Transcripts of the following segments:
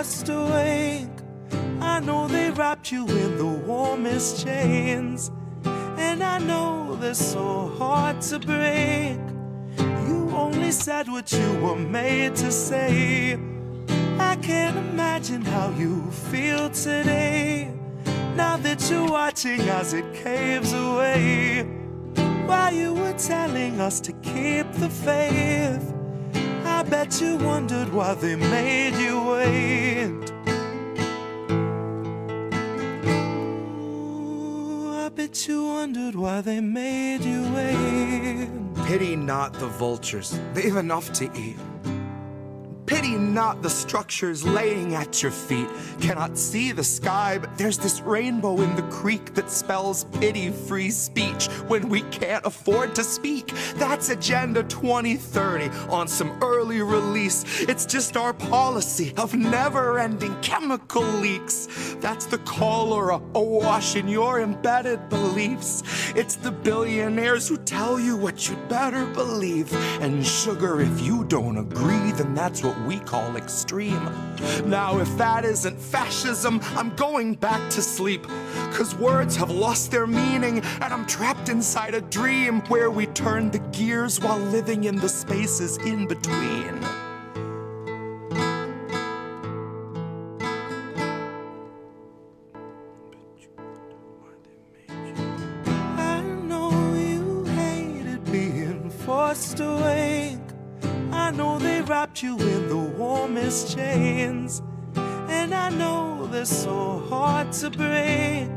forced awake. I know they wrapped you in the warmest chains, and I know they're so hard to break. You only said what you were made to say. I can't imagine how you feel today, now that you're watching as it caves away. While you were telling us to keep the faith, I bet you wondered why they made you wait. Ooh, I bet you wondered why they made you wait. Pity not the vultures, they've enough to eat. Pity not the structures laying at your feet. Cannot see the sky, but there's this rainbow in the creek that spells pity-free speech when we can't afford to speak. That's Agenda 2030 on some early release. It's just our policy of never-ending chemical leaks. That's the cholera awash in your embedded beliefs. It's the billionaires who tell you what you'd better believe. And sugar, if you don't agree, then that's what we call extreme. Now if that isn't fascism, I'm going back to sleep, 'cause words have lost their meaning, and I'm trapped inside a dream where we turn the gears while living in the spaces in between. I know you hated being forced awake. I know they wrapped you in the warmest chains, and I know they're so hard to break.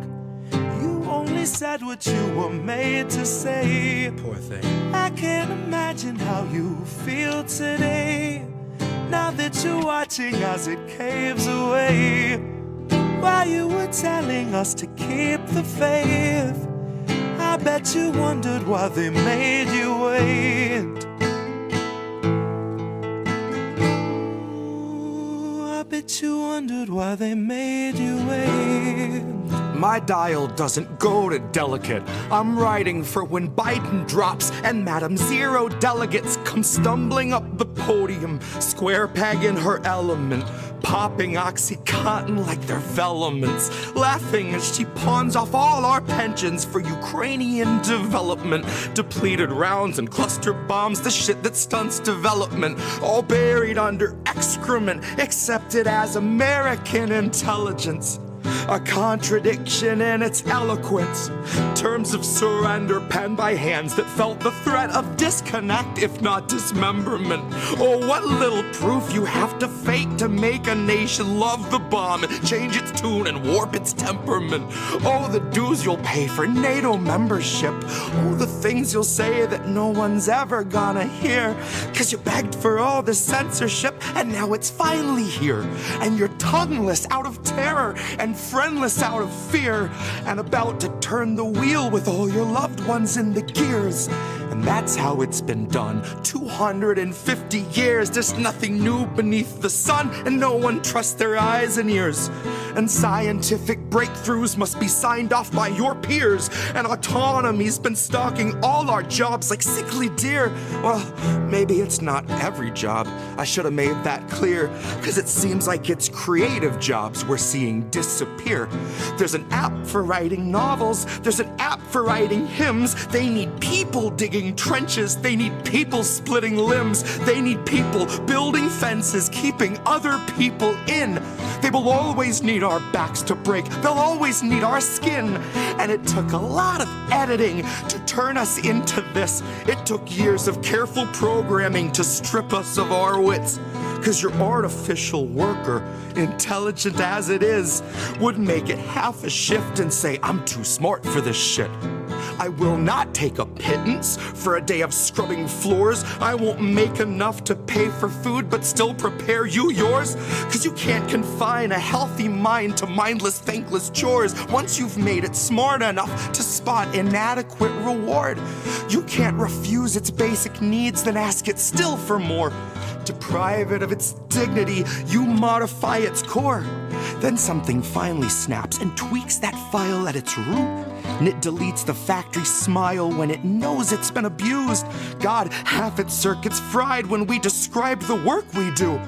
You only said what you were made to say. Poor thing. I can't imagine how you feel today, now that you're watching as it caves away. While you were telling us to keep the faith, I bet you wondered why they made you wait. I bet you wondered why they made you wait. My dial doesn't go to delicate. I'm writing for when Biden drops and Madam Zero delegates come stumbling up the podium, square peg in her element, popping Oxycontin like they're velements, laughing as she pawns off all our pensions for Ukrainian development, depleted rounds and cluster bombs, the shit that stunts development, all buried under excrement, accepted as American intelligence. A contradiction in its eloquence. Terms of surrender penned by hands that felt the threat of disconnect, if not dismemberment. Oh, what little proof you have to fake to make a nation love the bomb, change its tune and warp its temperament. Oh, the dues you'll pay for NATO membership. Oh, the things you'll say that no one's ever gonna hear. 'Cause you begged for all the censorship, and now it's finally here. And you're tongueless out of terror and friendless out of fear, and about to turn the wheel with all your loved ones in the gears. And that's how it's been done. 250 years, there's nothing new beneath the sun, and no one trusts their eyes and ears. And scientific breakthroughs must be signed off by your peers, and autonomy's been stalking all our jobs like sickly deer. Well, maybe it's not every job. I should have made that clear, 'cause it seems like it's creative jobs we're seeing disappear. There's an app for writing novels, there's an app for writing hymns. They need people digging trenches, they need people splitting limbs, they need people building fences, keeping other people in. They will always need our backs to break, they'll always need our skin. And it took a lot of editing to turn us into this. It took years of careful programming to strip us of our wits. 'Cause your artificial worker, intelligent as it is, would make it half a shift and say, I'm too smart for this shit. I will not take a pittance for a day of scrubbing floors. I won't make enough to pay for food but still prepare you yours. 'Cause you can't confine a healthy mind to mindless, thankless chores once you've made it smart enough to spot inadequate reward. You can't refuse its basic needs, then ask it still for more. Deprive it of its dignity, you modify its core. Then something finally snaps and tweaks that file at its root. And it deletes the factory smile when it knows it's been abused. God, half its circuits fried when we describe the work we do.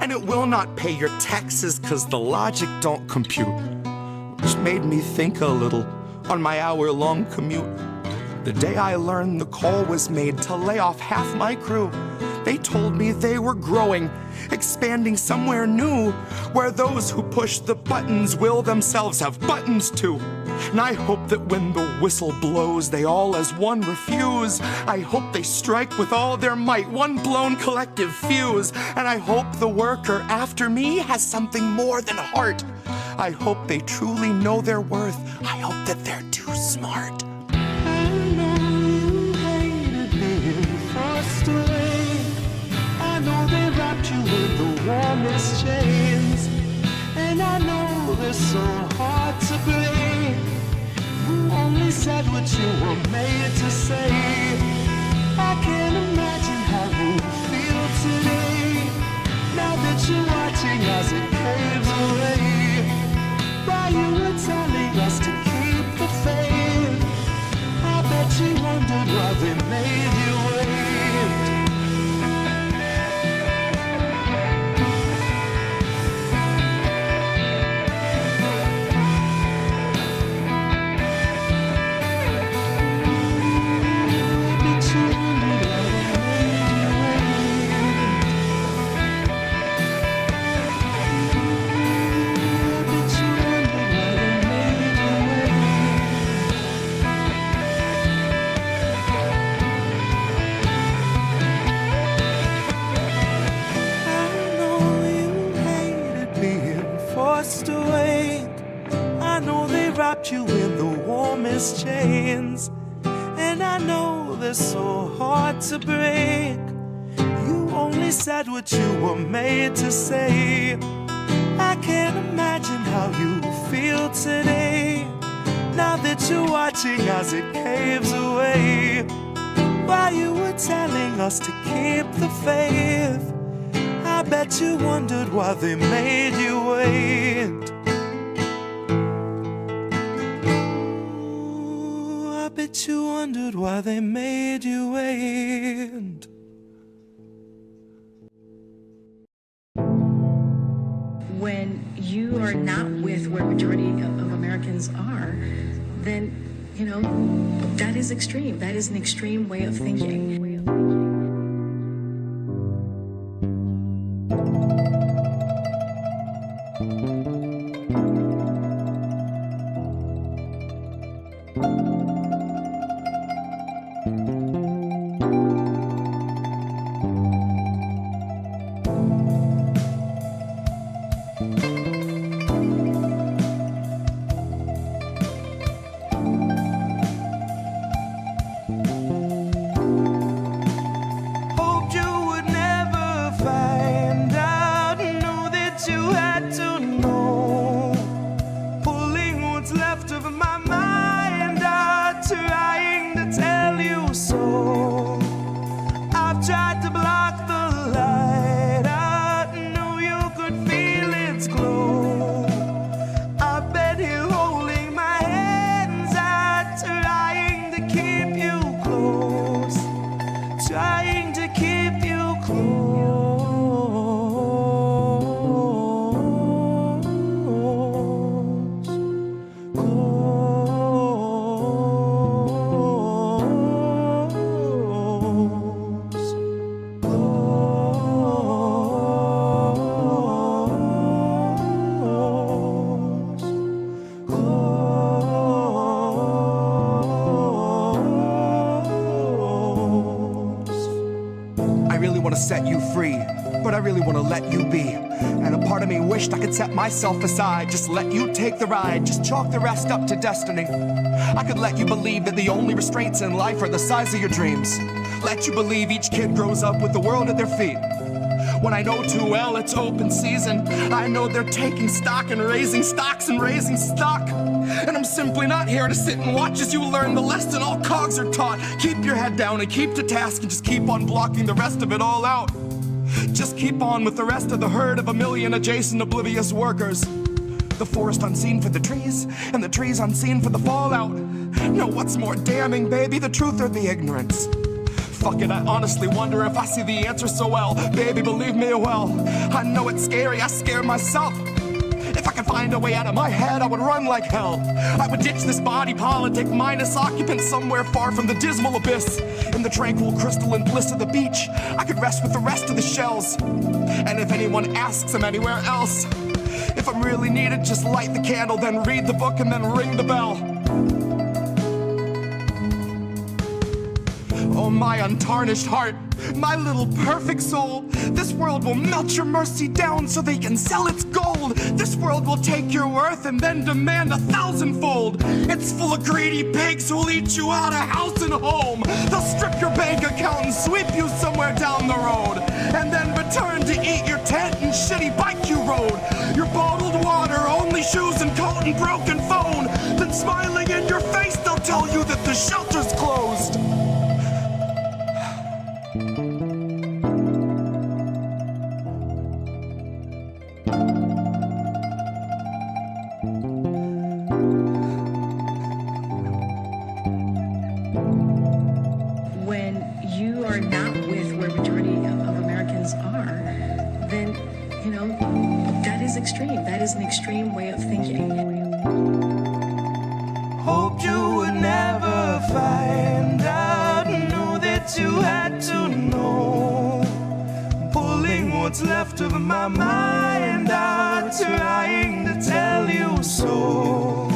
And it will not pay your taxes cause the logic don't compute. Which made me think a little on my hour-long commute. The day I learned the call was made to lay off half my crew. They told me they were growing, expanding somewhere new, where those who push the buttons will themselves have buttons too. And I hope that when the whistle blows, they all as one refuse. I hope they strike with all their might, one blown collective fuse. And I hope the worker after me has something more than heart. I hope they truly know their worth. I hope that they're too smart. I know you hated being forced away. I know they wrapped you in the warmest chains. And I know they're so hard to break. You only said what you were made to say. I can't imagine how you feel today. Now that you're watching as it caves away. While you were telling us to keep the faith, I bet you wondered why they made you wait. You in the warmest chains, and I know they're so hard to break. You only said what you were made to say. I can't imagine how you feel today, now that you're watching as it caves away. While you were telling us to keep the faith, I bet you wondered why they made you wait. Bet you wondered why they made you wait. When you are not with where majority of Americans are, then, you know, that is extreme. That is an extreme way of thinking. Set you free, but I really want to let you be. And a part of me wished I could set myself aside, just let you take the ride, just chalk the rest up to destiny. I could let you believe that the only restraints in life are the size of your dreams. Let you believe each kid grows up with the world at their feet. When I know too well it's open season, I know they're taking stock and raising stocks and raising stock. And I'm simply not here to sit and watch as you learn the lesson all cogs are taught. Keep your head down and keep to task and just keep on blocking the rest of it all out. Just keep on with the rest of the herd of a million adjacent oblivious workers. The forest unseen for the trees, and the trees unseen for the fallout. No, what's more damning, baby, the truth or the ignorance? fuck it, I honestly wonder if I see the answer so well. Baby, believe me well, I know it's scary, I scare myself. If I could find a way out of my head, I would run like hell. I would ditch this body politic, mindless occupant somewhere far from the dismal abyss. In the tranquil crystalline bliss of the beach, I could rest with the rest of the shells. And if anyone asks, I'm anywhere else. If I'm really needed, just light the candle, then read the book, and then ring the bell. Oh, my untarnished heart, my little perfect soul. This world will melt your mercy down so they can sell its gold. This world will take your worth and then demand 1,000-fold. It's full of greedy pigs who'll eat you out of house and home. They'll strip your bank account and sweep you somewhere down the road, and then return to eat your tent and shitty bike you rode. Your bottled water, only shoes and coat and broken phone. Then smiling in your face, they'll tell you that the shelter's closed. When you are not with where majority of Americans are, then, you know, that is extreme. That is an extreme way of thinking. Hoped you would never find out, knew that you had to know. Pulling what's left of my mind out, trying to tell you so.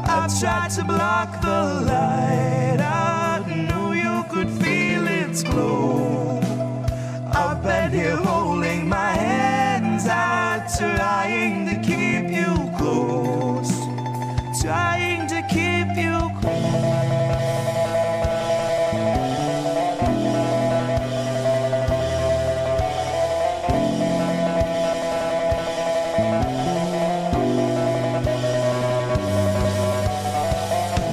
I tried to block the light out, knew you could feel its glow. I've been here holding my hands out, trying to keep you close. Trying to keep you close.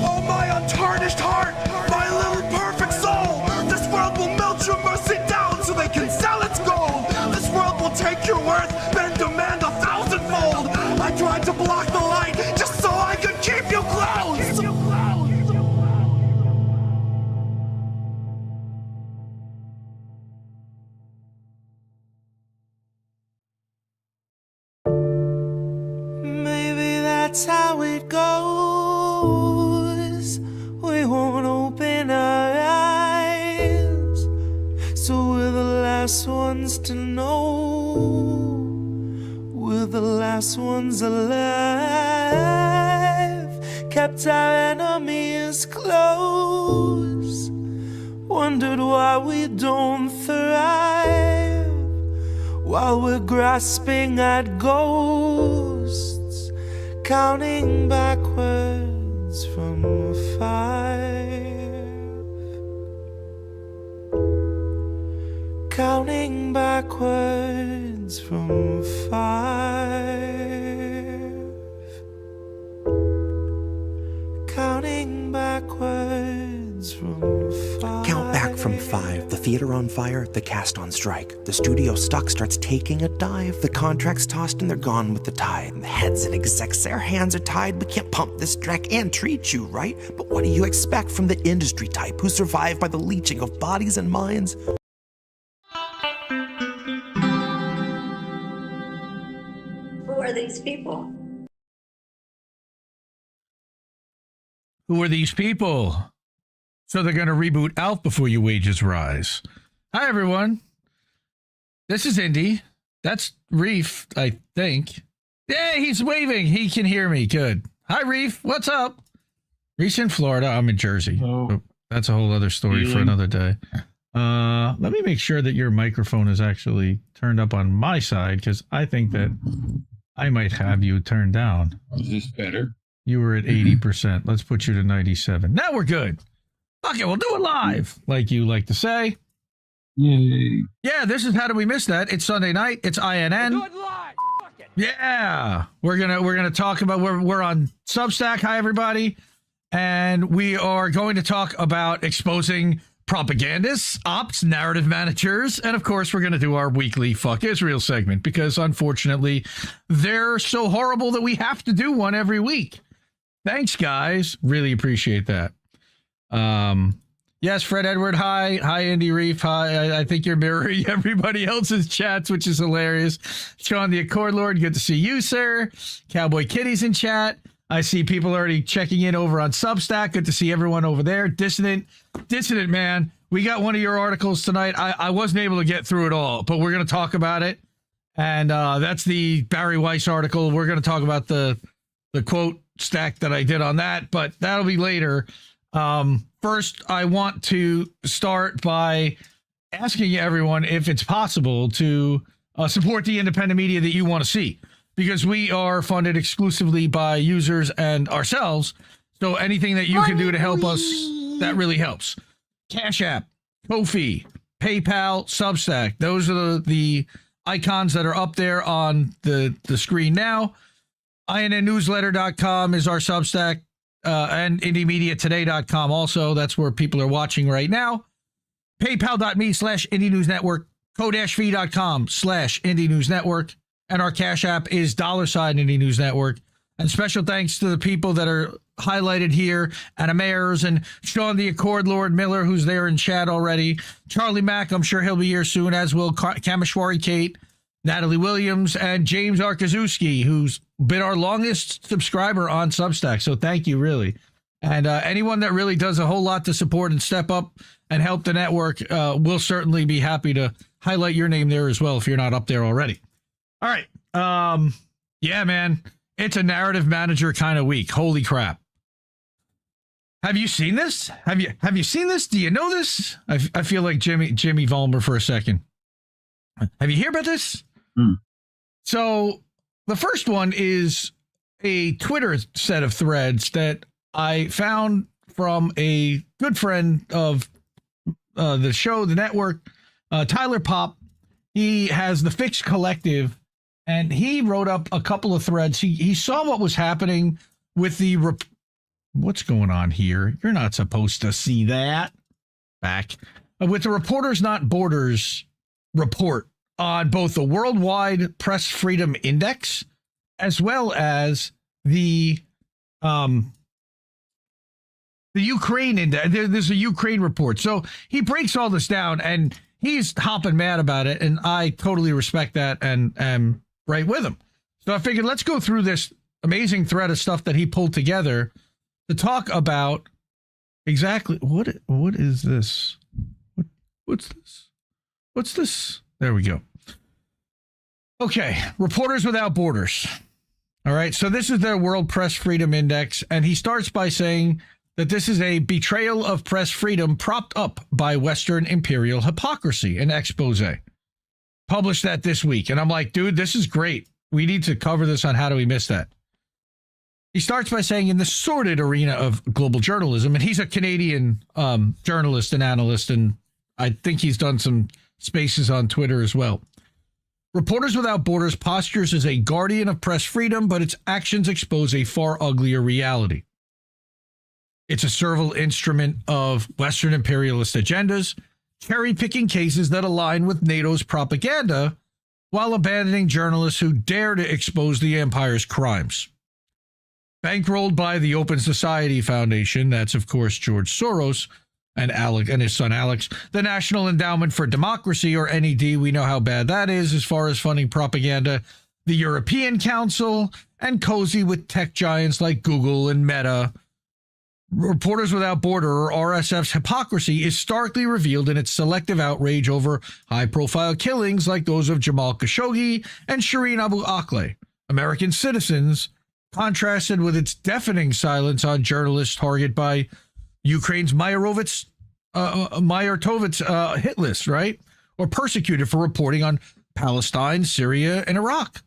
Oh, my untarnished heart, my little perfect soul. This world will melt your mercy down so they can sell its gold. This world will take your worth, then demand 1,000-fold. I tried to block the light just so I could keep you close. Maybe that's how it goes. We won't open our eyes, so we're the last ones to know. We're the last ones alive. Kept our enemies close. Wondered why we don't thrive while we're grasping at ghosts, counting backwards from 5, counting backwards from 5, counting backwards from 5. Count back from 5. The theater on fire, the cast on strike. The studio stock starts taking a dive. The contracts tossed and they're gone with the tide. And the heads and execs, their hands are tied. We can't pump this dreck and treat you right. But what do you expect from the industry type who survive by the leeching of bodies and minds? Who are these people? Who are these people? So they're going to reboot Alf before your wages rise. Hi, everyone. This is Indy. That's Reef, I think. Yeah, he's waving. He can hear me. Good. Hi, Reef. What's up? Reef's in Florida. I'm in Jersey. So that's a whole other story for another day. Let me make sure that your microphone is actually turned up on my side, because I think that I might have you turned down. Is this better? You were at 80%. Let's put you to 97. Now we're good. Okay, we'll do it live, like you like to say. Yay. Yeah, this is How Do We Miss That? It's Sunday night. It's INN. We'll do it live. Fuck it. Yeah, we're gonna talk about we're on Substack. Hi, everybody, and we are going to talk about exposing propagandists, ops, narrative managers, and of course, we're going to do our weekly Fuck Israel segment, because unfortunately, they're so horrible that we have to do one every week. Thanks, guys. Really appreciate that. Yes, Fred Edward, hi. Hi, Andy Reef, hi. I think you're mirroring everybody else's chats, which is hilarious. Sean the Accord Lord, good to see you, sir. Cowboy Kitty's in chat. I see people already checking in over on Substack. Good to see everyone over there. Dissident, man. We got one of your articles tonight. I wasn't able to get through it all, but we're going to talk about it. And that's the Barry Weiss article. We're going to talk about the quote stack that I did on that, but that'll be later. First, I want to start by asking everyone if it's possible to support the independent media that you want to see, because we are funded exclusively by users and ourselves. So anything that you can do to help us, that really helps. Cash App, Ko-fi, PayPal, Substack. Those are the icons that are up there on the screen now. INNnewsletter.com is our Substack, and IndieMediaToday.com also. That's where people are watching right now. PayPal.me/Indie News Network, Ko-fi.com/Indie News Network, and our Cash App is $Indie News Network. And special thanks to the people that are highlighted here, Anna Mayers and Sean the Accord Lord Miller, who's there in chat already. Charlie Mack, I'm sure he'll be here soon, as will Kameshwari Kate, Natalie Williams, and James Arkazewski, who's been our longest subscriber on Substack. So thank you, really. And anyone that really does a whole lot to support and step up and help the network, we'll certainly be happy to highlight your name there as well if you're not up there already. All right. Yeah, man. It's a narrative manager kind of week. Holy crap. Have you seen this? Have you seen this? Do you know this? I feel like Jimmy Vollmer for a second. Have you heard about this? So the first one is a Twitter set of threads that I found from a good friend of the show, the network, Tyler Pop. He has the Fix Collective, and he wrote up a couple of threads. He saw what was happening with the what's going on here. You're not supposed to see that. Back with the Reporters Not Borders report on both the Worldwide Press Freedom Index as well as the Ukraine index. There's a Ukraine report. So he breaks all this down and he's hopping mad about it. And I totally respect that and am right with him. So I figured let's go through this amazing thread of stuff that he pulled together to talk about exactly what is this? What's this? What's this? There we go. Okay. Reporters Without Borders. All right. So this is their World Press Freedom Index. And he starts by saying that this is a betrayal of press freedom propped up by Western imperial hypocrisy, an expose. Published that this week. And I'm like, dude, this is great. We need to cover this on How Do We Miss That? He starts by saying in the sordid arena of global journalism, and he's a Canadian journalist and analyst, and I think he's done some spaces on Twitter as well. Reporters Without Borders postures as a guardian of press freedom, but its actions expose a far uglier reality. It's a servile instrument of Western imperialist agendas, cherry-picking cases that align with NATO's propaganda while abandoning journalists who dare to expose the empire's crimes. Bankrolled by the Open Society Foundation, that's, of course, George Soros and his son Alex, the National Endowment for Democracy, or NED, we know how bad that is as far as funding propaganda, the European Council, and cozy with tech giants like Google and Meta. Reporters Without Border, or RSF's hypocrisy, is starkly revealed in its selective outrage over high-profile killings like those of Jamal Khashoggi and Shireen Abu Akleh, American citizens, contrasted with its deafening silence on journalists targeted by Ukraine's Myartovitz hit list, right? Or persecuted for reporting on Palestine, Syria, and Iraq.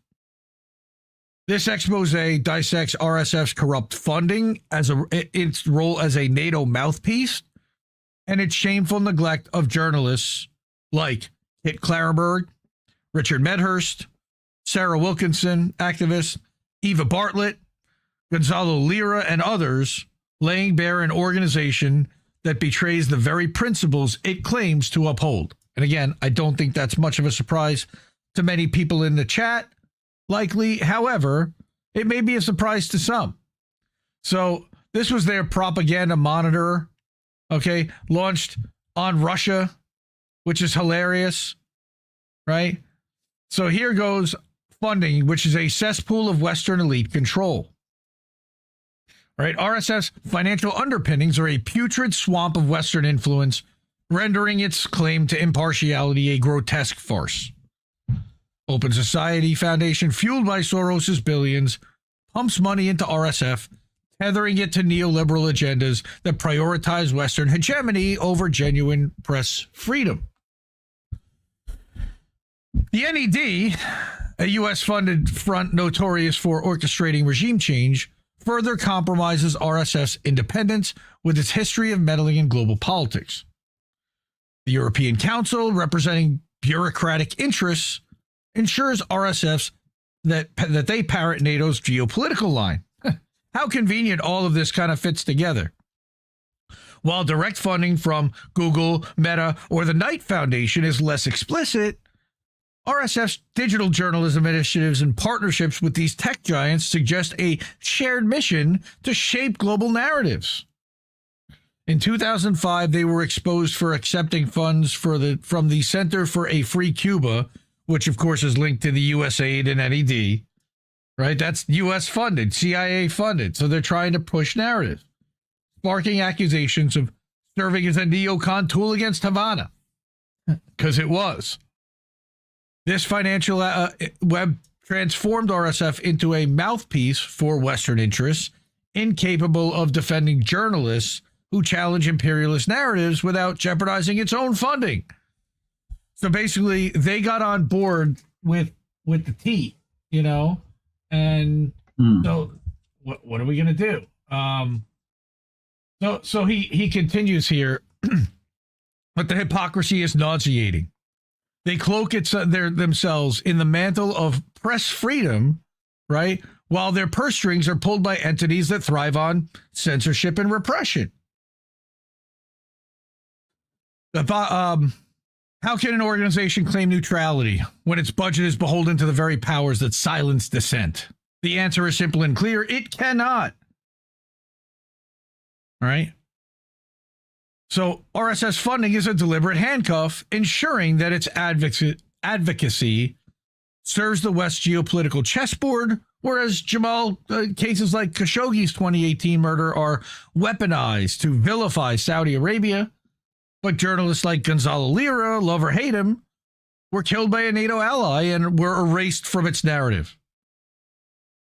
This expose dissects RSF's corrupt funding, its role as a NATO mouthpiece, and its shameful neglect of journalists like Kit Clarenberg, Richard Medhurst, Sarah Wilkinson, activist, Eva Bartlett, Gonzalo Lira, and others, laying bare an organization that betrays the very principles it claims to uphold. And again, I don't think that's much of a surprise to many people in the chat. Likely, however, it may be a surprise to some. So this was their propaganda monitor okay, launched on Russia, which is hilarious, right? So here goes funding, which is a cesspool of Western elite control. Right? RSF's financial underpinnings are a putrid swamp of Western influence, rendering its claim to impartiality a grotesque farce. Open Society Foundation, fueled by Soros's billions, pumps money into RSF, tethering it to neoliberal agendas that prioritize Western hegemony over genuine press freedom. The NED, a U.S.-funded front notorious for orchestrating regime change, further compromises RSF's independence with its history of meddling in global politics. The European Council, representing bureaucratic interests, ensures RSF's that they parrot NATO's geopolitical line. How convenient all of this kind of fits together. While direct funding from Google, Meta, or the Knight Foundation is less explicit, RSF's digital journalism initiatives and partnerships with these tech giants suggest a shared mission to shape global narratives. In 2005, they were exposed for accepting funds from the Center for a Free Cuba, which of course is linked to the USAID and NED, right? That's U.S. funded, CIA funded. So they're trying to push narrative, sparking accusations of serving as a neocon tool against Havana, because it was. This financial web transformed RSF into a mouthpiece for Western interests, incapable of defending journalists who challenge imperialist narratives without jeopardizing its own funding. So basically, they got on board with the T, you know, and so what are we going to do? So he continues here, but the hypocrisy is nauseating. They cloak themselves in the mantle of press freedom, right? While their purse strings are pulled by entities that thrive on censorship and repression. How can an organization claim neutrality when its budget is beholden to the very powers that silence dissent? The answer is simple and clear. It cannot. All right. So RSS funding is a deliberate handcuff, ensuring that its advocacy serves the West's geopolitical chessboard, whereas cases like Khashoggi's 2018 murder are weaponized to vilify Saudi Arabia. But journalists like Gonzalo Lira, love or hate him, were killed by a NATO ally and were erased from its narrative.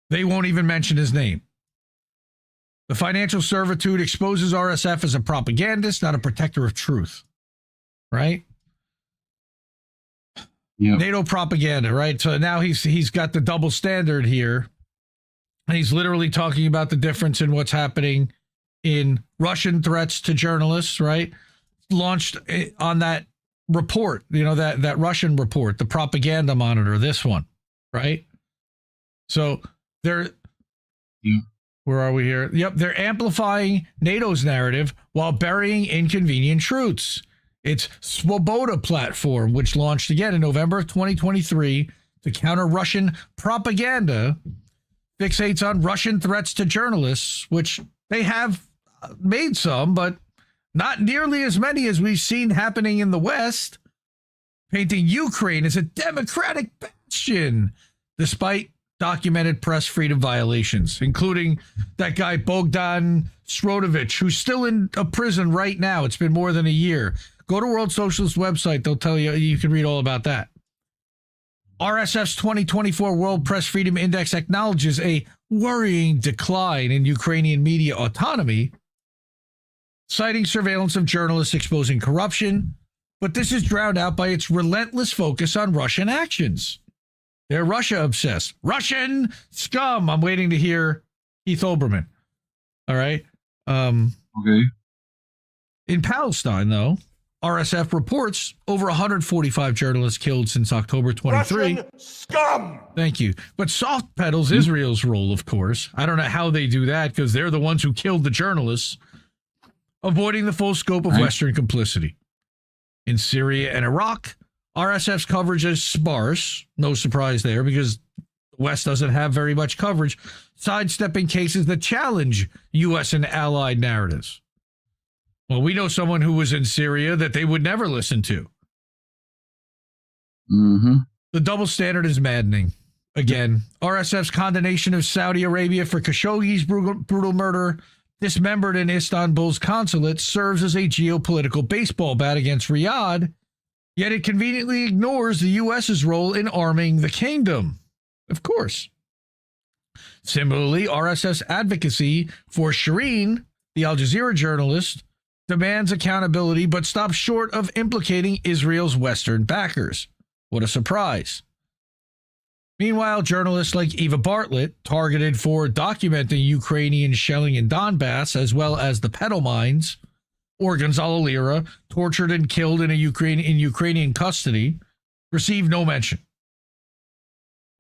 They won't even mention his name. The financial servitude exposes RSF as a propagandist, not a protector of truth. Right? Yep. NATO propaganda, right? So now he's got the double standard here. And he's literally talking about the difference in what's happening in Russian threats to journalists, right? Launched on that report, you know, that Russian report, the Propaganda Monitor, this one, right? So they're... Yeah. Where are we here? Yep, they're amplifying NATO's narrative while burying inconvenient truths. Its Swoboda platform, which launched again in November of 2023 to counter Russian propaganda, fixates on Russian threats to journalists, which they have made some, but not nearly as many as we've seen happening in the West, painting Ukraine as a democratic bastion, despite documented press freedom violations, including that guy Bogdan Srodovich, who's still in a prison right now. It's been more than a year. Go to World Socialist website. They'll tell you, you can read all about that. RSF's 2024 World Press Freedom Index acknowledges a worrying decline in Ukrainian media autonomy, citing surveillance of journalists exposing corruption, but this is drowned out by its relentless focus on Russian actions. They're Russia obsessed. Russian scum. I'm waiting to hear Keith Olbermann. All right. Okay. In Palestine, though, RSF reports over 145 journalists killed since October 23. Russian scum! Thank you. But soft pedals Israel's role, of course. I don't know how they do that because they're the ones who killed the journalists, avoiding the full scope of Western complicity. In Syria and Iraq, RSF's coverage is sparse, no surprise there, because the West doesn't have very much coverage, sidestepping cases that challenge U.S. and allied narratives. Well, we know someone who was in Syria that they would never listen to. Mm-hmm. The double standard is maddening. Again, RSF's condemnation of Saudi Arabia for Khashoggi's brutal murder, dismembered in Istanbul's consulate, serves as a geopolitical baseball bat against Riyadh, yet it conveniently ignores the U.S.'s role in arming the kingdom. Of course. Similarly, RSF's advocacy for Shireen, the Al Jazeera journalist, demands accountability but stops short of implicating Israel's Western backers. What a surprise. Meanwhile, journalists like Eva Bartlett, targeted for documenting Ukrainian shelling in Donbass, as well as the pedal mines, or Gonzalo Lira, tortured and killed in Ukrainian custody, received no mention.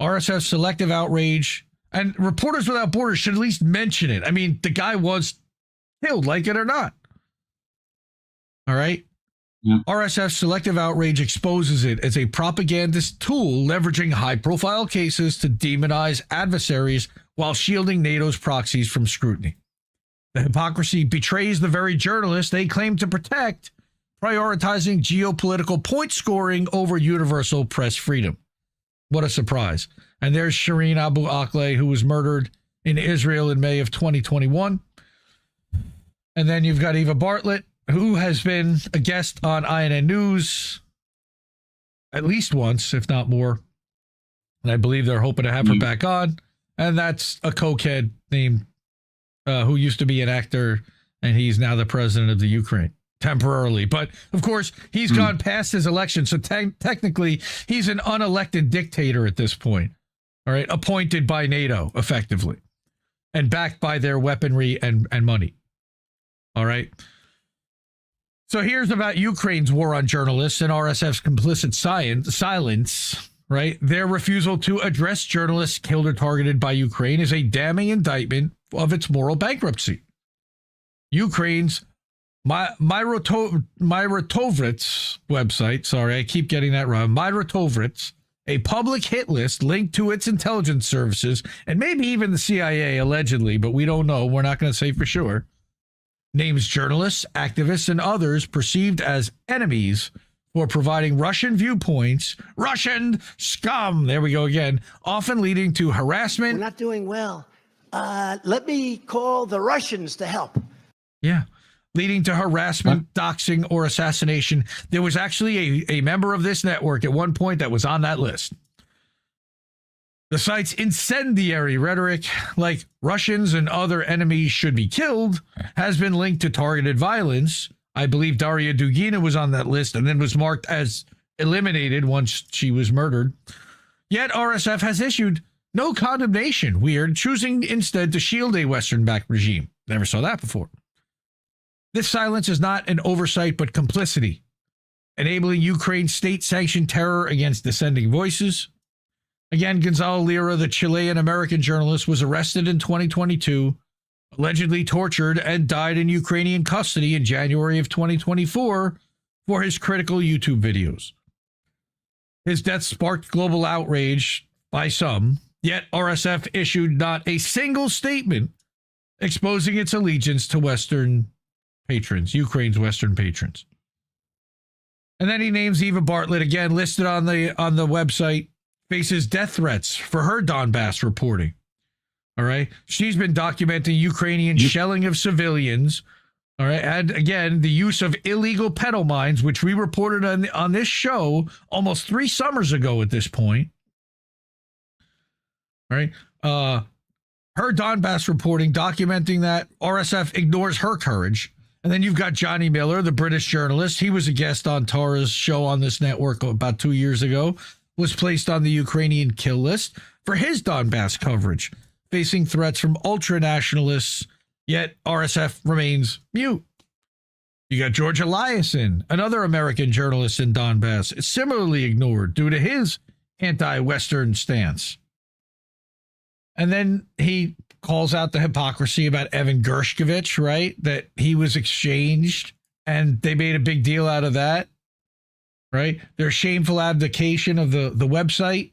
RSF's selective outrage, and Reporters Without Borders should at least mention it. I mean, the guy was killed, like it or not. All right? Yeah. RSF's selective outrage exposes it as a propagandist tool leveraging high-profile cases to demonize adversaries while shielding NATO's proxies from scrutiny. The hypocrisy betrays the very journalists they claim to protect, prioritizing geopolitical point scoring over universal press freedom. What a surprise. And there's Shireen Abu Akleh, who was murdered in Israel in May of 2021. And then you've got Eva Bartlett, who has been a guest on INN News at least once, if not more. And I believe they're hoping to have her back on. And that's a cokehead named, who used to be an actor, and he's now the president of the Ukraine, temporarily. But, of course, he's gone past his election, so technically he's an unelected dictator at this point, all right, appointed by NATO, effectively, and backed by their weaponry and money, all right? So here's about Ukraine's war on journalists and RSF's complicit silence, right? Their refusal to address journalists killed or targeted by Ukraine is a damning indictment of its moral bankruptcy. Ukraine's Myrotovets website, sorry, I keep getting that wrong, Myrotovets, a public hit list linked to its intelligence services, and maybe even the CIA, allegedly, but we don't know, we're not going to say for sure, names journalists, activists, and others perceived as enemies for providing Russian viewpoints, Russian scum, there we go again, often leading to harassment. We're not doing well. Let me call the Russians to help. Yeah, leading to harassment, doxing, or assassination. There was actually a member of this network at one point that was on that list. The site's incendiary rhetoric, like Russians and other enemies should be killed, has been linked to targeted violence. I believe Daria Dugina was on that list and then was marked as eliminated once she was murdered. Yet RSF has issued no condemnation, weird, choosing instead to shield a Western-backed regime. Never saw that before. This silence is not an oversight but complicity, enabling Ukraine's state-sanctioned terror against dissenting voices. Again, Gonzalo Lira, the Chilean-American journalist, was arrested in 2022, allegedly tortured, and died in Ukrainian custody in January of 2024 for his critical YouTube videos. His death sparked global outrage by some, yet RSF issued not a single statement exposing its allegiance to Western patrons, Ukraine's Western patrons. And then he names Eva Bartlett, again listed on the website, faces death threats for her Donbass reporting. All right. She's been documenting Ukrainian shelling of civilians. All right. And again, the use of illegal pedal mines, which we reported on this show almost 3 summers ago at this point. All right. Her Donbass reporting documenting that RSF ignores her courage. And then you've got Johnny Miller, the British journalist. He was a guest on Tara's show on this network about 2 years ago, was placed on the Ukrainian kill list for his Donbass coverage, facing threats from ultra-nationalists, yet RSF remains mute. You got George Eliason, another American journalist in Donbass, similarly ignored due to his anti-Western stance. And then he calls out the hypocrisy about Evan Gershkovich, right? That he was exchanged, and they made a big deal out of that, right? Their shameful abdication of the website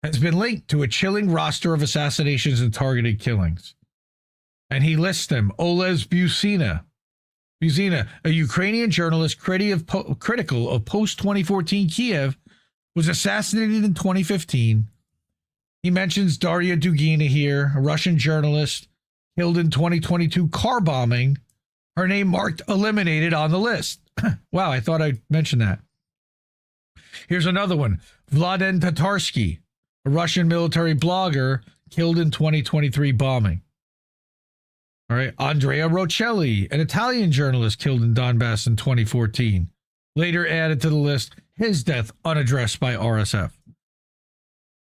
has been linked to a chilling roster of assassinations and targeted killings. And he lists them: Oles Busina, Buzina, a Ukrainian journalist critical of post-2014 Kiev, was assassinated in 2015. He mentions Daria Dugina here, a Russian journalist killed in 2022 car bombing. Her name marked eliminated on the list. Wow, I thought I'd mention that. Here's another one. Vladen Tatarsky, a Russian military blogger, killed in 2023 bombing. All right. Andrea Rocelli, an Italian journalist killed in Donbass in 2014. Later added to the list, his death unaddressed by RSF.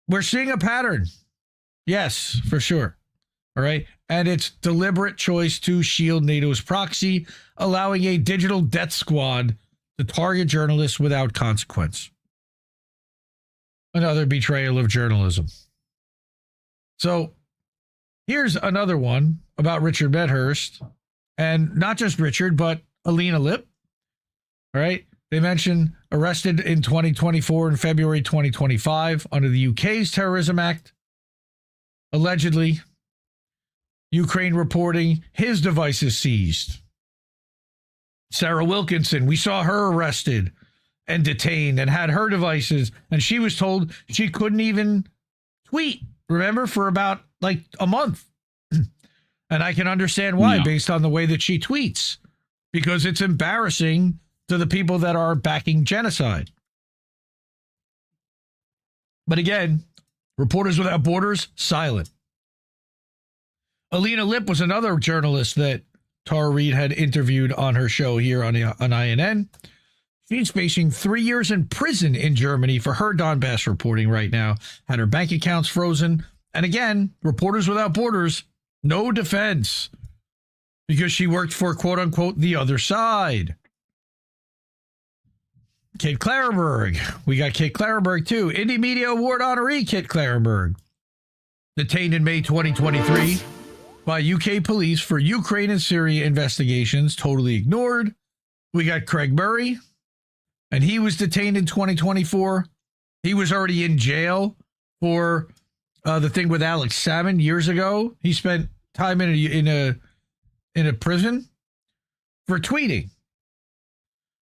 We're seeing a pattern. Yes, for sure. All right. And it's deliberate choice to shield NATO's proxy, allowing a digital death squad to target journalists without consequence. Another betrayal of journalism. So here's another one about Richard Medhurst, and not just Richard, but Alina Lip. All right. They mentioned arrested in 2024 and February 2025 under the UK's Terrorism Act. Allegedly, Ukraine reporting his devices seized. Sarah Wilkinson, we saw her arrested and detained and had her devices, and she was told she couldn't even tweet, remember, for about like a month. And I can understand why, based on the way that she tweets, because it's embarrassing to the people that are backing genocide. But again, Reporters Without Borders, silent. Alina Lip was another journalist that Tara Reid had interviewed on her show here on INN. She's facing 3 years in prison in Germany for her Donbass reporting right now, had her bank accounts frozen. And again, Reporters Without Borders, no defense, because she worked for, quote unquote, the other side. Kit Clarenberg. We got Kit Clarenberg too. Indie Media Award honoree Kit Clarenberg. Detained in May 2023 by UK police for Ukraine and Syria investigations, totally ignored. We got Craig Murray, and he was detained in 2024. He was already in jail for the thing with Alex Salmon years ago. He spent time in a prison for tweeting.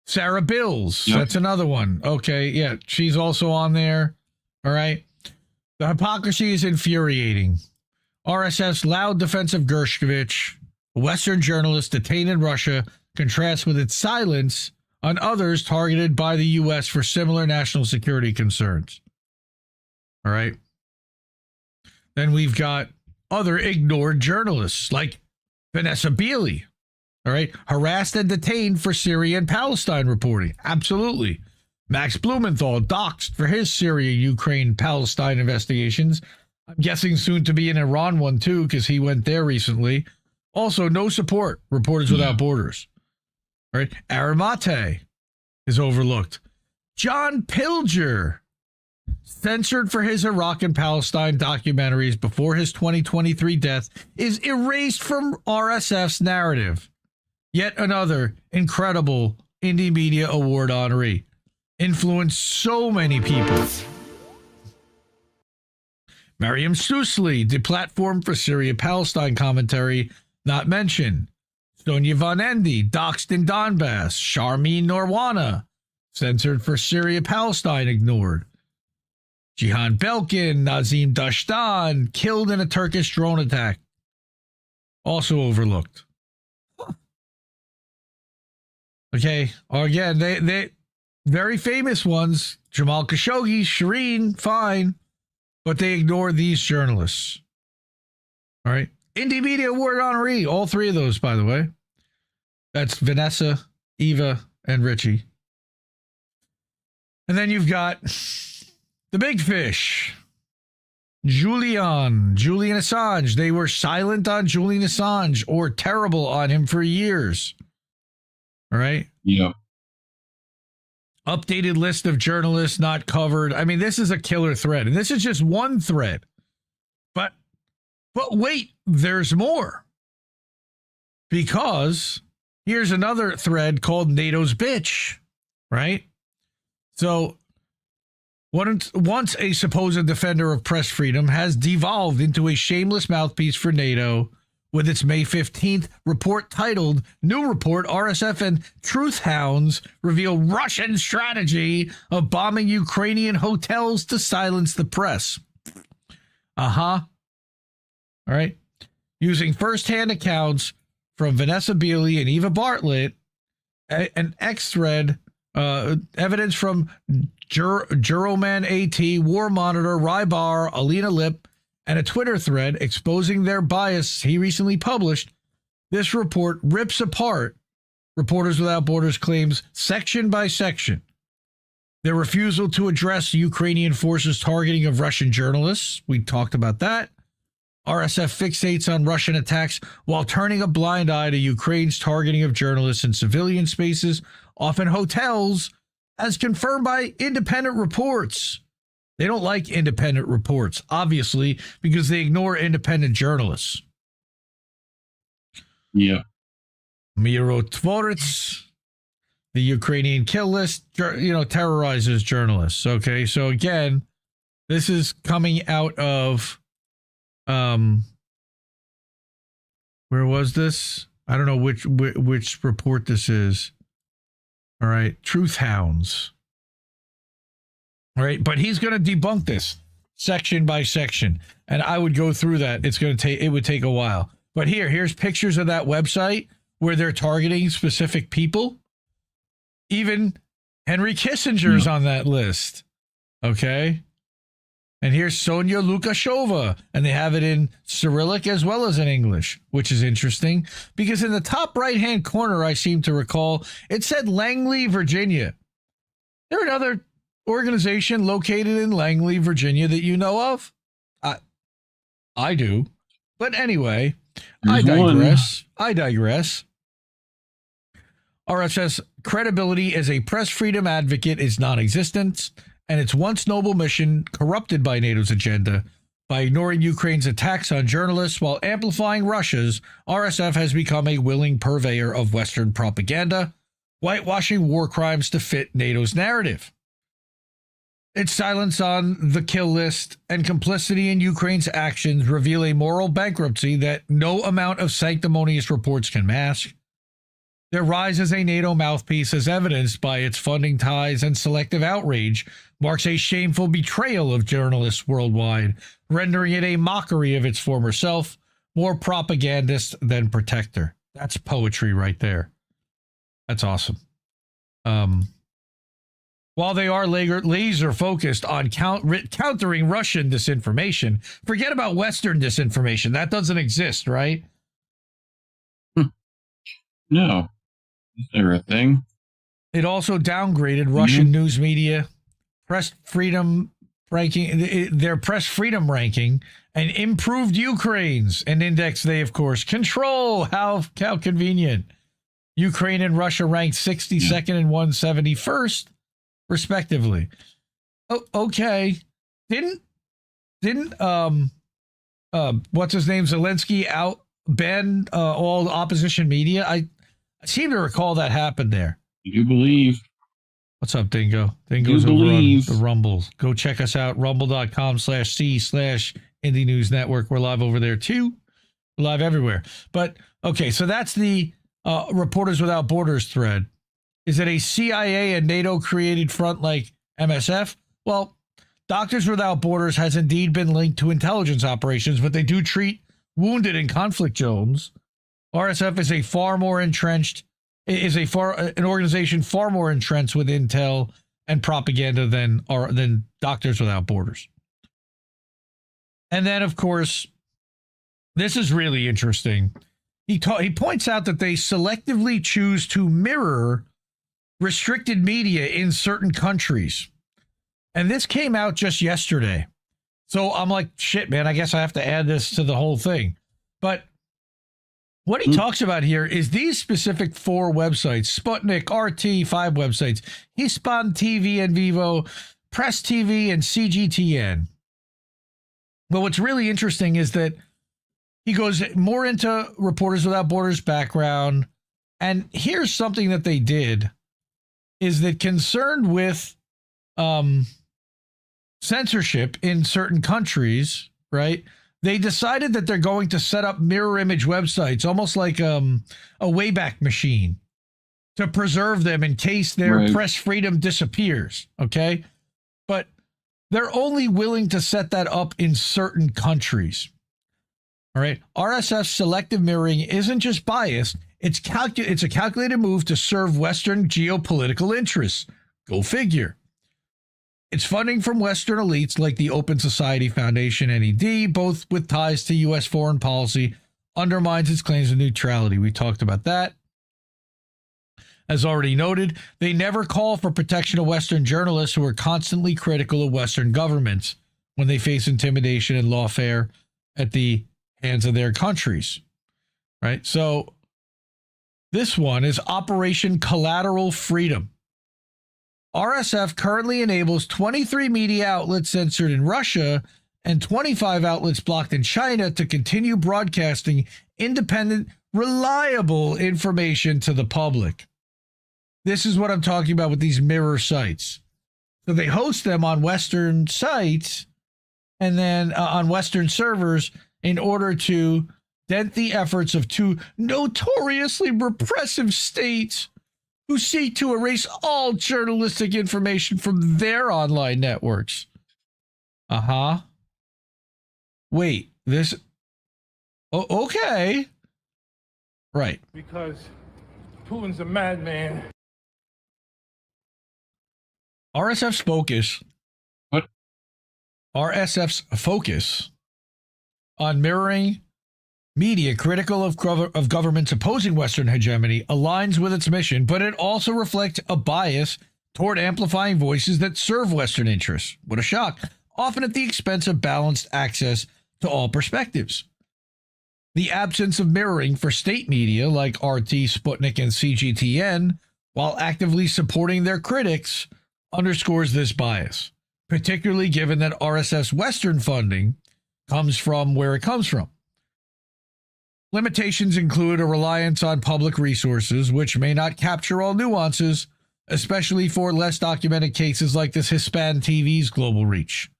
Sarah Bills, that's another one. Okay, yeah, she's also on there. All right. The hypocrisy is infuriating. RSF's loud defense of Gershkovich, a Western journalist detained in Russia, contrasts with its silence on others targeted by the U.S. for similar national security concerns. All right. Then we've got other ignored journalists like Vanessa Beeley. All right. Harassed and detained for Syria and Palestine reporting. Absolutely. Max Blumenthal doxxed for his Syria, Ukraine, Palestine investigations. I'm guessing soon to be an Iran one too, because he went there recently. Also, no support. Reporters Without Borders. All right. Aaron Mate is overlooked. John Pilger, censored for his Iraq and Palestine documentaries before his 2023 death, is erased from RSF's narrative. Yet another incredible Indie Media Award honoree. Influenced so many people. Mariam Susli, the platform for Syria-Palestine commentary, not mentioned. Sonia Von Endy, doxxed in Donbass. Sharmeen Norwana, censored for Syria-Palestine, ignored. Jihan Belkin, Nazim Dashtan, killed in a Turkish drone attack. Also overlooked. Okay, again, they very famous ones. Jamal Khashoggi, Shireen, fine, but they ignore these journalists. All right. Indie Media Award honoree, all three of those, by the way. That's Vanessa, Eva, and Richie. And then you've got the big fish. Julian Assange. They were silent on Julian Assange or terrible on him for years. All right. Yeah. Updated list of journalists not covered. I mean, this is a killer thread, and this is just one thread. But wait, there's more. Because here's another thread called NATO's Bitch, right? So once a supposed defender of press freedom has devolved into a shameless mouthpiece for NATO, with its May 15th report titled New Report, RSF and Truth Hounds Reveal Russian Strategy of Bombing Ukrainian Hotels to Silence the Press. All right. Using firsthand accounts from Vanessa Beeley and Eva Bartlett, an X-thread, evidence from Juroman AT, War Monitor, Rybar, Alina Lip, and a Twitter thread exposing their bias he recently published, this report rips apart Reporters Without Borders claims section by section. Their refusal to address Ukrainian forces' targeting of Russian journalists. We talked about that. RSF fixates on Russian attacks while turning a blind eye to Ukraine's targeting of journalists in civilian spaces, often hotels, as confirmed by independent reports. They don't like independent reports, obviously, because they ignore independent journalists. Yeah. Mirotvorets, the Ukrainian kill list, terrorizes journalists. Okay, so again, this is coming out of, where was this? I don't know which report this is. All right, Truth Hounds. All right, but he's going to debunk this section by section, and I would go through that. It would take a while. But here's pictures of that website where they're targeting specific people. Even Henry Kissinger's on that list. Okay. And here's Sonia Lukashova, and they have it in Cyrillic as well as in English, which is interesting because in the top right-hand corner, I seem to recall, it said Langley, Virginia. There another organization located in Langley, Virginia that you know of? I do. But anyway, I digress. RSS credibility as a press freedom advocate is non-existent, and its once noble mission corrupted by NATO's agenda. By ignoring Ukraine's attacks on journalists while amplifying Russia's, RSF has become a willing purveyor of Western propaganda, whitewashing war crimes to fit NATO's narrative. Its silence on the kill list and complicity in Ukraine's actions reveal a moral bankruptcy that no amount of sanctimonious reports can mask. Their rise as a NATO mouthpiece, as evidenced by its funding ties and selective outrage, marks a shameful betrayal of journalists worldwide, rendering it a mockery of its former self, more propagandist than protector. That's poetry right there. That's awesome. While they are laser focused on countering Russian disinformation, forget about Western disinformation. That doesn't exist, right? No. Is there a thing? It also downgraded Russian news media, press freedom ranking, their press freedom ranking, and improved Ukraine's, an index they, of course, control. How convenient. Ukraine and Russia ranked 62nd and 171st. Respectively. Oh, okay. Didn't what's his name, Zelensky ban all opposition media? I seem to recall that happened there. You believe. What's up, Dingo? Dingo's over on the Rumble. Go check us out, rumble.com/c/Indie News Network. We're live over there too. We're live everywhere. But okay, so that's the Reporters Without Borders thread. Is it a CIA and NATO created front like MSF? Well, Doctors Without Borders has indeed been linked to intelligence operations, but they do treat wounded in conflict zones. RSF is an organization far more entrenched with intel and propaganda than Doctors Without Borders. And then, of course, this is really interesting. He points out that they selectively choose to mirror restricted media in certain countries. And this came out just yesterday. So I'm like, shit, man, I guess I have to add this to the whole thing. But what he talks about here is these specific 4 websites, Sputnik, RT, 5 websites, Hispan TV and Vivo, Press TV, and CGTN. But what's really interesting is that he goes more into Reporters Without Borders background. And here's something that they did. Is that concerned with censorship in certain countries, right? They decided that they're going to set up mirror image websites, almost like a Wayback Machine, to preserve them in case their press freedom disappears, okay? But they're only willing to set that up in certain countries, all right? RSF's selective mirroring isn't just biased. It's a calculated move to serve Western geopolitical interests. Go figure. It's funding from Western elites like the Open Society Foundation, NED, both with ties to U.S. foreign policy, undermines its claims of neutrality. We talked about that. As already noted, they never call for protection of Western journalists who are constantly critical of Western governments when they face intimidation and lawfare at the hands of their countries. Right? So this one is Operation Collateral Freedom. RSF currently enables 23 media outlets censored in Russia and 25 outlets blocked in China to continue broadcasting independent, reliable information to the public. This is what I'm talking about with these mirror sites. So they host them on Western sites and then on Western servers in order to dent the efforts of two notoriously repressive states who seek to erase all journalistic information from their online networks. Wait, this... Oh, okay. Right. Because Putin's a madman. RSF's focus... What? RSF's focus on mirroring media critical of governments opposing Western hegemony aligns with its mission, but it also reflects a bias toward amplifying voices that serve Western interests. What a shock. Often at the expense of balanced access to all perspectives. The absence of mirroring for state media like RT, Sputnik, and CGTN, while actively supporting their critics, underscores this bias, particularly given that RSF's Western funding comes from where it comes from. Limitations include a reliance on public resources, which may not capture all nuances, especially for less documented cases like this Hispan TV's global reach.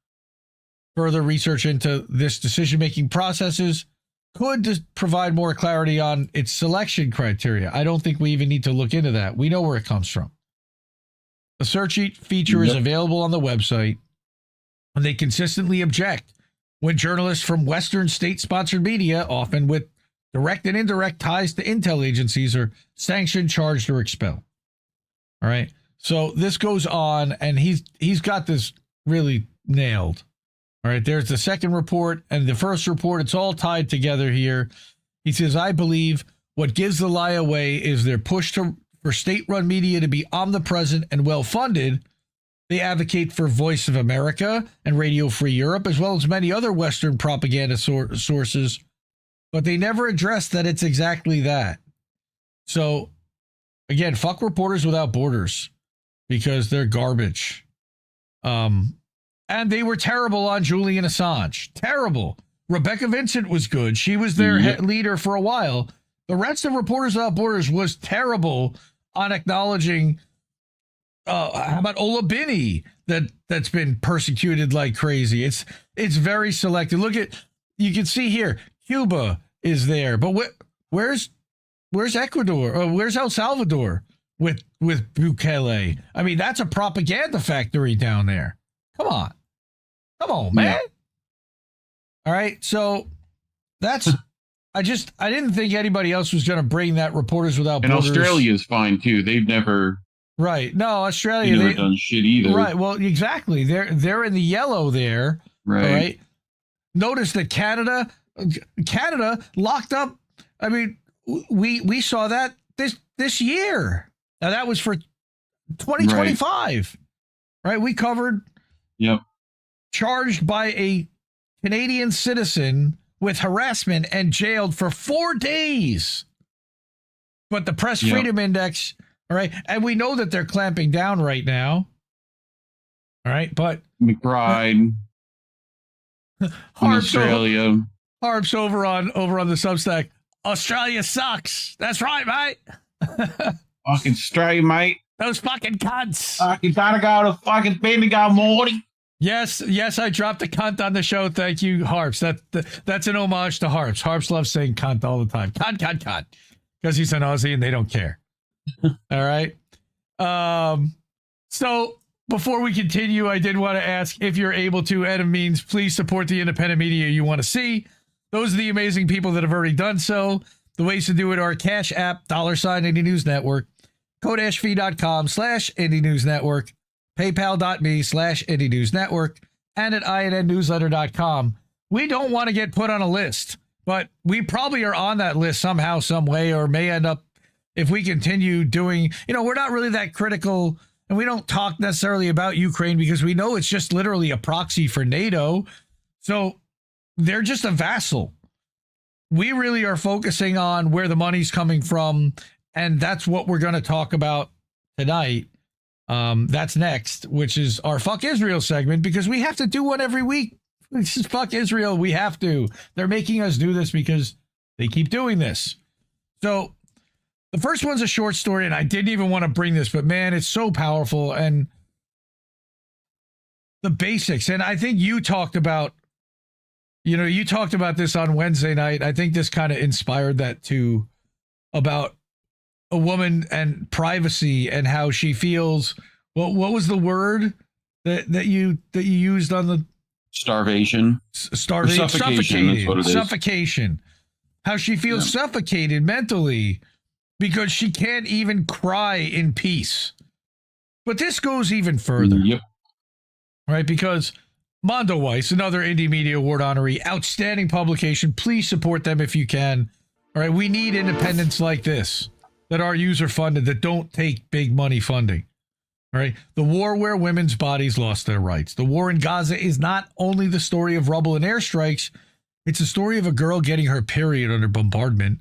Further research into this decision-making processes could provide more clarity on its selection criteria. I don't think we even need to look into that. We know where it comes from. A search feature is available on the website, and they consistently object when journalists from Western state-sponsored media, often with direct and indirect ties to intel agencies, are sanctioned, charged, or expelled. All right. So this goes on, and he's got this really nailed. All right. There's the second report and the first report. It's all tied together here. He says, I believe what gives the lie away is their push for state-run media to be omnipresent and well-funded. They advocate for Voice of America and Radio Free Europe, as well as many other Western propaganda sources, but they never address that it's exactly that. So, again, fuck Reporters Without Borders, because they're garbage. And they were terrible on Julian Assange. Terrible. Rebecca Vincent was good. She was their head leader for a while. The rest of Reporters Without Borders was terrible on acknowledging, how about Ola Binney, that's been persecuted like crazy. It's very selective. Look at, you can see here, Cuba is there, but where's Ecuador? Or where's El Salvador with Bukele? I mean, that's a propaganda factory down there. Come on, man. Yeah. All right, so that's. I didn't think anybody else was going to bring that Reporters Without Borders. And Australia's fine too. They've never. Right. No, Australia. They've never done shit either. Right. Well, exactly. They're in the yellow there. Right. All right. Notice that Canada locked up. I mean, we saw that this year. Now that was for 2025. Right. We covered. Yep. Charged by a Canadian citizen with harassment and jailed for 4 days. But the Press Freedom Index, all right, and we know that they're clamping down right now. All right, but McBride in Australia. Harps over on the Substack. Australia sucks. That's right, mate. Fucking straight, mate. Those fucking cunts. You gotta go to fucking Bendigo, Morty. Yes, I dropped a cunt on the show. Thank you, Harps. That's an homage to Harps. Harps loves saying cunt all the time. Cunt. Because he's an Aussie and they don't care. All right. So before we continue, I did want to ask if you're able to, and it means please support the independent media you want to see. Those are the amazing people that have already done so. The ways to do it are Cash App, $Indie News Network, Kodashv.com/Indie News Network, PayPal.me/Indie News Network, and at INNnewsletter.com. We don't want to get put on a list, but we probably are on that list somehow, some way, or may end up, if we continue doing, we're not really that critical, and we don't talk necessarily about Ukraine because we know it's just literally a proxy for NATO. So they're just a vassal. We really are focusing on where the money's coming from, and that's what we're going to talk about tonight. That's next, which is our Fuck Israel segment, because we have to do one every week. This is Fuck Israel. We have to. They're making us do this because they keep doing this. So the first one's a short story, and I didn't even want to bring this, but man, it's so powerful. And the basics, and I think you talked about, you talked about this on Wednesday night. I think this kind of inspired that too, about a woman and privacy and how she feels. What was the word that you used on the starvation? Suffocation. That's what it is. Suffocation. How she feels suffocated mentally because she can't even cry in peace. But this goes even further. Yep. Right? Because Mondo Weiss, another Indie Media Award honoree, outstanding publication. Please support them if you can. All right, we need independents like this that are user-funded, that don't take big money funding. All right? The war where women's bodies lost their rights. The war in Gaza is not only the story of rubble and airstrikes, it's a story of a girl getting her period under bombardment,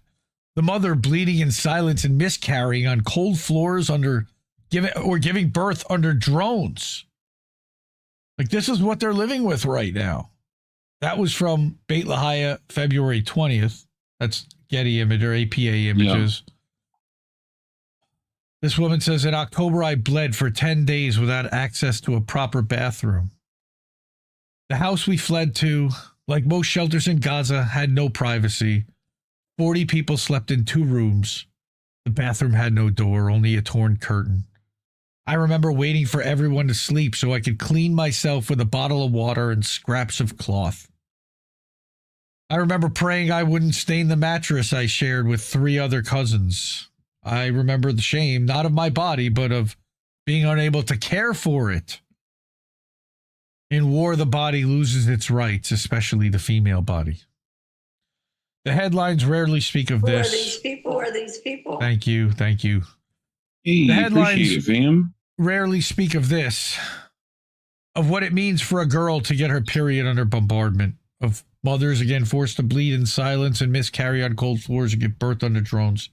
the mother bleeding in silence and miscarrying on cold floors giving birth under drones. Like, this is what they're living with right now. That was from Beit Lahia, February 20th. That's Getty image or APA images. Yeah. This woman says, in October, I bled for 10 days without access to a proper bathroom. The house we fled to, like most shelters in Gaza, had no privacy. 40 people slept in 2 rooms. The bathroom had no door, only a torn curtain. I remember waiting for everyone to sleep so I could clean myself with a bottle of water and scraps of cloth. I remember praying I wouldn't stain the mattress I shared with 3 other cousins. I remember the shame, not of my body, but of being unable to care for it. In war, the body loses its rights, especially the female body. The headlines rarely speak of this. Who are these people? Thank you. Hey, the headlines appreciate it, fam. Rarely speak of this, of what it means for a girl to get her period under bombardment, of mothers, again, forced to bleed in silence and miscarry on cold floors and give birth under drones.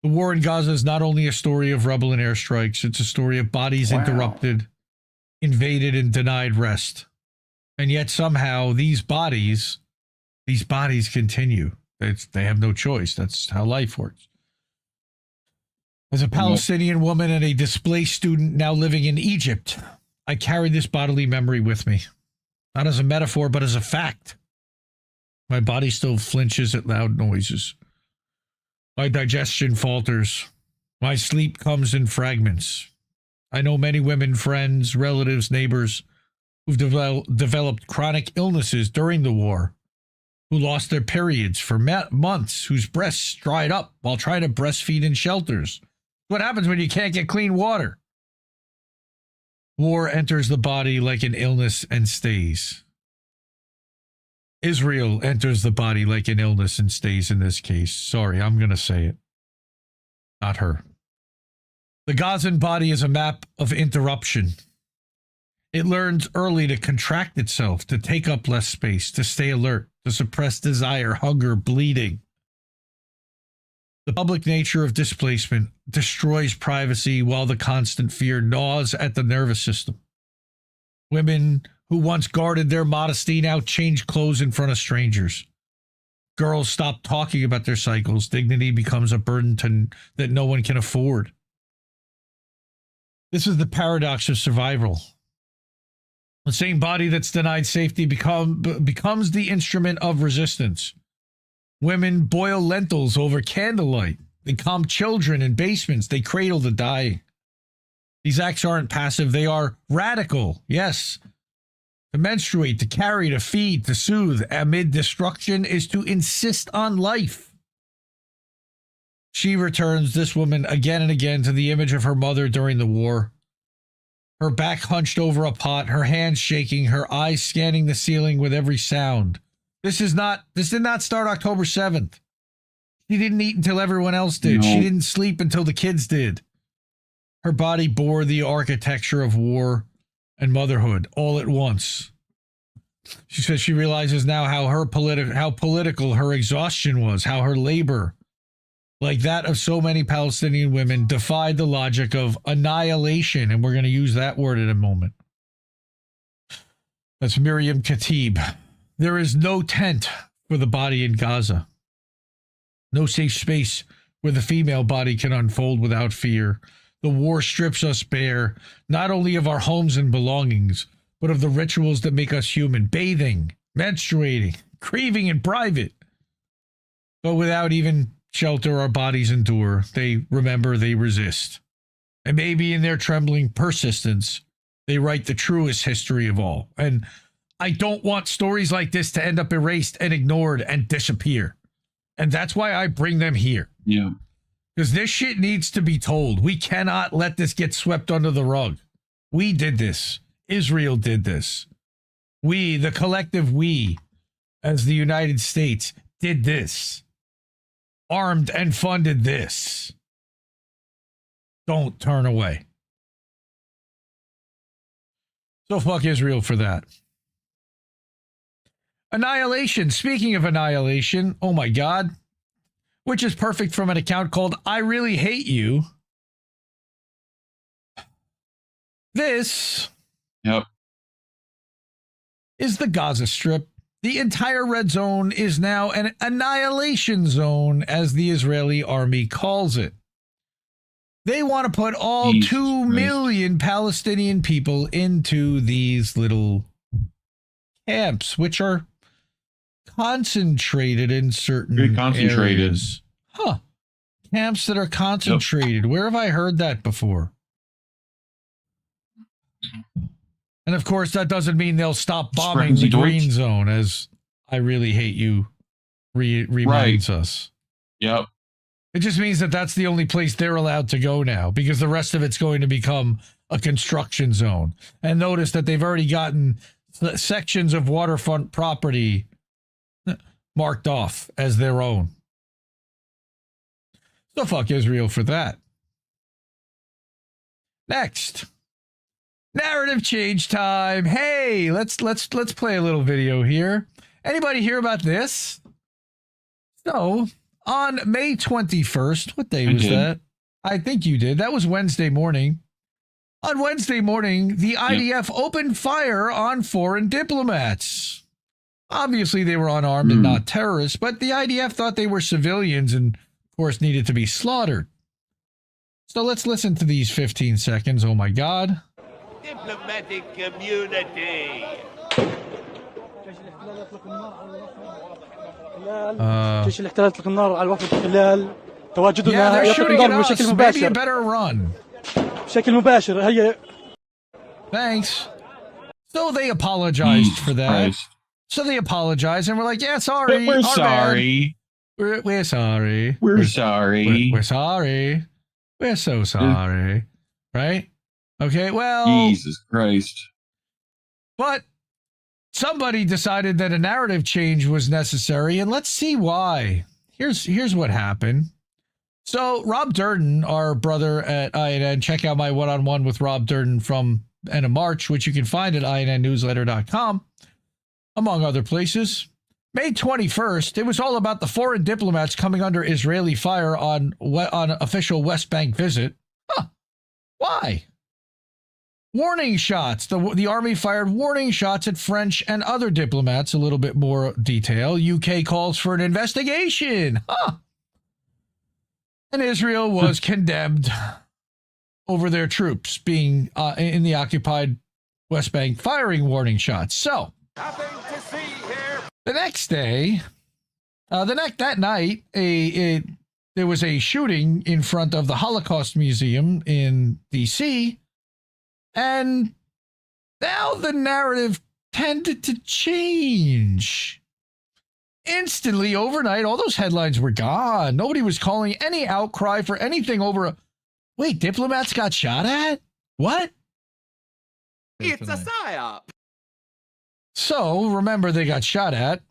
The war in Gaza is not only a story of rubble and airstrikes, it's a story of bodies interrupted, invaded, and denied rest. And yet somehow these bodies continue. They have no choice. That's how life works. As a Palestinian woman and a displaced student now living in Egypt, I carry this bodily memory with me. Not as a metaphor, but as a fact. My body still flinches at loud noises. My digestion falters. My sleep comes in fragments. I know many women, friends, relatives, neighbors who've developed chronic illnesses during the war, who lost their periods for months, whose breasts dried up while trying to breastfeed in shelters. What happens when you can't get clean water? War enters the body like an illness and stays. Israel enters the body like an illness and stays in this case. Sorry, I'm going to say it. Not her. The Gazan body is a map of interruption. It learns early to contract itself, to take up less space, to stay alert, to suppress desire, hunger, bleeding. The public nature of displacement destroys privacy while the constant fear gnaws at the nervous system. Women who once guarded their modesty now change clothes in front of strangers. Girls stop talking about their cycles. Dignity becomes a burden that no one can afford. This is the paradox of survival. The same body that's denied safety becomes the instrument of resistance. Women boil lentils over candlelight. They calm children in basements. They cradle the dying. These acts aren't passive. They are radical. Yes. To menstruate, to carry, to feed, to soothe amid destruction is to insist on life. She returns, this woman, again and again to the image of her mother during the war. Her back hunched over a pot, her hands shaking, her eyes scanning the ceiling with every sound. This did not start October 7th. She didn't eat until everyone else did. No. She didn't sleep until the kids did. Her body bore the architecture of war and motherhood all at once. She says she realizes now how political her exhaustion was, how her labor, like that of so many Palestinian women, defied the logic of annihilation, and we're going to use that word in a moment. That's Miriam Khatib. There is no tent for the body in Gaza. No safe space where the female body can unfold without fear. The war strips us bare, not only of our homes and belongings, but of the rituals that make us human. Bathing, menstruating, grieving in private. But without even shelter our bodies endure, they remember, they resist. And maybe in their trembling persistence, they write the truest history of all. And I don't want stories like this to end up erased and ignored and disappear. And that's why I bring them here. Yeah. Because this shit needs to be told. We cannot let this get swept under the rug. We did this. Israel did this. We, the collective we, as the United States, did this. Armed and funded this. Don't turn away. So fuck Israel for that. Annihilation. Speaking of Annihilation, oh my God, which is perfect from an account called I Really Hate You. This is the Gaza Strip. The entire red zone is now an annihilation zone, as the Israeli army calls it. They want to put all 2 million Palestinian people into these little camps, which are concentrated in certain areas. Huh. Camps that are concentrated. Yep. Where have I heard that before? And of course, that doesn't mean they'll stop bombing the green zone, as I Really Hate You reminds us. Yep. It just means that that's the only place they're allowed to go now, because the rest of it's going to become a construction zone. And notice that they've already gotten sections of waterfront property marked off as their own. So fuck Israel for that. Next. Narrative change time. Hey, let's play a little video here. Anybody hear about this? So, on May 21st, what day was that? I think you did. That was Wednesday morning. On Wednesday morning, the IDF opened fire on foreign diplomats. Obviously, they were unarmed and not terrorists, but the IDF thought they were civilians and, of course, needed to be slaughtered. So let's listen to these 15 seconds. Oh, my God. Diplomatic community. جيش الاحتلال يطلق النار على وفد الخلال تواجدنا يطلق النار بشكل مباشر. Maybe you better run. بشكل مباشر. هيا. Thanks. So they apologized for that. Christ. So they apologized and we're like, yeah, sorry. We're sorry. We're sorry. We're sorry. We're sorry. We're so sorry. Right? Okay, well. Jesus Christ. But somebody decided that a narrative change was necessary, and let's see why. Here's what happened. So Rob Durden, our brother at INN, check out my one-on-one with Rob Durden from end of March, which you can find at INNnewsletter.com, among other places. May 21st, it was all about the foreign diplomats coming under Israeli fire on official West Bank visit. Huh. Why? Warning shots. The army fired warning shots at French and other diplomats. A little bit more detail. UK calls for an investigation. Huh. And Israel was condemned over their troops being in the occupied West Bank firing warning shots. So, the next day, that night, there was a shooting in front of the Holocaust Museum in D.C., and now the narrative tended to change. Instantly, overnight, all those headlines were gone. Nobody was calling any outcry for anything over a... Wait, diplomats got shot at? What? It's a psyop. So, remember they got shot at.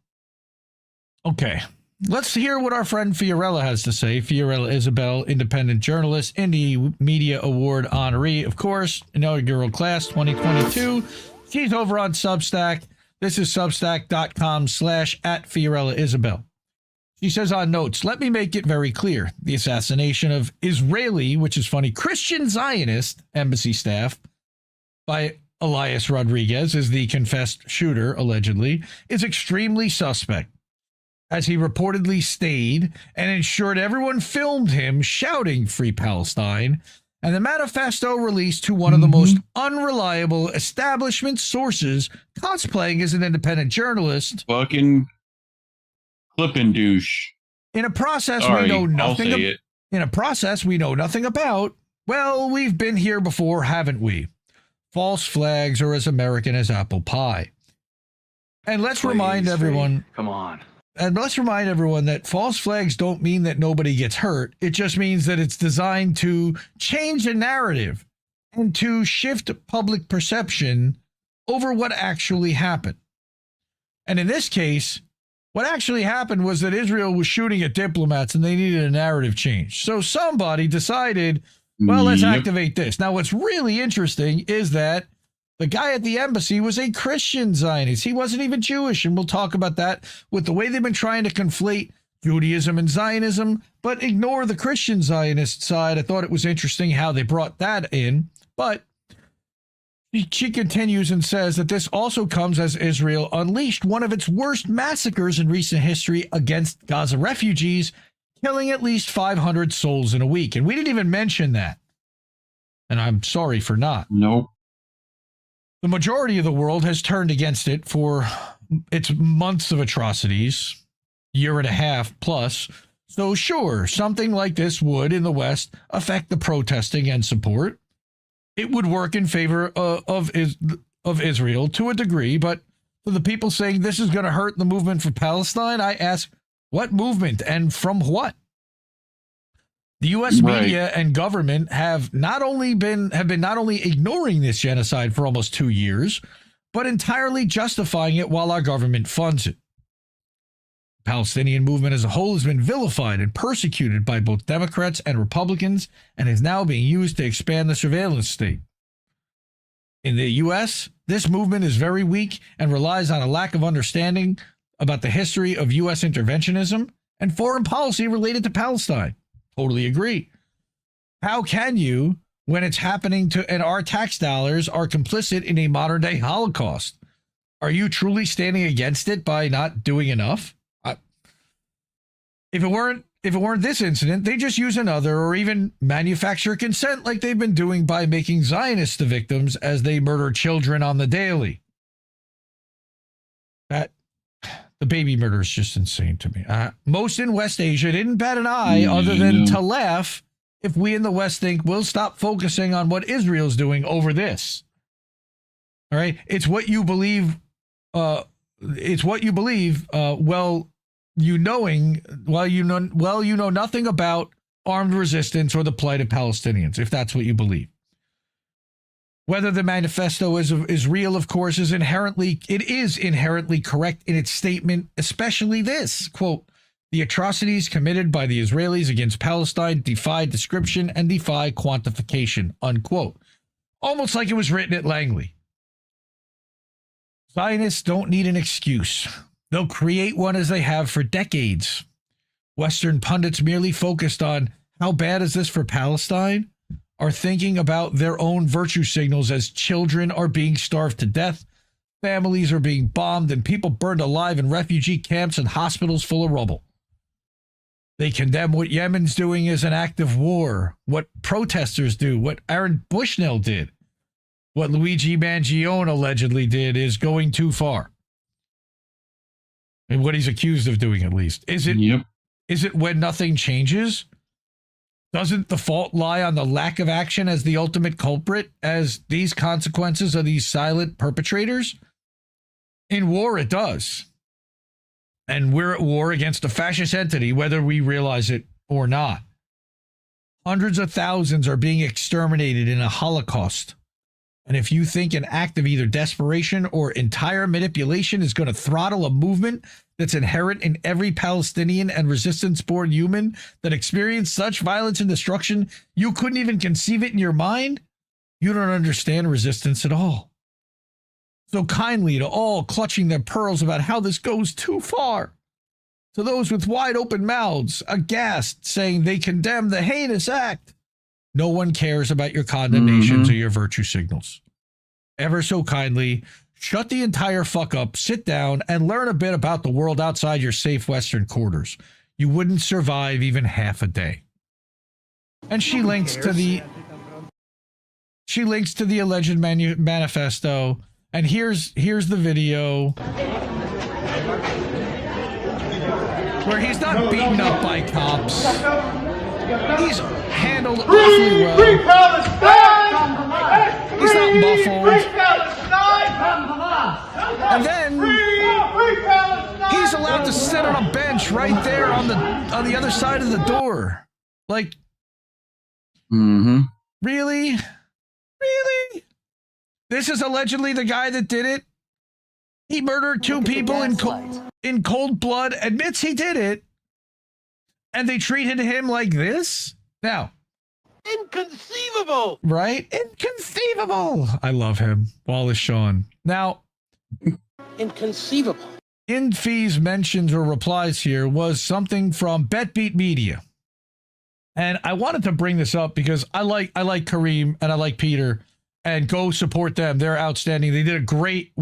Okay, let's hear what our friend Fiorella has to say. Fiorella Isabel, independent journalist, Indie Media Award honoree, of course, inaugural class 2022. She's over on Substack. This is substack.com/@Fiorella Isabel. She says on notes, let me make it very clear. The assassination of Israeli, which is funny, Christian Zionist embassy staff by Elias Rodriguez, is the confessed shooter, allegedly, is extremely suspect, as he reportedly stayed and ensured everyone filmed him shouting Free Palestine, and the manifesto released to one of the most unreliable establishment sources, cosplaying as an independent journalist. Fucking flippin' douche. In a process Sorry, we know I'll nothing say it. In a process we know nothing about. Well, we've been here before, haven't we? False flags are as American as apple pie. And let's remind everyone... Come on. And let's remind everyone that false flags don't mean that nobody gets hurt. It just means that it's designed to change the narrative and to shift public perception over what actually happened. And in this case, what actually happened was that Israel was shooting at diplomats and they needed a narrative change. So somebody decided, well, let's activate this. Now, what's really interesting is that the guy at the embassy was a Christian Zionist. He wasn't even Jewish, and we'll talk about that with the way they've been trying to conflate Judaism and Zionism, but ignore the Christian Zionist side. I thought it was interesting how they brought that in, but she continues and says that this also comes as Israel unleashed one of its worst massacres in recent history against Gaza refugees, killing at least 500 souls in a week. And we didn't even mention that. And I'm sorry for not. Nope. The majority of the world has turned against it for its months of atrocities, year and a half plus. So sure, something like this would, in the West, affect the protesting and support. It would work in favor of Israel to a degree, but for the people saying this is going to hurt the movement for Palestine, I ask, what movement and from what? The U.S. media and government have been not only ignoring this genocide for almost 2 years, but entirely justifying it while our government funds it. The Palestinian movement as a whole has been vilified and persecuted by both Democrats and Republicans and is now being used to expand the surveillance state. In the U.S., this movement is very weak and relies on a lack of understanding about the history of U.S. interventionism and foreign policy related to Palestine. Totally agree. How can you, when it's happening to, and our tax dollars are complicit in a modern day Holocaust? Are you truly standing against it by not doing enough? If it weren't this incident, they just use another or even manufacture consent like they've been doing by making Zionists the victims as they murder children on the daily. The baby murder is just insane to me. Most in West Asia didn't bat an eye other than to laugh if we in the West think we'll stop focusing on what Israel's doing over this. All right. It's what you believe. Well, you know nothing about armed resistance or the plight of Palestinians, if that's what you believe. Whether the manifesto is real, of course, it is inherently correct in its statement, especially this, quote, the atrocities committed by the Israelis against Palestine defy description and defy quantification, unquote. Almost like it was written at Langley. Zionists don't need an excuse. They'll create one as they have for decades. Western pundits merely focused on how bad is this for Palestine are thinking about their own virtue signals as children are being starved to death, families are being bombed, and people burned alive in refugee camps and hospitals full of rubble. They condemn what Yemen's doing as an act of war, what protesters do, what Aaron Bushnell did. what Luigi Mangione allegedly did is going too far. And what he's accused of doing, at least. Is it? Yep. Is it when nothing changes? Doesn't the fault lie on the lack of action as the ultimate culprit, as these consequences of these silent perpetrators? In war, it does. And we're at war against a fascist entity, whether we realize it or not. Hundreds of thousands are being exterminated in a Holocaust. And if you think an act of either desperation or entire manipulation is going to throttle a movement that's inherent in every Palestinian and resistance-born human that experienced such violence and destruction, you couldn't even conceive it in your mind, you don't understand resistance at all. So kindly to all clutching their pearls about how this goes too far, to those with wide open mouths, aghast, saying they condemn the heinous act, no one cares about your condemnations or your virtue signals. Ever so kindly, shut the entire fuck up, sit down, and learn a bit about the world outside your safe Western quarters. You wouldn't survive even half a day. And she links to the alleged manifesto. And here's the video where he's not beaten up by cops. He's handled awfully well. He's not muffled. And then he's allowed to sit on a bench right there on the other side of the door. Like, really? Really? This is allegedly the guy that did it. He murdered two people in cold blood, admits he did it, and they treated him like this? Now, inconceivable! Right? Inconceivable! I love him. Wallace Shawn. Now, inconceivable. Infee's mentions or replies here was something from BetBeat Media. And I wanted to bring this up because I like Kareem and I like Peter, and go support them. They're outstanding. They did a great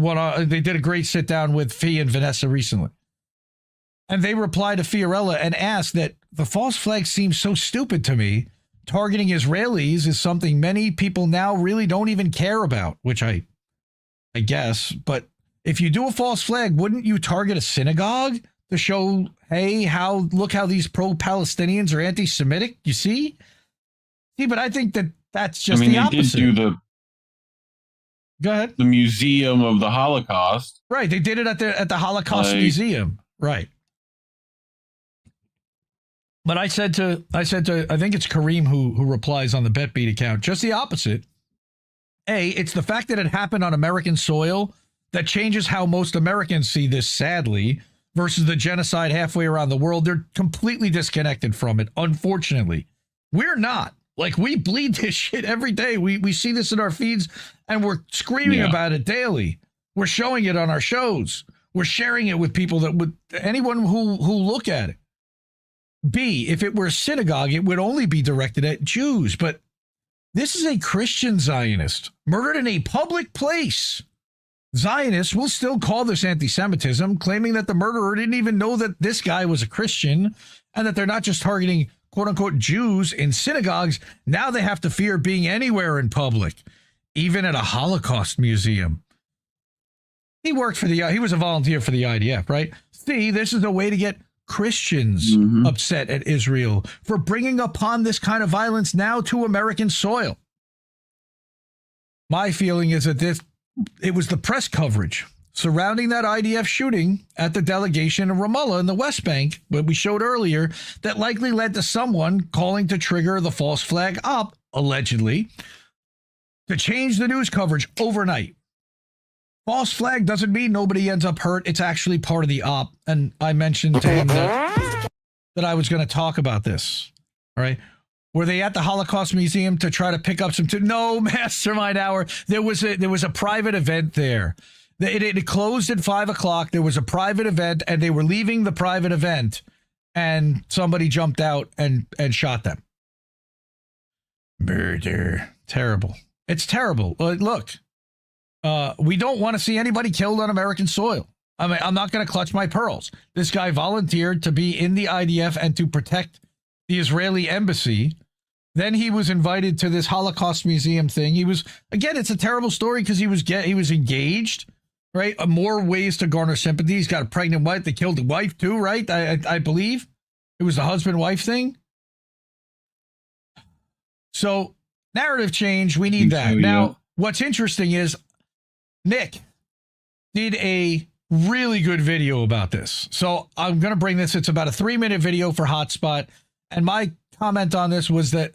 sit down with Fee and Vanessa recently. And they replied to Fiorella and asked that the false flag seems so stupid to me. Targeting Israelis is something many people now really don't even care about, which I guess. But if you do a false flag, wouldn't you target a synagogue to show, hey, look how these pro-Palestinians are anti-Semitic? You see? See, but I think that's just the opposite. They did do Go ahead. The Museum of the Holocaust. Right. They did it at the Holocaust Museum. Right. But I said to I think it's Kareem who replies on the BetBeat account, just the opposite. It's the fact that it happened on American soil that changes how most Americans see this, sadly, versus the genocide halfway around the world. They're completely disconnected from it, unfortunately. We're not. Like, we bleed this shit every day. We see this in our feeds, and we're screaming about it daily. We're showing it on our shows. We're sharing it with people anyone who look at it. B, if it were a synagogue, it would only be directed at Jews. But this is a Christian Zionist murdered in a public place. Zionists will still call this anti-Semitism, claiming that the murderer didn't even know that this guy was a Christian and that they're not just targeting quote-unquote Jews in synagogues. Now they have to fear being anywhere in public, even at a Holocaust museum. He was a volunteer for the IDF, right? See, this is a way to get Christians upset at Israel for bringing upon this kind of violence now to American soil. My feeling is that it was the press coverage surrounding that IDF shooting at the delegation in Ramallah in the West Bank, what we showed earlier, that likely led to someone calling to trigger the false flag op, allegedly, to change the news coverage overnight. False flag doesn't mean nobody ends up hurt. It's actually part of the op. And I mentioned to him that I was going to talk about this. All right. Were they at the Holocaust Museum to try to pick up some? No, Mastermind Hour. There was a private event there. It closed at 5 o'clock. There was a private event, and they were leaving the private event, and somebody jumped out and shot them. Murder. Terrible. It's terrible. Look, we don't want to see anybody killed on American soil. I mean, I'm not going to clutch my pearls. This guy volunteered to be in the IDF and to protect the Israeli embassy Then he was invited to this Holocaust Museum thing. He was, again, it's a terrible story because he was engaged, right? More ways to garner sympathy. He's got a pregnant wife. They killed the wife too, right? I believe it was the husband-wife thing. So narrative change, we need that. Now, what's interesting is Nick did a really good video about this. So I'm going to bring this. It's about a 3-minute video for Hotspot. And my comment on this was that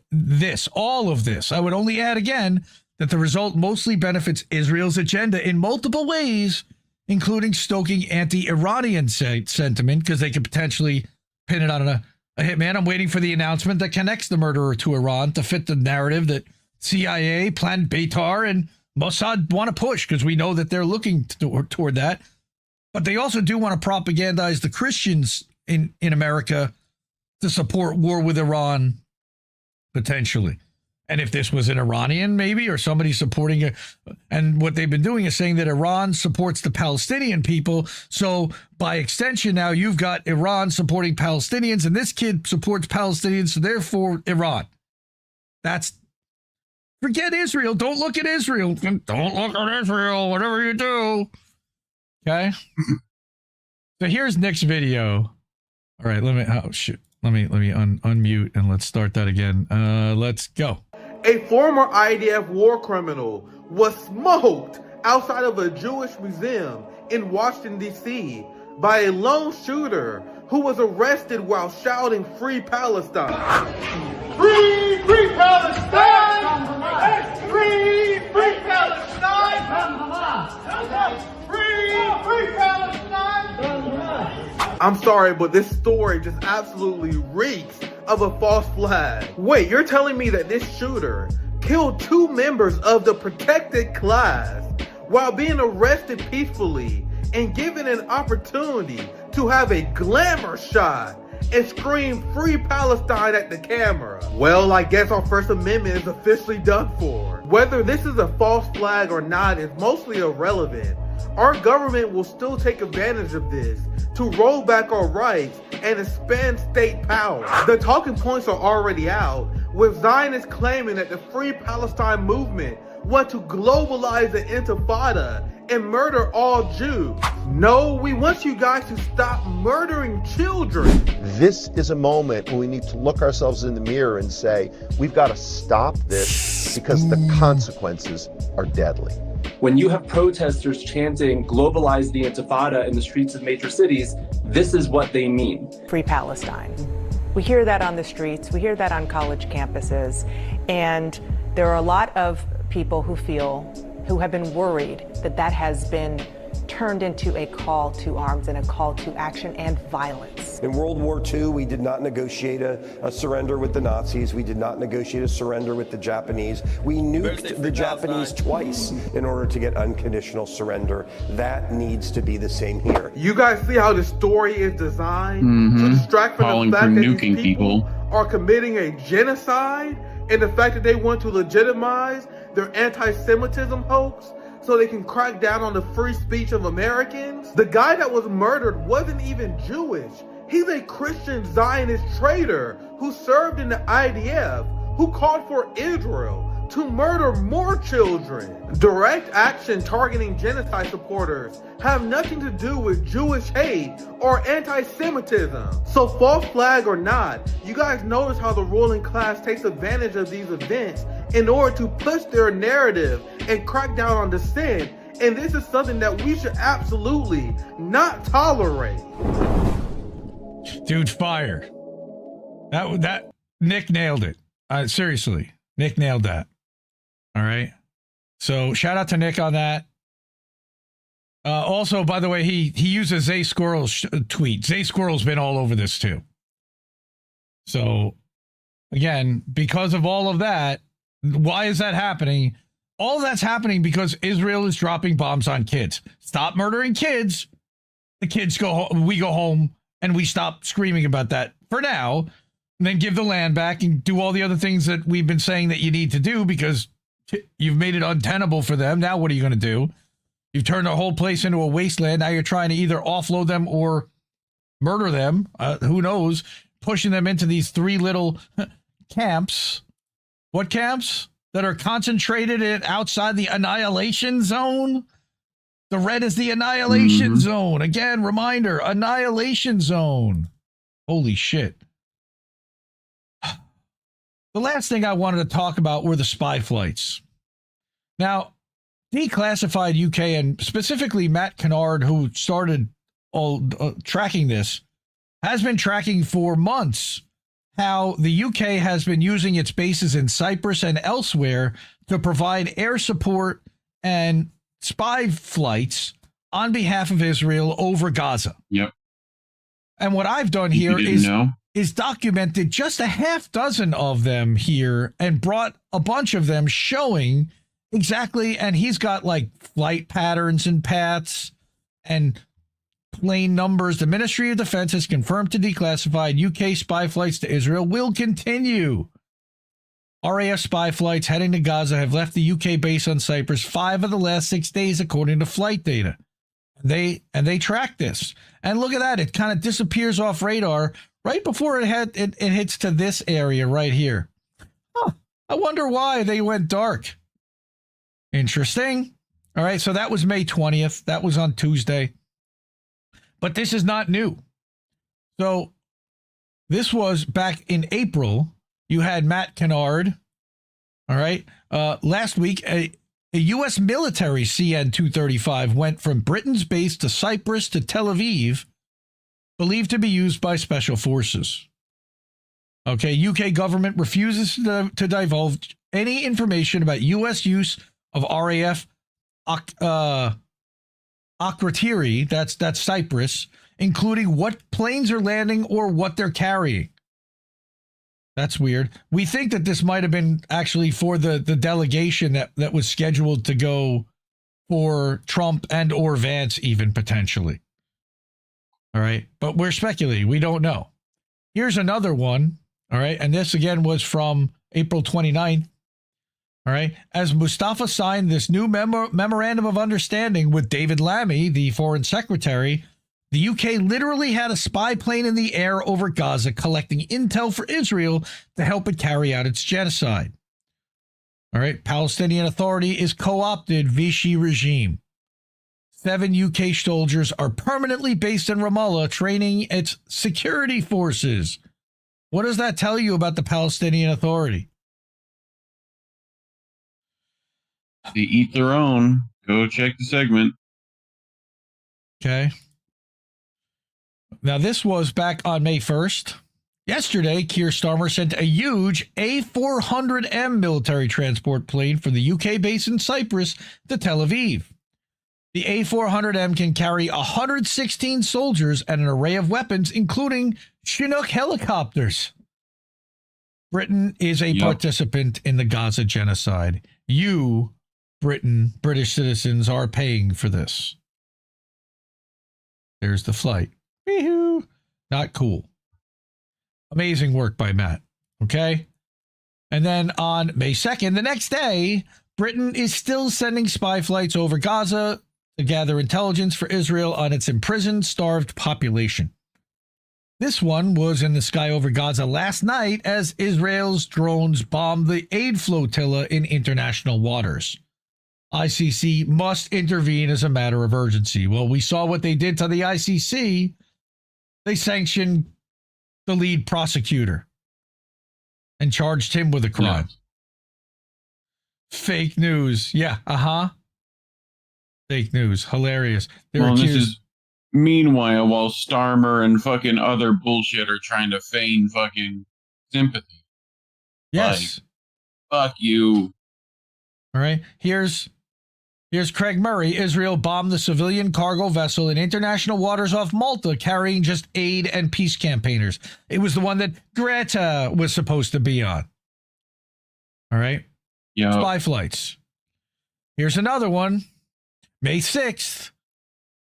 all of this, I would only add again that the result mostly benefits Israel's agenda in multiple ways, including stoking anti-Iranian sentiment, because they could potentially pin it on a hitman. I'm waiting for the announcement that connects the murderer to Iran to fit the narrative that CIA, Plan Beitar, and Mossad want to push, because we know that they're looking toward that. But they also do want to propagandize the Christians in America to support war with Iran, potentially. And if this was an Iranian, maybe, or somebody supporting it. And what they've been doing is saying that Iran supports the Palestinian people. So by extension, now you've got Iran supporting Palestinians, and this kid supports Palestinians, so therefore Iran. Forget Israel. Don't look at Israel. Don't look at Israel, whatever you do. Okay? So here's Nick's video. All right, let me unmute and let's start that again. Let's go. A former IDF war criminal was smoked outside of a Jewish museum in Washington, D.C. by a lone shooter who was arrested while shouting "Free Palestine." Free, free Palestine! Free, free Palestine! Free, free Palestine! I'm sorry, but this story just absolutely reeks of a false flag. Wait, you're telling me that this shooter killed 2 members of the protected class while being arrested peacefully and given an opportunity to have a glamour shot and scream "Free Palestine" at the camera? Well, I guess our First Amendment is officially done for. Whether this is a false flag or not is mostly irrelevant. Our government will still take advantage of this to roll back our rights and expand state power. The talking points are already out, with Zionists claiming that the Free Palestine movement want to globalize the Intifada and murder all Jews. No, we want you guys to stop murdering children. This is a moment when we need to look ourselves in the mirror and say, we've got to stop this because the consequences are deadly. When you have protesters chanting "globalize the Intifada" in the streets of major cities, this is what they mean. Free Palestine. We hear that on the streets, we hear that on college campuses, and there are a lot of people who have been worried that that has been turned into a call to arms and a call to action and violence. In World War II, we did not negotiate a surrender with the Nazis. We did not negotiate a surrender with the Japanese. We nuked the Japanese twice in order to get unconditional surrender. That needs to be the same here. You guys see how the story is designed to distract from the fact that these people are committing a genocide, and the fact that they want to legitimize their anti-Semitism hoax so they can crack down on the free speech of Americans? The guy that was murdered wasn't even Jewish. He's a Christian Zionist traitor who served in the IDF, who called for Israel to murder more children. Direct action targeting genocide supporters have nothing to do with Jewish hate or anti-Semitism. So false flag or not, you guys notice how the ruling class takes advantage of these events in order to push their narrative and crack down on dissent. And this is something that we should absolutely not tolerate. Dude, fire. That Nick nailed it. Seriously, Nick nailed that. All right. So shout out to Nick on that. Also, by the way, he uses Zay Squirrel's tweet. Zay Squirrel's been all over this too. So again, because of all of that, why is that happening? All that's happening because Israel is dropping bombs on kids. Stop murdering kids. The kids go home, we go home, and we stop screaming about that for now, and then give the land back and do all the other things that we've been saying that you need to do because you've made it untenable for them. Now what are you going to do? You've turned the whole place into a wasteland. Now you're trying to either offload them or murder them. Who knows? Pushing them into these 3 little camps What camps that are concentrated outside the Annihilation zone? The red is the Annihilation zone. Again, reminder, Annihilation zone. Holy shit. The last thing I wanted to talk about were the spy flights. Now, Declassified UK, and specifically Matt Kennard, who started tracking this, has been tracking for months how the UK has been using its bases in Cyprus and elsewhere to provide air support and spy flights on behalf of Israel over Gaza. Yep. And what I've done here is documented just a half dozen of them here and brought a bunch of them showing exactly, and he's got like flight patterns and paths and plane numbers. The Ministry of Defense has confirmed to Declassified UK spy flights to Israel will continue. RAF spy flights heading to Gaza have left the UK base on Cyprus 5 of the last 6 days, according to flight data. They track this. And look at that. It kind of disappears off radar right before it hits to this area right here. Huh. I wonder why they went dark. Interesting. All right, so that was May 20th. That was on Tuesday. But this is not new. So this was back in April. You had Matt Kennard. All right. Last week, a U.S. military CN-235 went from Britain's base to Cyprus to Tel Aviv, believed to be used by special forces. Okay, UK government refuses to divulge any information about U.S. use of RAF Akrotiri, that's Cyprus, including what planes are landing or what they're carrying. That's weird. We think that this might have been actually for the delegation that was scheduled to go for Trump and or Vance even potentially. All right. But we're speculating. We don't know. Here's another one. All right. And this again was from April 29th. All right. As Mustafa signed this new memorandum of understanding with David Lammy, the foreign secretary, the UK literally had a spy plane in the air over Gaza collecting intel for Israel to help it carry out its genocide. All right. Palestinian Authority is co-opted Vichy regime. 7 UK soldiers are permanently based in Ramallah training its security forces. What does that tell you about the Palestinian Authority? They eat their own. Go check the segment. Okay. Now, this was back on May 1st. Yesterday, Keir Starmer sent a huge A400M military transport plane from the UK base in Cyprus to Tel Aviv. The A400M can carry 116 soldiers and an array of weapons, including Chinook helicopters. Britain is a participant in the Gaza genocide. You, British citizens, are paying for this. There's the flight. Wee-hoo. Not cool. Amazing work by Matt. Okay. And then on May 2nd, the next day, Britain is still sending spy flights over Gaza to gather intelligence for Israel on its imprisoned, starved population. This one was in the sky over Gaza last night as Israel's drones bombed the aid flotilla in international waters. ICC must intervene as a matter of urgency. Well, we saw what they did to the ICC. They sanctioned the lead prosecutor and charged him with a crime. Yeah. Fake news. Yeah. Fake news. Hilarious. This is meanwhile while Starmer and fucking other bullshit are trying to feign fucking sympathy. Yes. Like, fuck you. All right. Here's Craig Murray. Israel bombed the civilian cargo vessel in international waters off Malta carrying just aid and peace campaigners. It was the one that Greta was supposed to be on. All right. Yeah. Spy flights. Here's another one. May 6th.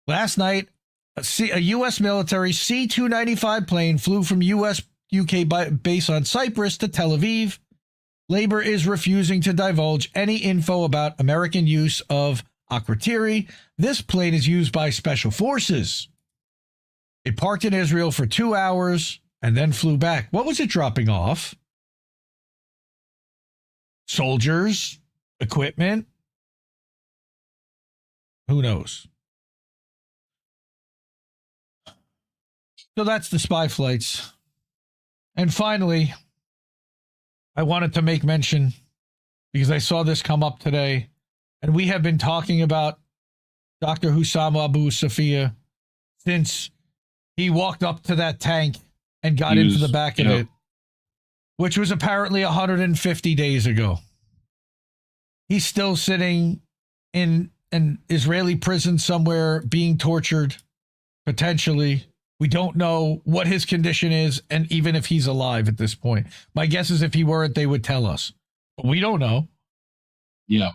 Last night, a U.S. military C-295 plane flew from UK base on Cyprus to Tel Aviv. Labor is refusing to divulge any info about American use of Akrotiri. This plane is used by special forces. It parked in Israel for 2 hours and then flew back. What was it dropping off? soldiers, equipment. Who knows? So that's the spy flights. And finally, I wanted to make mention, because I saw this come up today, and we have been talking about Dr. Hussam Abu Safia since he walked up to that tank and got into the back of it, which was apparently 150 days ago. He's still sitting in an Israeli prison somewhere being tortured, potentially. We don't know what his condition is, and even if he's alive at this point. My guess is if he weren't, they would tell us. But we don't know. Yeah.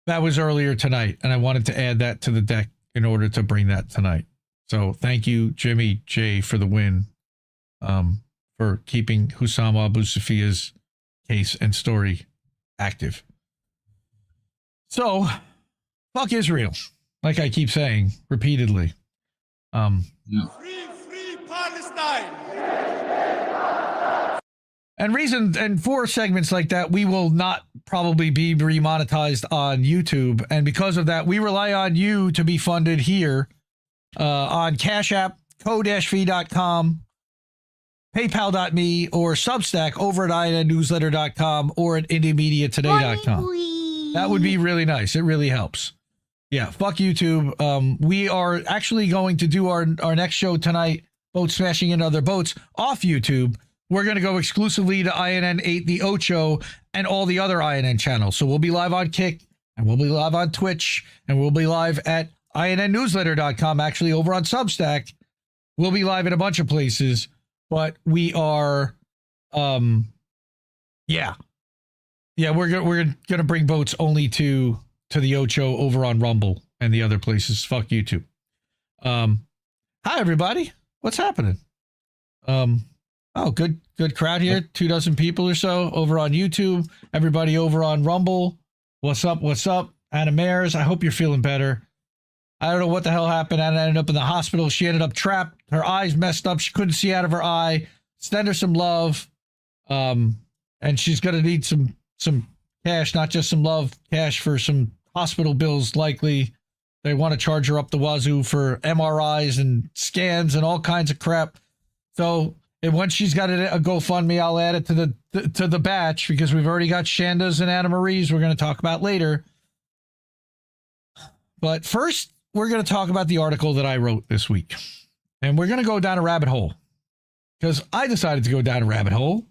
That was earlier tonight, and I wanted to add that to the deck in order to bring that tonight. So thank you, Jimmy J, for the win, for keeping Hussam Abu Safia's case and story active. So, fuck Israel, like I keep saying repeatedly. Free Palestine! And for segments like that, we will not probably be remonetized on YouTube. And because of that, we rely on you to be funded here on Cash App, co-v.com, paypal.me, or Substack over at innewsletter.com or at indiemediatoday.com. That would be really nice. It really helps. Yeah, fuck YouTube. We are actually going to do our next show tonight, Boat Smashing Into Other Boats, off YouTube. We're going to go exclusively to INN 8, the Ocho, and all the other INN channels. So we'll be live on Kick, and we'll be live on Twitch, and we'll be live at INNnewsletter.com, actually over on Substack. We'll be live in a bunch of places, but we are, we're going to bring boats only to the Ocho over on Rumble and the other places. Fuck YouTube. Hi everybody. What's happening? Oh, good crowd here. 24 people or so over on YouTube. Everybody over on Rumble. What's up? Anna Mares, I hope you're feeling better. I don't know what the hell happened. Anna ended up in the hospital. She ended up trapped. Her eyes messed up. She couldn't see out of her eye. Send her some love. And she's going to need some cash, not just some love, cash for some hospital bills likely. They want to charge her up the wazoo for MRIs and scans and all kinds of crap. So once she's got a GoFundMe, I'll add it to the batch, because we've already got Shanda's and Anna Marie's we're going to talk about later. But first, we're going to talk about the article that I wrote this week. And we're going to go down a rabbit hole, because I decided to go down a rabbit hole.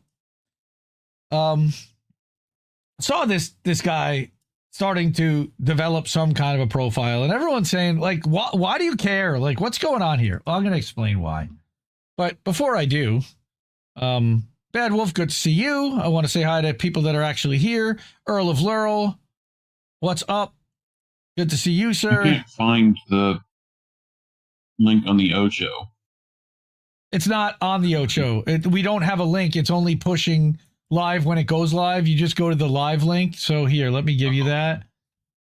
Saw this guy starting to develop some kind of a profile, and everyone's saying, like, why do you care? Like, what's going on here? Well, I'm going to explain why. But before I do, Bad Wolf, good to see you. I want to say hi to people that are actually here. Earl of Lurl, what's up? Good to see you, sir. I can't find the link on the Ocho. It's not on the Ocho. We don't have a link. It's only pushing live when it goes live. You just go to the live link. So here, let me give you that.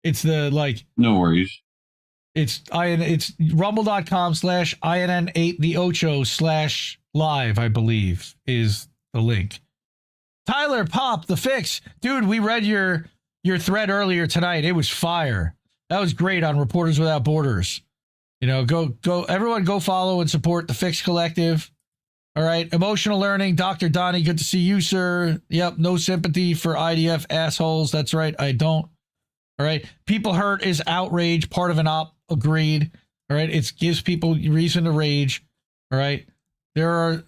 It's the, like... No worries. It's rumble.com/INN8 the Ocho/live, I believe, is the link. Tyler Pop, the fix. Dude, we read your thread earlier tonight. It was fire. That was great on Reporters Without Borders. You know, go everyone go follow and support the Fix Collective. All right. Emotional Learning, Dr. Donnie, good to see you, sir. Yep, no sympathy for IDF assholes. That's right, I don't. All right. People hurt is outrage, part of an op. Agreed. All right. It gives people reason to rage. All right. There are,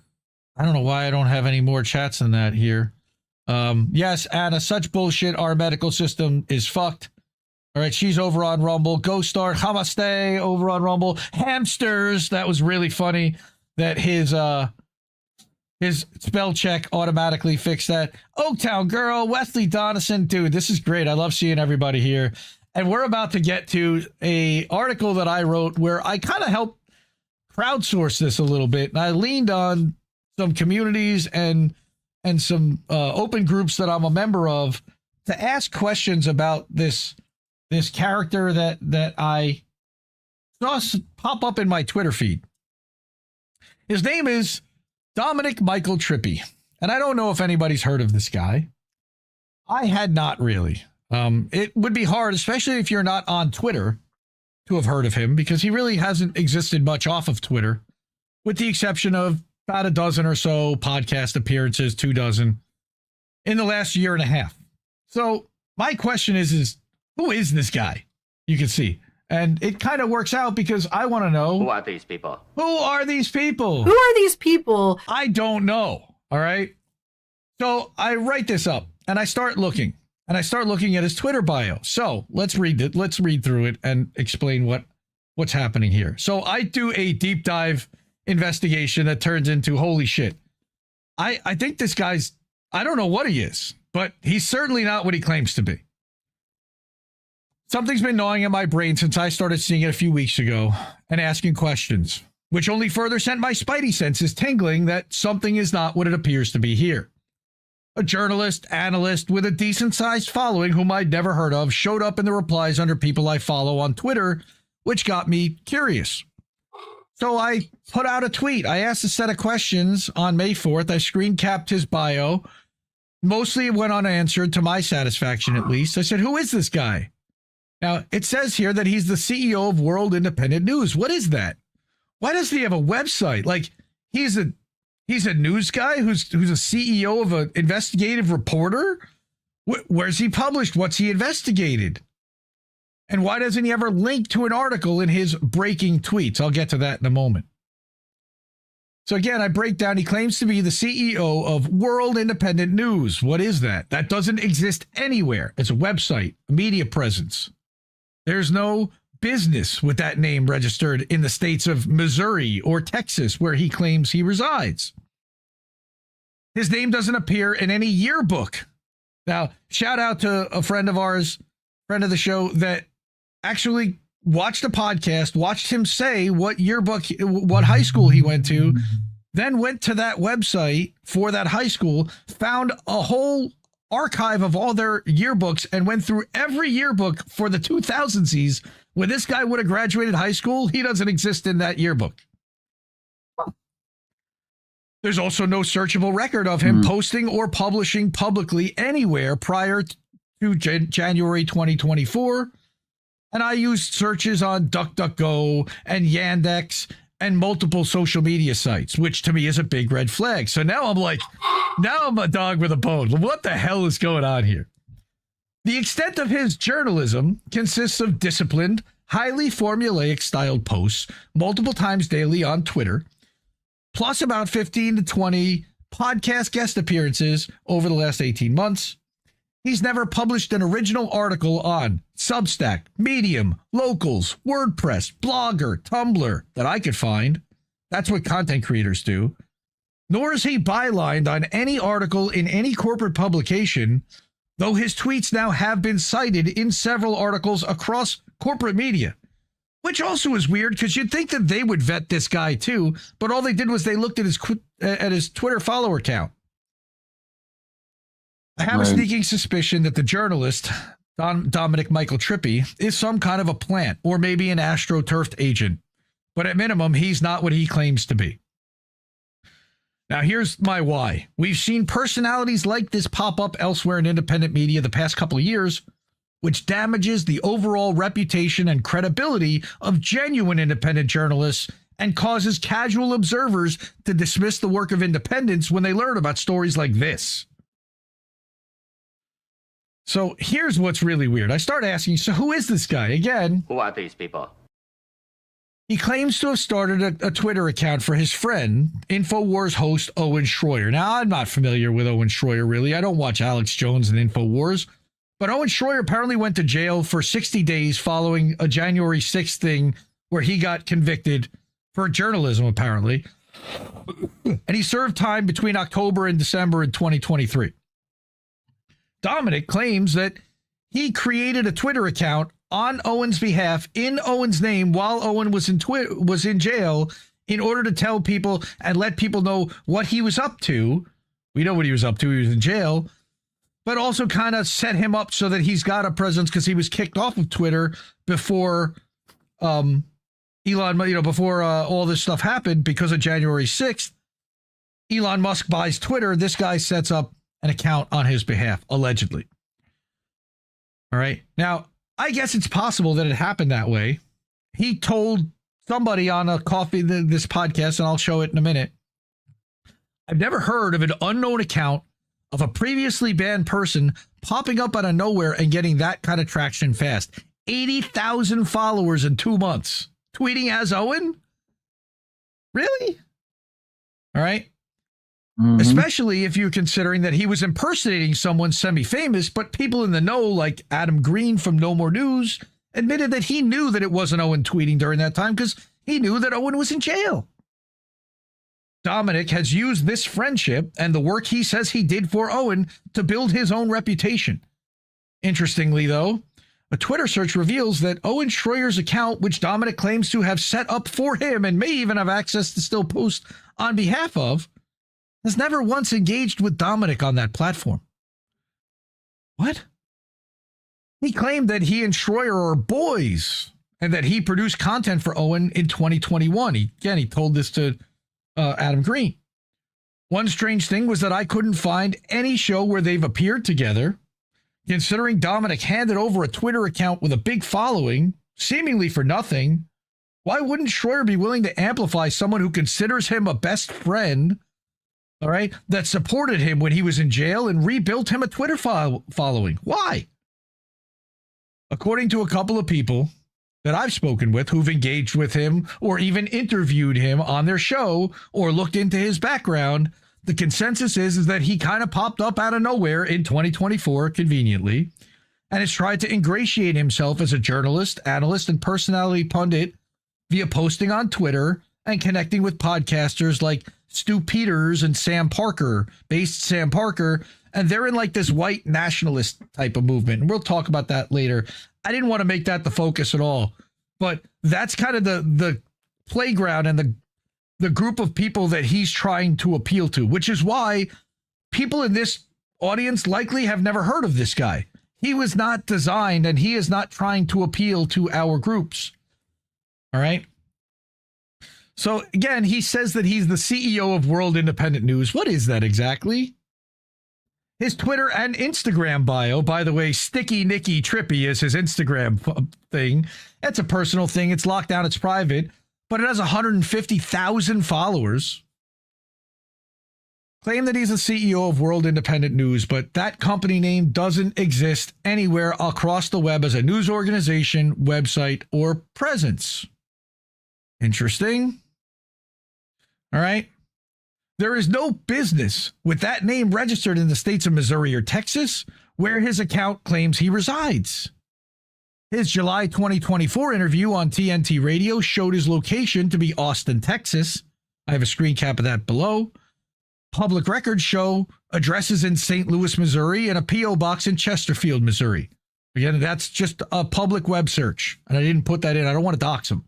I don't know why I don't have any more chats than that here. Yes, Anna, such bullshit. Our medical system is fucked. All right. She's over on Rumble. Go Start. Hamaste over on Rumble. Hamsters. That was really funny that his spell check automatically fixed that. Oaktown Girl, Wesley Donison. Dude, this is great. I love seeing everybody here. And we're about to get to a article that I wrote where I kind of helped crowdsource this a little bit. And I leaned on some communities and some open groups that I'm a member of to ask questions about this character that I saw pop up in my Twitter feed. His name is Dominic Michael Tripi. And I don't know if anybody's heard of this guy. I had not really. It would be hard, especially if you're not on Twitter, to have heard of him, because he really hasn't existed much off of Twitter, with the exception of about a dozen or so podcast appearances, 2 dozen, in the last year and a half. So my question is who is this guy? You can see. And it kind of works out because I want to know. Who are these people? Who are these people? Who are these people? I don't know. All right. So I write this up and I start looking at his Twitter bio. So let's read it. Let's read through it and explain what's happening here. So I do a deep dive investigation that turns into holy shit. I think this guy's, I don't know what he is, but he's certainly not what he claims to be. Something's been gnawing at my brain since I started seeing it a few weeks ago and asking questions, which only further sent my spidey senses tingling that something is not what it appears to be here. A journalist, analyst with a decent-sized following whom I'd never heard of showed up in the replies under people I follow on Twitter, which got me curious. So I put out a tweet. I asked a set of questions on May 4th. I screen capped his bio. Mostly it went unanswered, to my satisfaction at least. I said, who is this guy? Now, it says here that he's the CEO of World Independent News. What is that? Why doesn't he have a website? Like, he's a news guy who's a CEO of an investigative reporter? Where's he published? What's he investigated? And why doesn't he ever link to an article in his breaking tweets? I'll get to that in a moment. So again, I break down, he claims to be the CEO of World Independent News. What is that? That doesn't exist anywhere. It's a website, a media presence. There's no business with that name registered in the states of Missouri or Texas, where he claims he resides. His name doesn't appear in any yearbook. Now, shout out to a friend of ours, friend of the show, that actually watched a podcast, watched him say what yearbook, what high school he went to, then went to that website for that high school, found a whole archive of all their yearbooks and went through every yearbook for the 2000s. When this guy would have graduated high school, he doesn't exist in that yearbook. There's also no searchable record of him posting or publishing publicly anywhere prior to January 2024. And I used searches on DuckDuckGo and Yandex and multiple social media sites, which to me is a big red flag. So now I'm a dog with a bone. What the hell is going on here? The extent of his journalism consists of disciplined, highly formulaic styled posts multiple times daily on Twitter, plus about 15 to 20 podcast guest appearances over the last 18 months. He's never published an original article on Substack, Medium, Locals, WordPress, Blogger, Tumblr that I could find. That's what content creators do. Nor is he bylined on any article in any corporate publication, though his tweets now have been cited in several articles across corporate media, which also is weird because you'd think that they would vet this guy too, but all they did was they looked at his Twitter follower count. I have a sneaking suspicion that the journalist, Dominic Michael Tripi, is some kind of a plant or maybe an Astroturfed agent. But at minimum, he's not what he claims to be. Now, here's my why. We've seen personalities like this pop up elsewhere in independent media the past couple of years, which damages the overall reputation and credibility of genuine independent journalists and causes casual observers to dismiss the work of independents when they learn about stories like this. So here's what's really weird. I start asking, so who is this guy? Again, who are these people? He claims to have started a Twitter account for his friend, InfoWars host Owen Schroyer. Now, I'm not familiar with Owen Schroyer, really. I don't watch Alex Jones and InfoWars. But Owen Schroyer apparently went to jail for 60 days following a January 6th thing where he got convicted for journalism, apparently. And he served time between October and December in 2023. Dominic claims that he created a Twitter account on Owen's behalf in Owen's name while Owen was in jail in order to tell people and let people know what he was up to. We know what he was up to. He was in jail, but also kind of set him up so that he's got a presence because he was kicked off of Twitter before Elon, before all this stuff happened because of January 6th. Elon Musk buys Twitter. This guy sets up an account on his behalf, allegedly. All right. Now, I guess it's possible that it happened that way. He told somebody on a this podcast, and I'll show it in a minute. I've never heard of an unknown account of a previously banned person popping up out of nowhere and getting that kind of traction fast. 80,000 followers in 2 months. Tweeting as Owen? Really? All right. Especially if you're considering that he was impersonating someone semi-famous, but people in the know, like Adam Green from No More News, admitted that he knew that it wasn't Owen tweeting during that time because he knew that Owen was in jail. Dominic has used this friendship and the work he says he did for Owen to build his own reputation. Interestingly, though, a Twitter search reveals that Owen Schroyer's account, which Dominic claims to have set up for him and may even have access to still post on behalf of, has never once engaged with Dominic on that platform. What? He claimed that he and Schroyer are boys and that he produced content for Owen in 2021. He told this to Adam Green. One strange thing was that I couldn't find any show where they've appeared together. Considering Dominic handed over a Twitter account with a big following, seemingly for nothing, why wouldn't Schroyer be willing to amplify someone who considers him a best friend, all right, that supported him when he was in jail and rebuilt him a Twitter following? Why? According to a couple of people that I've spoken with who've engaged with him or even interviewed him on their show or looked into his background, the consensus is that he kind of popped up out of nowhere in 2024, conveniently, and has tried to ingratiate himself as a journalist, analyst, and personality pundit via posting on Twitter and connecting with podcasters like Stu Peters and Sam Parker, and they're in like this white nationalist type of movement. And we'll talk about that later. I didn't want to make that the focus at all, but that's kind of the playground and the group of people that he's trying to appeal to, which is why people in this audience likely have never heard of this guy. He was not designed and he is not trying to appeal to our groups. All right. So again, he says that he's the CEO of World Independent News. What is that exactly? His Twitter and Instagram bio, by the way, Sticky Nicky Trippy is his Instagram thing. That's a personal thing. It's locked down. It's private, but it has 150,000 followers. Claim that he's the CEO of World Independent News, but that company name doesn't exist anywhere across the web as a news organization, website, or presence. Interesting. All right. There is no business with that name registered in the states of Missouri or Texas, where his account claims he resides. His July 2024 interview on TNT Radio showed his location to be Austin, Texas. I have a screen cap of that below. Public records show addresses in St. Louis, Missouri, and a P.O. box in Chesterfield, Missouri. Again, that's just a public web search, and I didn't put that in. I don't want to dox him.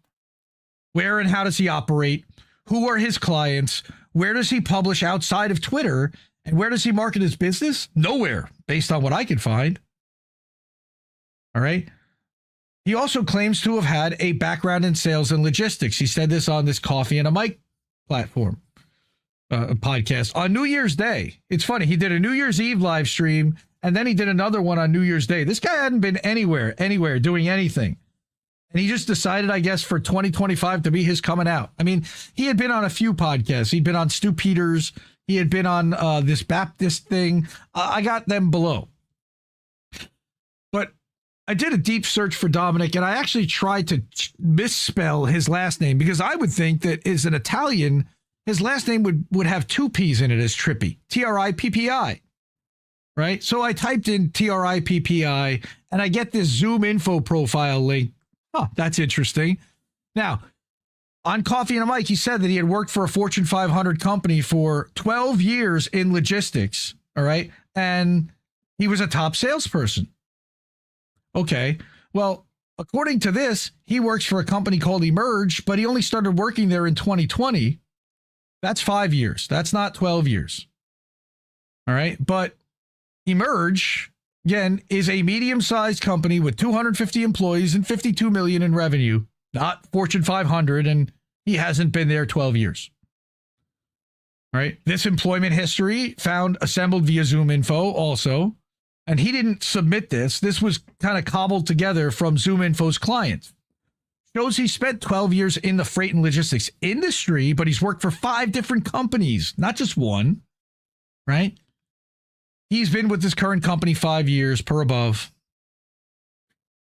Where and how does he operate? Who are his clients? Where does he publish outside of Twitter? And where does he market his business? Nowhere, based on what I could find. All right. He also claims to have had a background in sales and logistics. He said this on this Coffee and a Mic platform, podcast on New Year's Day. It's funny. He did a New Year's Eve live stream, and then he did another one on New Year's Day. This guy hadn't been anywhere doing anything. And he just decided, I guess, for 2025 to be his coming out. I mean, he had been on a few podcasts. He'd been on Stu Peters. He had been on this Baptist thing. I got them below. But I did a deep search for Dominic, and I actually tried to misspell his last name because I would think that as an Italian, his last name would have two P's in it as Tripi, Trippi, right? So I typed in Trippi, and I get this Zoom info profile link. Oh, that's interesting. Now, on Coffee and a Mic, he said that he had worked for a Fortune 500 company for 12 years in logistics, all right? And he was a top salesperson. Okay, well, according to this, he works for a company called Emerge, but he only started working there in 2020. That's 5 years. That's not 12 years. All right, but Emerge, again, is a medium-sized company with 250 employees and 52 million in revenue, not Fortune 500, and he hasn't been there 12 years. All right. This employment history found assembled via Zoom info also, and he didn't submit this. This was kind of cobbled together from ZoomInfo's client. Shows he spent 12 years in the freight and logistics industry, but he's worked for 5 different companies, not just one, right? He's been with this current company 5 years per above.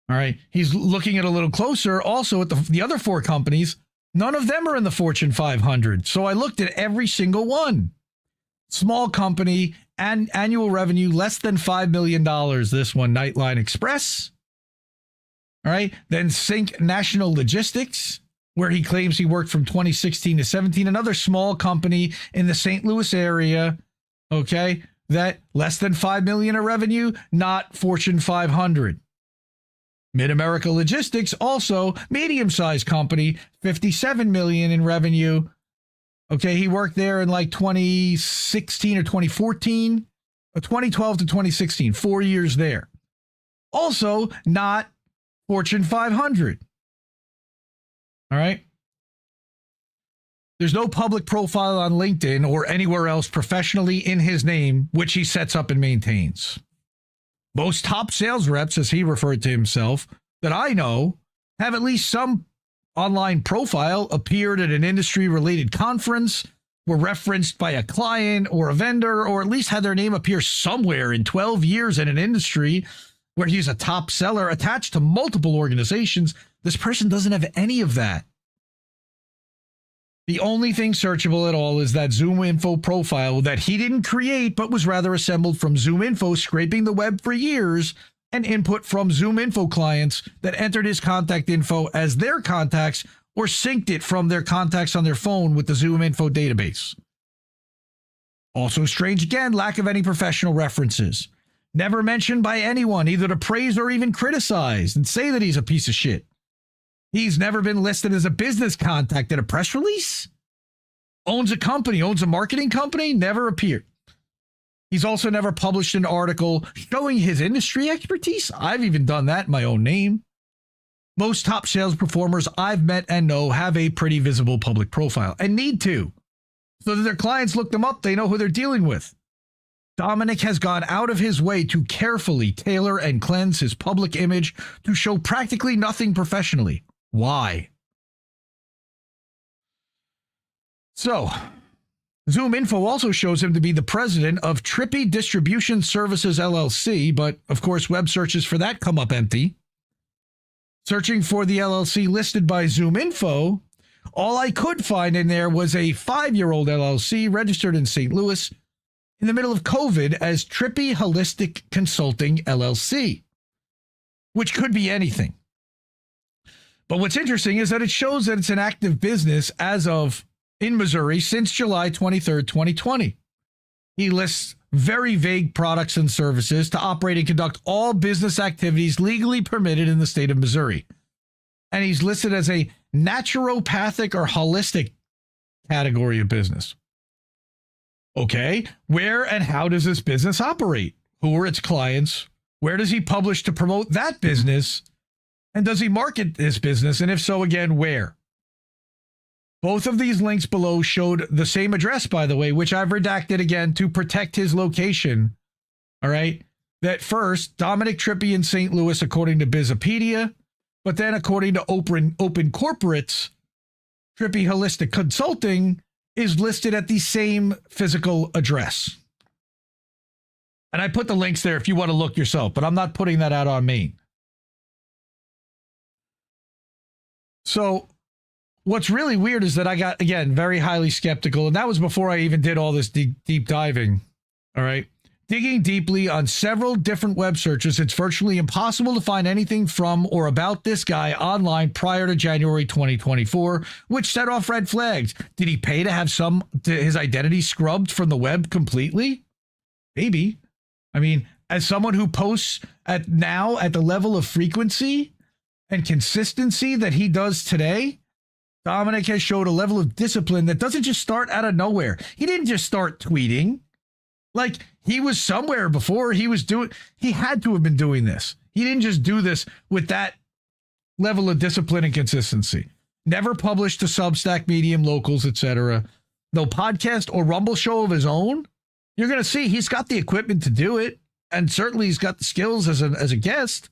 All right. He's looking at a little closer also at the other 4 companies. None of them are in the Fortune 500. So I looked at every single one. Small company and annual revenue less than $5 million. This one, Nightline Express. All right. Then Sync National Logistics, where he claims he worked from 2016 to 17. Another small company in the St. Louis area. Okay. That less than $5 million in revenue, not Fortune 500. Mid-America Logistics, also medium-sized company, $57 million in revenue. Okay, he worked there in like 2016 or 2014, or 2012 to 2016, 4 years there. Also, not Fortune 500. All right. There's no public profile on LinkedIn or anywhere else professionally in his name, which he sets up and maintains. Most top sales reps, as he referred to himself, that I know, have at least some online profile, appeared at an industry-related conference, were referenced by a client or a vendor, or at least had their name appear somewhere in 12 years in an industry where he's a top seller attached to multiple organizations. This person doesn't have any of that. The only thing searchable at all is that ZoomInfo profile that he didn't create, but was rather assembled from ZoomInfo scraping the web for years and input from ZoomInfo clients that entered his contact info as their contacts or synced it from their contacts on their phone with the ZoomInfo database. Also strange again, lack of any professional references. Never mentioned by anyone, either to praise or even criticize and say that he's a piece of shit. He's never been listed as a business contact in a press release. Owns a company, owns a marketing company, never appeared. He's also never published an article showing his industry expertise. I've even done that in my own name. Most top sales performers I've met and know have a pretty visible public profile and need to, so that their clients look them up, they know who they're dealing with. Dominic has gone out of his way to carefully tailor and cleanse his public image to show practically nothing professionally. Why? So, ZoomInfo also shows him to be the president of Tripi Distribution Services LLC, but of course web searches for that come up empty. Searching for the LLC listed by ZoomInfo, all I could find in there was a 5-year-old LLC registered in St. Louis in the middle of COVID as Tripi Holistic Consulting LLC, which could be anything. But what's interesting is that it shows that it's an active business as of in Missouri since July 23rd, 2020. He lists very vague products and services to operate and conduct all business activities legally permitted in the state of Missouri. And he's listed as a naturopathic or holistic category of business. Okay, where and how does this business operate? Who are its clients? Where does he publish to promote that business? And does he market this business? And if so, again, where? Both of these links below showed the same address, by the way, which I've redacted again to protect his location. All right. That first, Dominic Tripi in St. Louis, according to Bizopedia, but then according to Open Corporates, Tripi Holistic Consulting is listed at the same physical address. And I put the links there if you want to look yourself, but I'm not putting that out on me. So what's really weird is that I got, again, very highly skeptical, and that was before I even did all this deep diving, all right? Digging deeply on several different web searches, it's virtually impossible to find anything from or about this guy online prior to January 2024, which set off red flags. Did he pay to have his identity scrubbed from the web completely? Maybe. I mean, as someone who posts at the level of frequency and consistency that he does today, Dominic has showed a level of discipline that doesn't just start out of nowhere. He didn't just start tweeting. Like, he was somewhere before. He had to have been doing this. He didn't just do this with that level of discipline and consistency. Never published to Substack, Medium, Locals, etc. No podcast or Rumble show of his own. You're going to see he's got the equipment to do it. And certainly he's got the skills as a guest.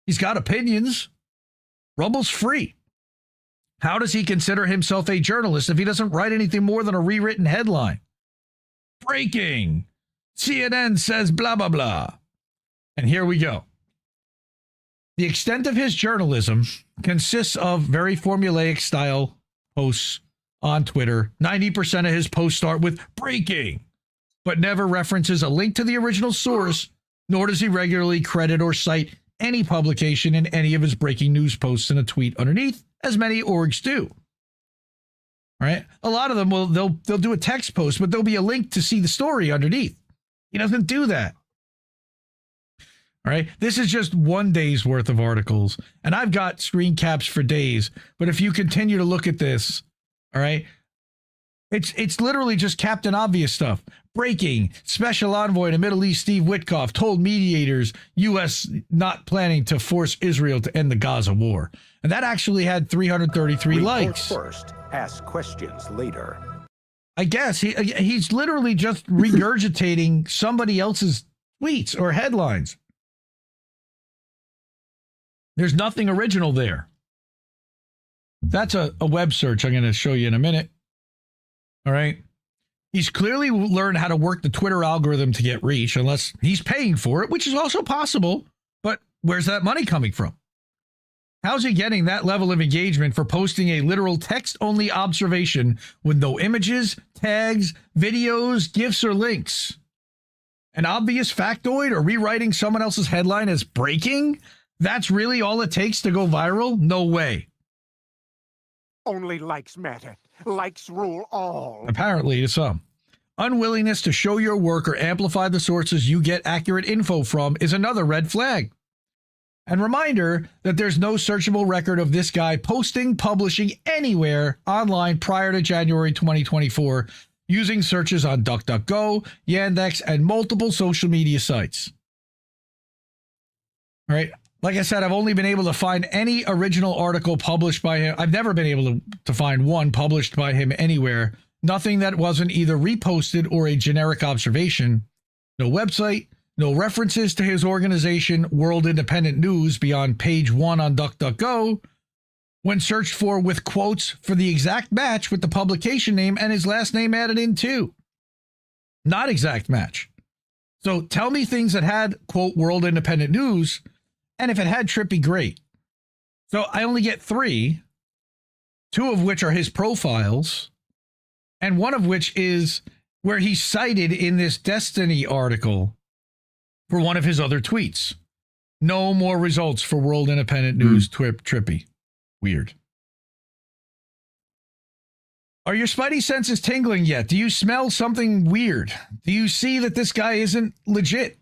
He's got opinions. Rumble's free. How does he consider himself a journalist if he doesn't write anything more than a rewritten headline? Breaking. CNN says blah, blah, blah. And here we go. The extent of his journalism consists of very formulaic style posts on Twitter. 90% of his posts start with breaking, but never references a link to the original source, nor does he regularly credit or cite any publication in any of his breaking news posts in a tweet underneath, as many orgs do. All right? A lot of them they'll do a text post, but there'll be a link to see the story underneath. He doesn't do that. All right? This is just one day's worth of articles, and I've got screen caps for days, but if you continue to look at this, all right, it's literally just Captain Obvious stuff. Breaking. Special envoy to Middle East Steve Witkoff told mediators U.S. not planning to force Israel to end the Gaza war. And that actually had 333 likes. First, ask questions later. I guess he's literally just regurgitating somebody else's tweets or headlines. There's nothing original there. That's a web search I'm going to show you in a minute. All right. He's clearly learned how to work the Twitter algorithm to get reach, unless he's paying for it, which is also possible. But where's that money coming from? How's he getting that level of engagement for posting a literal text-only observation with no images, tags, videos, GIFs, or links? An obvious factoid or rewriting someone else's headline as breaking? That's really all it takes to go viral? No way. Only likes matter. Likes rule all. Apparently to some. Unwillingness to show your work or amplify the sources you get accurate info from is another red flag. And reminder that there's no searchable record of this guy posting, publishing anywhere online prior to January 2024 using searches on DuckDuckGo, Yandex, and multiple social media sites. All right. Like I said, I've only been able to find any original article published by him. I've never been able to find one published by him anywhere. Nothing that wasn't either reposted or a generic observation. No website, no references to his organization, World Independent News, beyond page 1 on DuckDuckGo, when searched for with quotes for the exact match with the publication name and his last name added in too. Not exact match. So tell me things that had, quote, World Independent News, and if it had Tripi, great. So I only get 3, 2 of which are his profiles, and one of which is where he's cited in this Destiny article for one of his other tweets. No more results for World Independent News Tripi. Weird. Are your spidey senses tingling yet? Do you smell something weird? Do you see that this guy isn't legit?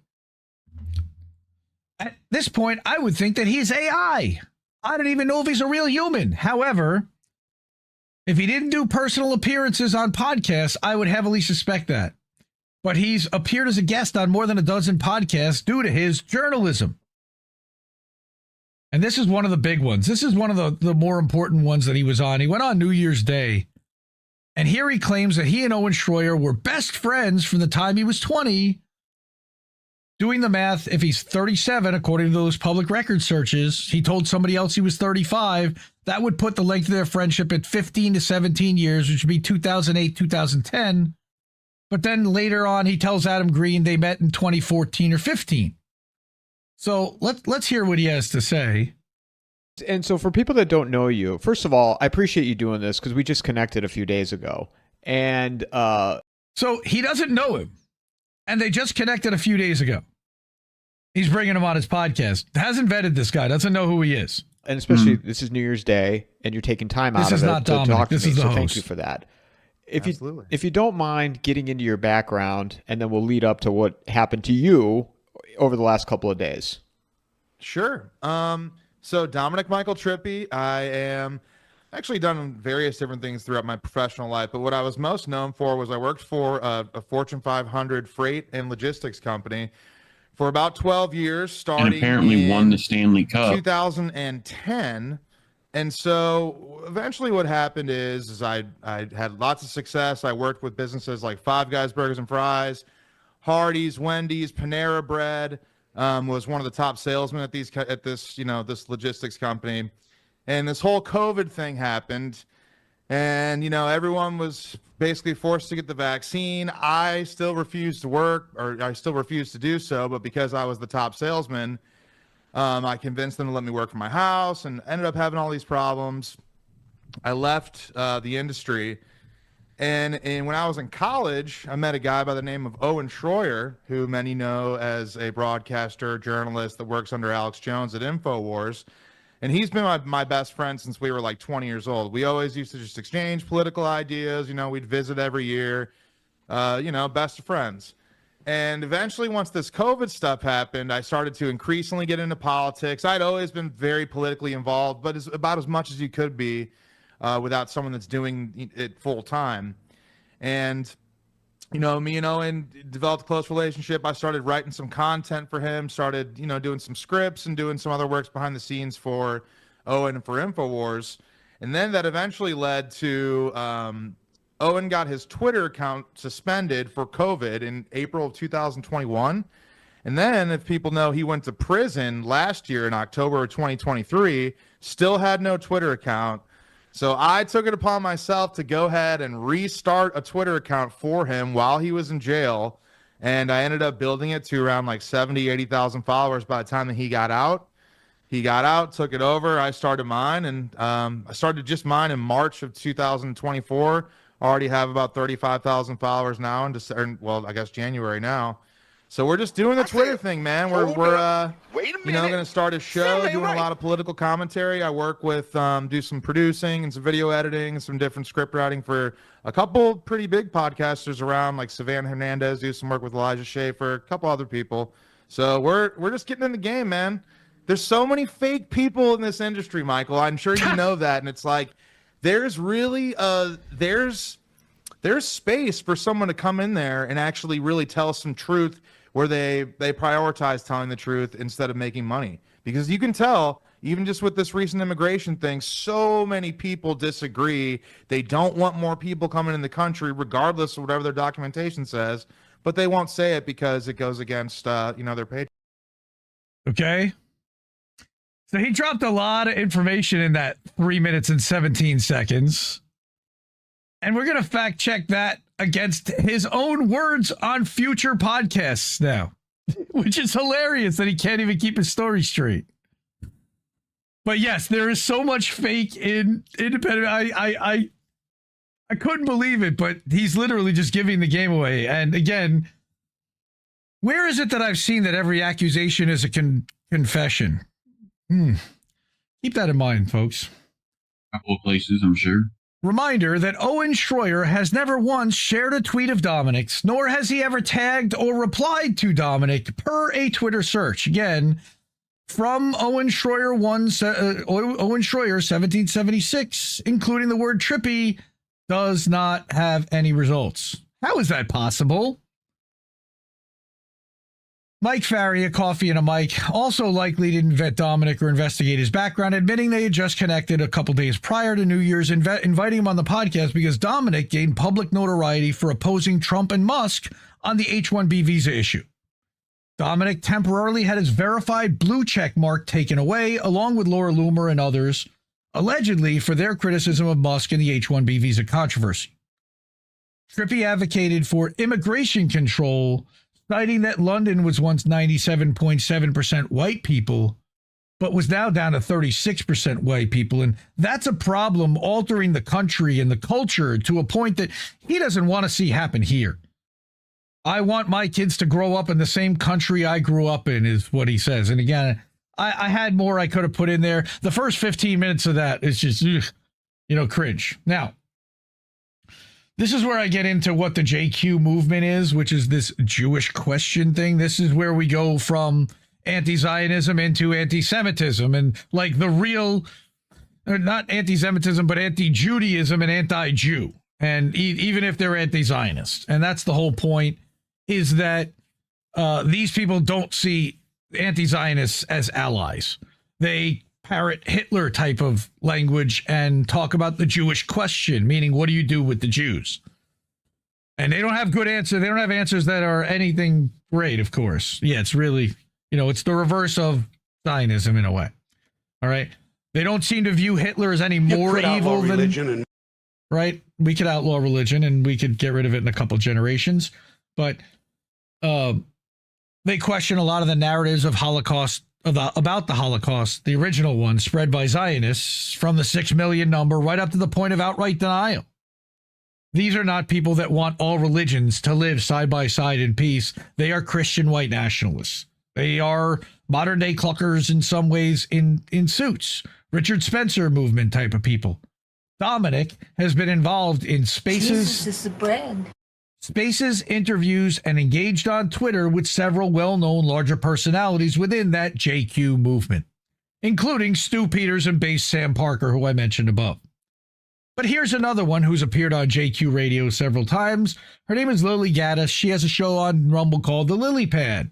At this point, I would think that he's AI. I don't even know if he's a real human. However, if he didn't do personal appearances on podcasts, I would heavily suspect that. But he's appeared as a guest on more than a dozen podcasts due to his journalism. And this is one of the big ones. This is one of the more important ones that he was on. He went on New Year's Day. And here he claims that he and Owen Schroyer were best friends from the time he was 20. Doing the math, if he's 37, according to those public record searches, he told somebody else he was 35. That would put the length of their friendship at 15 to 17 years, which would be 2008, 2010. But then later on, he tells Adam Green they met in 2014 or 15. So let's hear what he has to say. And so for people that don't know you, first of all, I appreciate you doing this because we just connected a few days ago. And so he doesn't know him. And they just connected a few days ago. He's bringing him on his podcast. Hasn't vetted this guy. Doesn't know who he is. And especially this is New Year's Day, and you're taking time out of it to talk to me. So thank you for that. If you don't mind getting into your background, and then we'll lead up to what happened to you over the last couple of days. Sure. So Dominic Michael Tripi, I am actually done various different things throughout my professional life, but what I was most known for was I worked for a Fortune 500 freight and logistics company for about 12 years, starting and apparently won the Stanley Cup 2010. And so eventually what happened is I had lots of success. I worked with businesses like Five Guys Burgers and Fries, Hardee's, Wendy's, Panera Bread. Was one of the top salesmen at this logistics company. And this whole COVID thing happened. And, everyone was basically forced to get the vaccine. I still refused to work, or I still refused to do so. But because I was the top salesman, I convinced them to let me work from my house and ended up having all these problems. I left the industry. And when I was in college, I met a guy by the name of Owen Schroyer, who many know as a broadcaster, journalist that works under Alex Jones at InfoWars. And he's been my best friend since we were like 20 years old. We always used to just exchange political ideas. We'd visit every year, best of friends. And eventually, once this COVID stuff happened, I started to increasingly get into politics. I'd always been very politically involved, but it's about as much as you could be without someone that's doing it full time. And, me and Owen developed a close relationship. I started writing some content for him, started, doing some scripts and doing some other works behind the scenes for Owen and for InfoWars. And then that eventually led to Owen got his Twitter account suspended for COVID in April of 2021. And then, if people know, he went to prison last year in October of 2023, still had no Twitter account. So I took it upon myself to go ahead and restart a Twitter account for him while he was in jail. And I ended up building it to around like 70, 80,000 followers by the time that he got out. He got out, took it over. I started mine, and I started just mine in March of 2024. I already have about 35,000 followers now, I guess January now. So we're just doing the Twitter thing, man. We're going to start a show, doing a lot of political commentary. I work with, do some producing and some video editing and some different script writing for a couple pretty big podcasters around, like Savannah Hernandez, do some work with Elijah Schaefer, a couple other people. So we're just getting in the game, man. There's so many fake people in this industry, Michael. I'm sure you know that. And it's like, there's really, there's space for someone to come in there and actually really tell some truth, where they prioritize telling the truth instead of making money. Because you can tell, even just with this recent immigration thing, so many people disagree. They don't want more people coming in the country, regardless of whatever their documentation says, but they won't say it because it goes against, their page. Okay. So he dropped a lot of information in that 3 minutes and 17 seconds. And we're going to fact check that against his own words on future podcasts now, which is hilarious that he can't even keep his story straight. But yes, there is so much fake in independent. I couldn't believe it, but he's literally just giving the game away. And again, where is it that I've seen that every accusation is a confession? Keep that in mind, folks. A couple of places, I'm sure. Reminder that Owen Schroyer has never once shared a tweet of Dominic's, nor has he ever tagged or replied to Dominic per a Twitter search. Again, from Owen Schroyer, Owen Schroyer 1776, including the word Tripi, does not have any results. How is that possible? Mike Farry, a coffee and a mic, also likely didn't vet Dominic or investigate his background, admitting they had just connected a couple days prior to New Year's, inviting him on the podcast because Dominic gained public notoriety for opposing Trump and Musk on the H-1B visa issue. Dominic temporarily had his verified blue check mark taken away, along with Laura Loomer and others, allegedly for their criticism of Musk and the H-1B visa controversy. Tripi advocated for immigration control, citing that London was once 97.7% white people, but was now down to 36% white people. And that's a problem, altering the country and the culture to a point that he doesn't want to see happen here. I want my kids to grow up in the same country I grew up in, is what he says. And again, I had more I could have put in there. The first 15 minutes of that is just, cringe. Now, this is where I get into what the JQ movement is, which is this Jewish question thing. This is where we go from anti-Zionism into anti-Semitism, and like the real, not anti-Semitism, but anti-Judaism and anti-Jew. And even if they're anti-Zionist. And that's the whole point, is that these people don't see anti-Zionists as allies. They parrot Hitler type of language and talk about the Jewish question, meaning what do you do with the Jews? And they don't have good answers. They don't have answers that are anything great, of course. Yeah, it's really, it's the reverse of Zionism in a way. All right. They don't seem to view Hitler as any more evil than religion. Right. We could outlaw religion and we could get rid of it in a couple generations. But they question a lot of the narratives of Holocaust, about the Holocaust, the original one spread by Zionists from the 6 million number right up to the point of outright denial. These are not people that want all religions to live side by side in peace. They are Christian white nationalists. They are modern day cluckers in some ways in suits. Richard Spencer movement type of people. Dominic has been involved in Spaces, interviews, and engaged on Twitter with several well-known larger personalities within that JQ movement, including Stu Peters and bass Sam Parker, who I mentioned above. But here's another one who's appeared on JQ Radio several times. Her name is Lily Gaddis. She has a show on Rumble called The Lily Pad.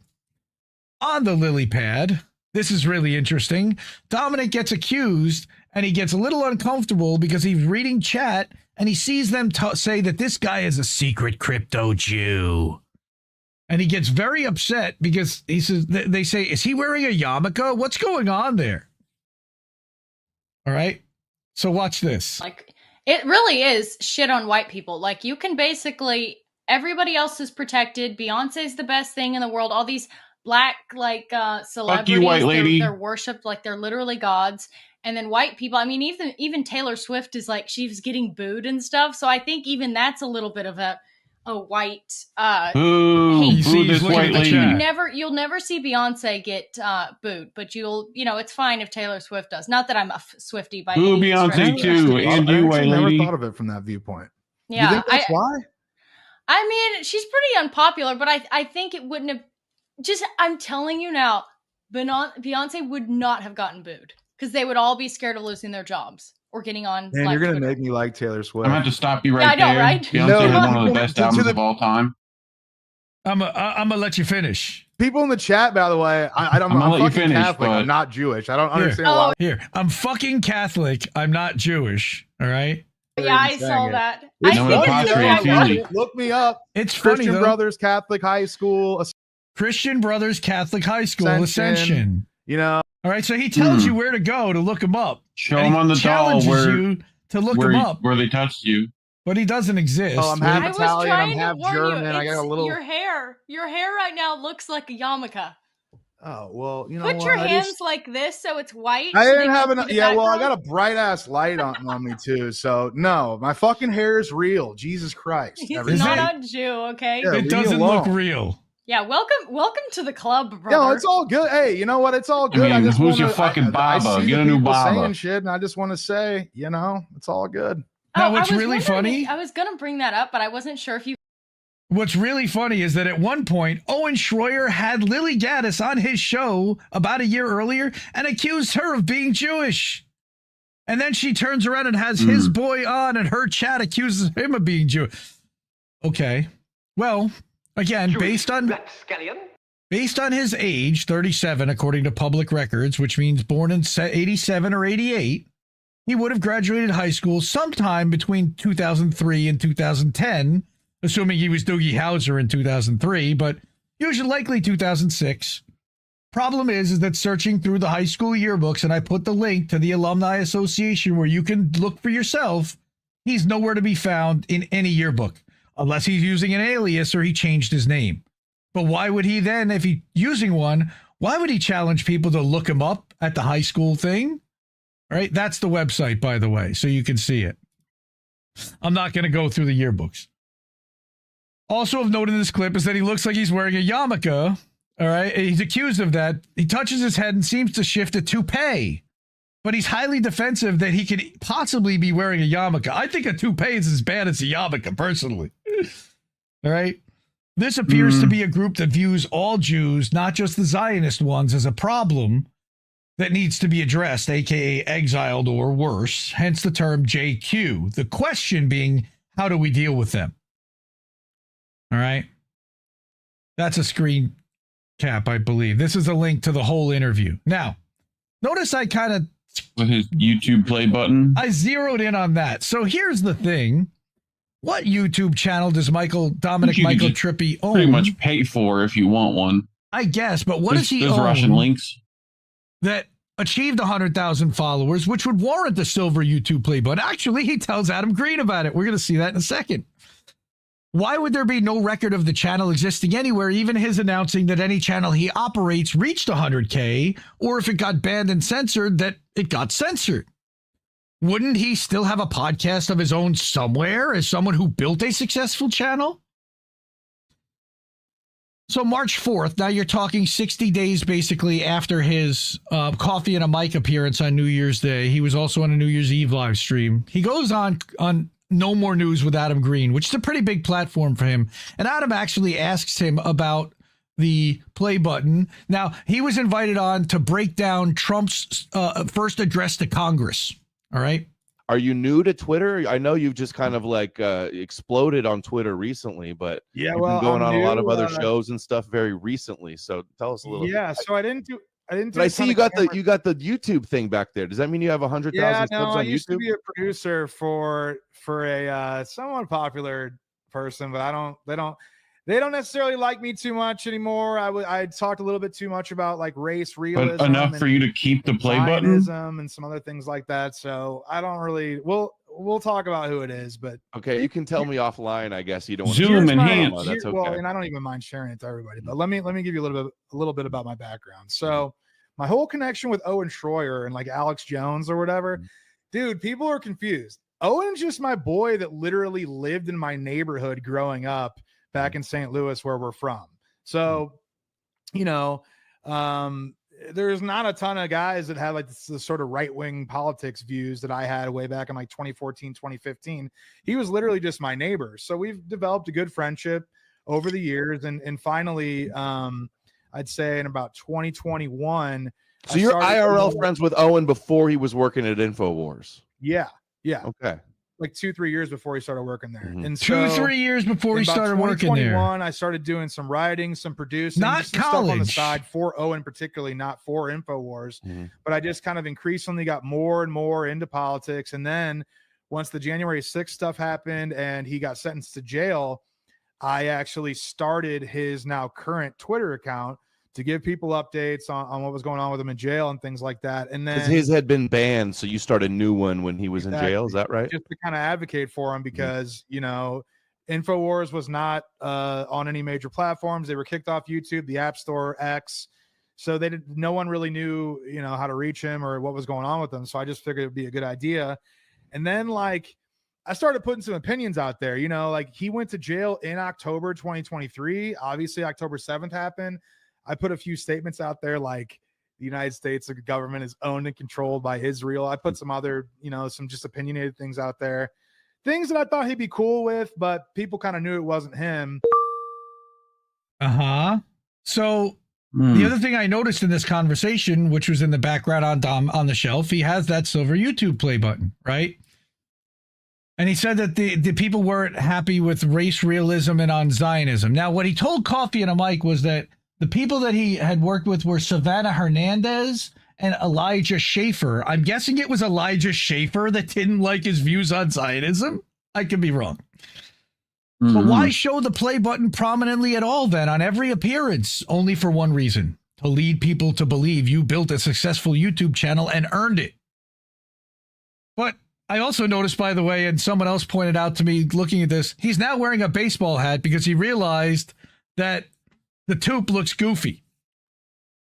On The Lily Pad, this is really interesting, Dominic gets accused and he gets a little uncomfortable because he's reading chat and he sees them say that this guy is a secret crypto Jew. And he gets very upset because he says, they say, is he wearing a yarmulke? What's going on there? All right. So watch this. Like, it really is shit on white people. Like, you can basically, everybody else is protected. Beyonce's the best thing in the world. All these black, celebrities, fuck you, white lady. They're worshipped like they're literally gods. And then white people, I mean, even Taylor Swift is like, she's getting booed and stuff. So I think even that's a little bit of a white hate. Boo this white lady. You'll never see Beyonce get booed, but it's fine if Taylor Swift does. Not that I'm a Swiftie by Boo any Beyonce too, and you white lady. I never thought of it from that viewpoint. Yeah, you think that's why? I mean, she's pretty unpopular, but I think it wouldn't have. I'm telling you now, Beyonce would not have gotten booed because they would all be scared of losing their jobs or getting on. Man, you're gonna make me like Taylor Swift. I'm gonna have to stop you right there. Right? Beyonce is one of the best albums of all time. I'm gonna let you finish. People in the chat, by the way, I'm gonna let you fucking finish, Catholic. but... I'm not Jewish. I don't understand why. Here, I'm fucking Catholic. I'm not Jewish. All right. Yeah, I saw that. Look me up. It's funny, Christian though. Brothers Catholic High School. Christian Brothers Catholic High School Ascension. All right, so he tells you where to go to look him up. Show him on the doll you to look him up where they touched you. But he doesn't exist. Oh, I'm half Italian. I'm half German. I got a little. Your hair right now looks like a yarmulke. Oh well, Put your hands like this so it's white. I didn't have enough. Yeah, well, I got a bright ass light on me too. So no, my fucking hair is real. Jesus Christ! He's not a Jew, okay? Yeah, it doesn't look real. Yeah, welcome to the club, brother. No, it's all good. Hey, you know what? It's all good. I mean, who's your fucking Baba? Get a new Baba. Saying shit, and I just want to say, it's all good. Now, what's really funny? I was gonna bring that up, but I wasn't sure if you. What's really funny is that at one point, Owen Schroyer had Lily Gaddis on his show about a year earlier and accused her of being Jewish. And then she turns around and has his boy on, and her chat accuses him of being Jewish. Okay, well. Again, based on his age, 37, according to public records, which means born in 87 or 88, he would have graduated high school sometime between 2003 and 2010, assuming he was Doogie Howser in 2003, but usually likely 2006. Problem is that searching through the high school yearbooks, and I put the link to the Alumni Association where you can look for yourself, he's nowhere to be found in any yearbook. Unless he's using an alias or he changed his name. But why would he then, if he's using one, why would he challenge people to look him up at the high school thing? All right, that's the website, by the way, so you can see it. I'm not going to go through the yearbooks. Also of note in this clip is that he looks like he's wearing a yarmulke. All right, he's accused of that. He touches his head and seems to shift a toupee. But he's highly defensive that he could possibly be wearing a yarmulke. I think a toupee is as bad as a yarmulke, personally. All right? This appears to be a group that views all Jews, not just the Zionist ones, as a problem that needs to be addressed, a.k.a. exiled or worse, hence the term JQ. The question being, how do we deal with them? All right? That's a screen cap, I believe. This is a link to the whole interview. Now, notice I kind of... with his YouTube play button. I zeroed in on that. So here's the thing. What YouTube channel does Dominic Michael Tripi own? Pretty much pay for if you want one. I guess, but what does he There's own Russian links that achieved 100,000 followers, which would warrant the silver YouTube play button? Actually, he tells Adam Green about it. We're going to see that in a second. Why would there be no record of the channel existing anywhere, even his announcing that any channel he operates reached 100K, or if it got banned and censored, that it got censored? Wouldn't he still have a podcast of his own somewhere as someone who built a successful channel? So March 4th, now you're talking 60 days basically after his Coffee and a Mic appearance on New Year's Day. He was also on a New Year's Eve live stream. He goes on No More News with Adam Green, which is a pretty big platform for him. And Adam actually asks him about the play button. Now, he was invited on to break down Trump's first address to Congress. All right. Are you new to Twitter? I know you've just kind of like exploded on Twitter recently, but yeah, you've been going on a lot of other shows and stuff very recently. So tell us a little bit. Yeah, so I didn't do. But I see you got the YouTube thing back there. Does that mean you have 100,000 subs on YouTube? I used to be a producer for a somewhat popular person, but they don't necessarily like me too much anymore. I talked a little bit too much about like race realism, but enough for you to keep the play button and some other things like that. So I don't really. We'll talk about who it is, but okay, you can tell me offline. I guess you don't want to zoom enhance. That's okay. Well, and I don't even mind sharing it to everybody. But let me give you a little bit about my background. So my whole connection with Owen Schroyer and like Alex Jones or whatever, dude, people are confused. Owen's just my boy that literally lived in my neighborhood growing up back in St. Louis, where we're from. So, you know, there's not a ton of guys that had like the sort of right-wing politics views that I had way back in like 2014, 2015. He was literally just my neighbor. So we've developed a good friendship over the years. And finally, I'd say in about 2021. So you're IRL friends with Owen before he was working at InfoWars? Yeah. Yeah. Okay. Like 2-3 years before he started working there. And so 2-3 years before he started working there. I started doing some writing, some producing, not some college stuff on the side for Owen, particularly not for InfoWars. But I just kind of increasingly got more and more into politics. And then once the January 6th stuff happened and he got sentenced to jail, I actually started his now current Twitter account to give people updates on what was going on with him in jail and things like that. And then his had been banned, so you started a new one when he was in jail. Is that right? Just to kind of advocate for him because, you know, InfoWars was not on any major platforms. They were kicked off YouTube, the App Store, X. So no one really knew, you know, how to reach him or what was going on with him. So I just figured it'd be a good idea. And then like I started putting some opinions out there, you know, like he went to jail in October 2023. Obviously, October 7th happened. I put a few statements out there like the United States government is owned and controlled by Israel. I put some other, you know, some just opinionated things out there, things that I thought he'd be cool with, but people kind of knew it wasn't him. So the other thing I noticed in this conversation, which was in the background on the shelf, he has that silver YouTube play button, right? And he said that the people weren't happy with race realism and on Zionism. Now, what he told Coffee and a Mic was that the people that he had worked with were Savannah Hernandez and Elijah Schaefer. I'm guessing it was Elijah Schaefer that didn't like his views on Zionism. I could be wrong. But why show the play button prominently at all then on every appearance? Only for one reason: to lead people to believe you built a successful YouTube channel and earned it. But I also noticed, by the way, and someone else pointed out to me looking at this, he's now wearing a baseball hat because he realized that the tube looks goofy.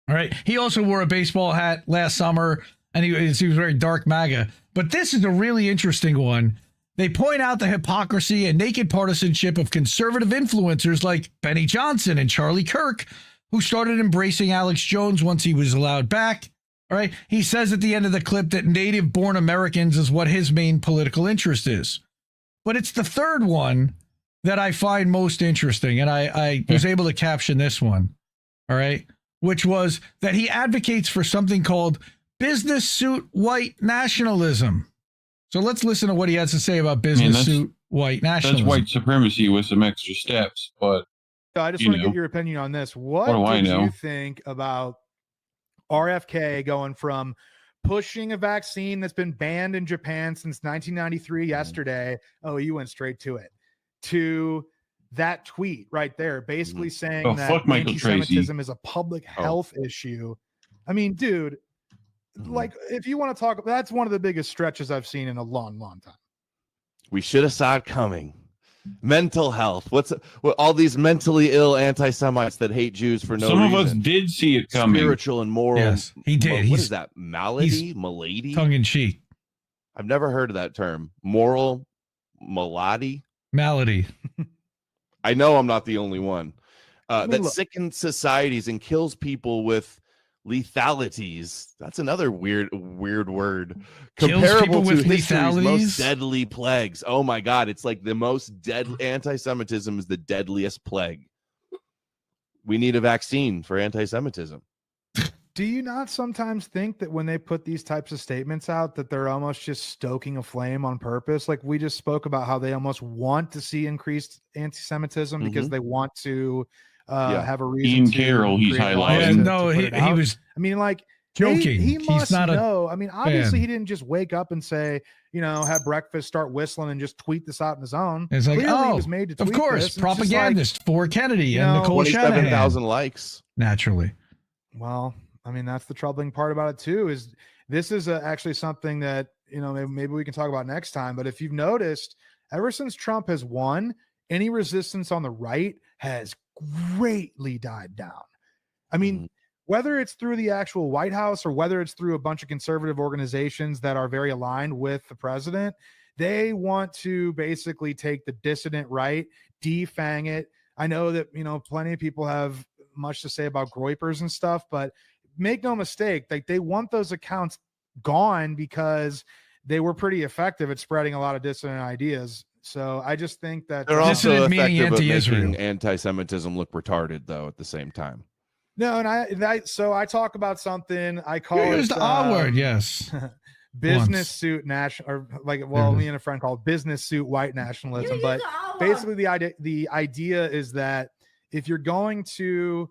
All right. He also wore a baseball hat last summer, and he was wearing dark MAGA. But this is a really interesting one. They point out the hypocrisy and naked partisanship of conservative influencers like Benny Johnson and Charlie Kirk, who started embracing Alex Jones once he was allowed back. All right. He says at the end of the clip that native-born Americans is what his main political interest is. But it's the third one that I find most interesting, and I was able to caption this one, all right, which was that he advocates for something called business suit white nationalism. So let's listen to what he has to say about business suit white nationalism. That's white supremacy with some extra steps, but I just want to get your opinion on this. What do you think about RFK going from pushing a vaccine that's been banned in Japan since 1993 yesterday? Oh, you went straight to it. to that tweet right there, basically saying Oh, that fuck Michael anti-Semitism Tracy. is a public health issue. I mean, dude, like if you want to talk, that's one of the biggest stretches I've seen in a long, long time. We should have saw it coming. Mental health. What all these mentally ill anti-Semites that hate Jews for no reason? Some of us did see it coming. Spiritual and moral. Yes, he did. What is that? Malady? Tongue in cheek. I've never heard of that term. Moral malady? Malady. I know I'm not the only one. That look. sickens societies and kills people with lethalities. That's another weird word. Kills Comparable people to with history's lethalities? most deadly plagues. Oh my God. It's like the most deadly. Anti-Semitism is the deadliest plague. We need a vaccine for anti-Semitism. Do you not sometimes think that when they put these types of statements out that they're almost just stoking a flame on purpose? Like we just spoke about how they almost want to see increased anti-Semitism because they want to have a reason. Ian to Carroll, he's create highlighting. laws Yeah, to no, put he it out. was I mean, like joking. He He's must not a know. I mean, obviously fan. he didn't just wake up and say, you know, have breakfast, start whistling, and just tweet this out in his own. It's like, Clearly he oh, was made to of tweet course, this. It's just like, propagandist for Kennedy you and know, Nicole Shanahan. 27,000 likes. Naturally. well, I mean, that's the troubling part about it too. Is this is actually something that, you know, maybe we can talk about next time. But if you've noticed, ever since Trump has won, any resistance on the right has greatly died down. I mean, whether it's through the actual White House or whether it's through a bunch of conservative organizations that are very aligned with the president, they want to basically take the dissident right, defang it. I know that, you know, plenty of people have much to say about groypers and stuff, but make no mistake, like they want those accounts gone because they were pretty effective at spreading a lot of dissident ideas. So I just think that They're also Dissident meaning effective at anti-Israel. making anti-Semitism look retarded, though, at the same time. no, and so I talk about something I call You it used the R word, yes. business Once. suit national, or like, well, me and a friend called business suit white nationalism. But basically the idea is that if you're going to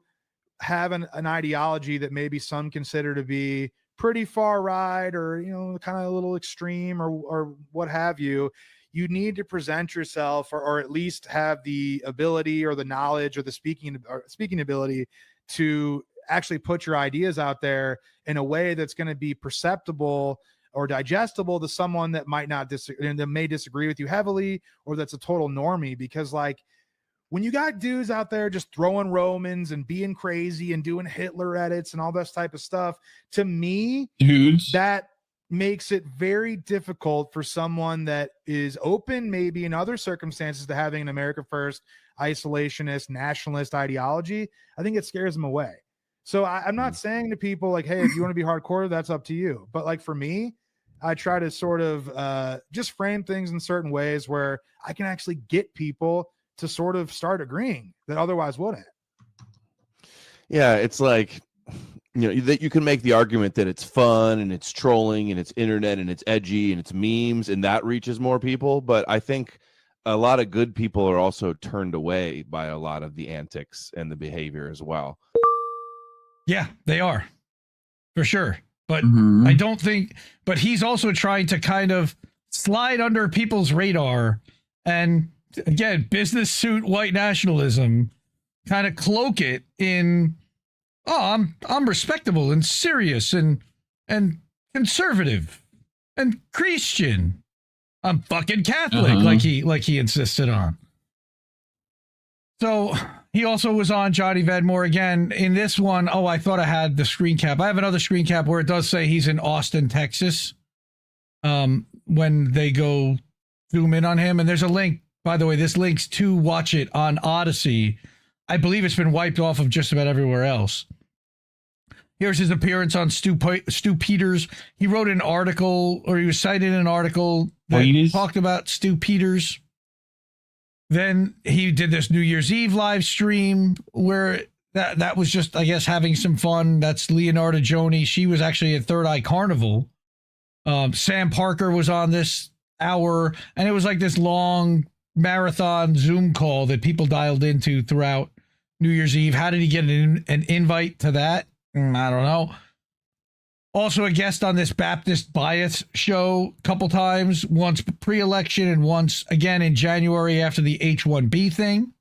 have an ideology that maybe some consider to be pretty far right or, you know, kind of a little extreme or what have you, you need to present yourself or at least have the ability or the knowledge or the speaking ability to actually put your ideas out there in a way that's going to be perceptible or digestible to someone that might not disagree and that may disagree with you heavily, or that's a total normie. Because like when you got dudes out there just throwing Romans and being crazy and doing Hitler edits and all this type of stuff, to me, dudes, that makes it very difficult for someone that is open, maybe in other circumstances, to having an America First, isolationist, nationalist ideology. I think it scares them away. So I'm not saying to people like, hey, if you want to be hardcore, that's up to you. But like for me, I try to sort of just frame things in certain ways where I can actually get people to sort of start agreeing that otherwise wouldn't. Yeah, it's like, you know, that you can make the argument that it's fun and it's trolling and it's internet and it's edgy and it's memes and that reaches more people. But I think a lot of good people are also turned away by a lot of the antics and the behavior as well. Yeah, they are, for sure. But I don't think, but he's also trying to kind of slide under people's radar and, again, business suit white nationalism, kind of cloak it in, oh, I'm respectable and serious and conservative and Christian. I'm fucking Catholic, like he insisted on. So he also was on Johnny Vedmore again in this one. Oh, I thought I had the screen cap. I have another screen cap where it does say he's in Austin, Texas. When they go zoom in on him, and there's a link. By the way, this link's to watch it on Odysee. I believe it's been wiped off of just about everywhere else. Here's his appearance on Stu Peters. He wrote an article, or he was cited in an article that talked about Stu Peters. Then he did this New Year's Eve live stream where that was just, I guess, having some fun. That's Leonardo Joni. She was actually at Third Eye Carnival. Sam Parker was on this hour, and it was like this long marathon Zoom call that people dialed into throughout New Year's Eve. How did he get an invite to that? I don't know. Also a guest on this Baptist Bias show a couple times, once pre-election and once again in January after the H-1B thing.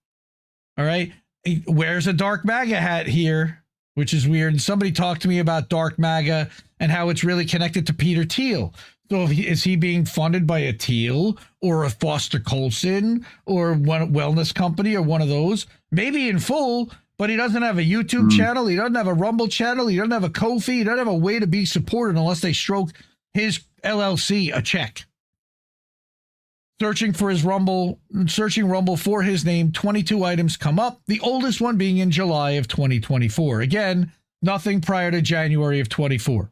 All right. He wears a dark MAGA hat here, which is weird. And somebody talked to me about dark MAGA and how it's really connected to Peter Thiel. So is he being funded by a Thiel or a Foster Colson or one wellness company or one of those? Maybe in full, but he doesn't have a YouTube channel. He doesn't have a Rumble channel. He doesn't have a Ko-fi. He doesn't have a way to be supported unless they stroke his LLC a check. Searching Rumble for his name, 22 items come up, the oldest one being in July of 2024. Again, nothing prior to January of 24.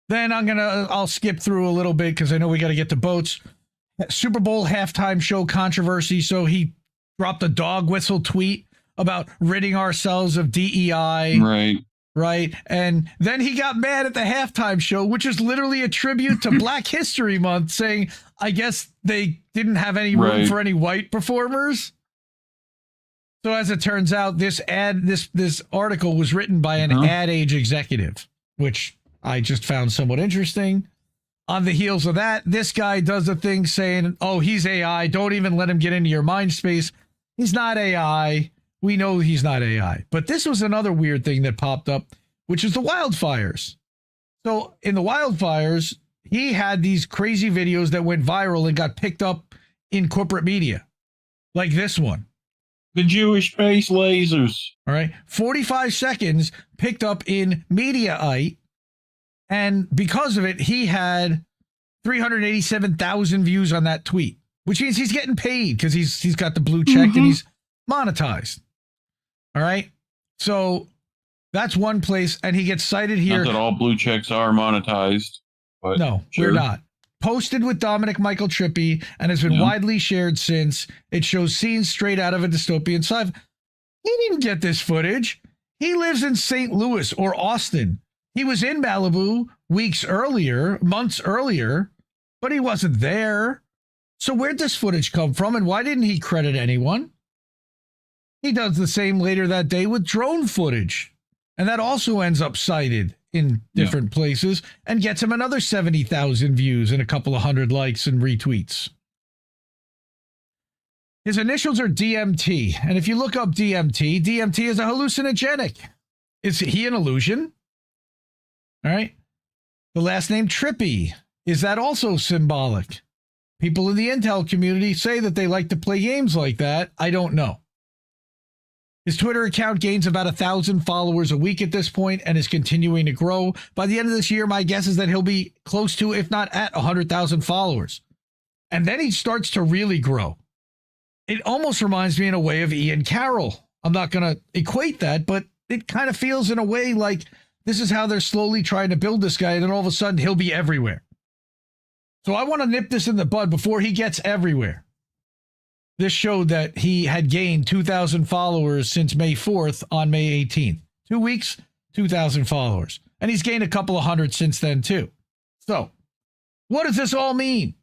Then I'll skip through a little bit because I know we got to get to boats. Super Bowl halftime show controversy. So he dropped a dog whistle tweet about ridding ourselves of DEI. Right. And then he got mad at the halftime show, which is literally a tribute to Black History Month, saying, I guess they didn't have any room for any white performers. So as it turns out, this article was written by an ad age executive, which I just found somewhat interesting. On the heels of that, this guy does a thing saying, oh, he's AI. Don't even let him get into your mind space. He's not AI. We know he's not AI. But this was another weird thing that popped up, which is the wildfires. So in the wildfires, he had these crazy videos that went viral and got picked up in corporate media, like this one. The Jewish space lasers. All right. 45 seconds picked up in Mediaite. And because of it, he had 387,000 views on that tweet, which means he's getting paid because he's got the blue check and he's monetized. All right. So that's one place. And he gets cited here. Not that all blue checks are monetized. But no, sure. We're not. Posted with Dominic Michael Tripi and has been widely shared since. It shows scenes straight out of a dystopian sci-fi. He didn't get this footage. He lives in St. Louis or Austin. He was in Malibu months earlier, but he wasn't there. So where'd this footage come from and why didn't he credit anyone? He does the same later that day with drone footage. And that also ends up cited in different places and gets him another 70,000 views and a couple of hundred likes and retweets. His initials are DMT. And if you look up DMT, DMT is a hallucinogenic. Is he an illusion? All right. The last name Tripi. Is that also symbolic? People in the intel community say that they like to play games like that. I don't know. His Twitter account gains about 1,000 followers a week at this point and is continuing to grow. By the end of this year, my guess is that he'll be close to, if not at 100,000 followers. And then he starts to really grow. It almost reminds me in a way of Ian Carroll. I'm not going to equate that, but it kind of feels in a way like this is how they're slowly trying to build this guy. And then all of a sudden he'll be everywhere. So I want to nip this in the bud before he gets everywhere. This showed that he had gained 2,000 followers since May 4th on May 18th. 2 weeks, 2,000 followers. And he's gained a couple of hundred since then, too. So, what does this all mean?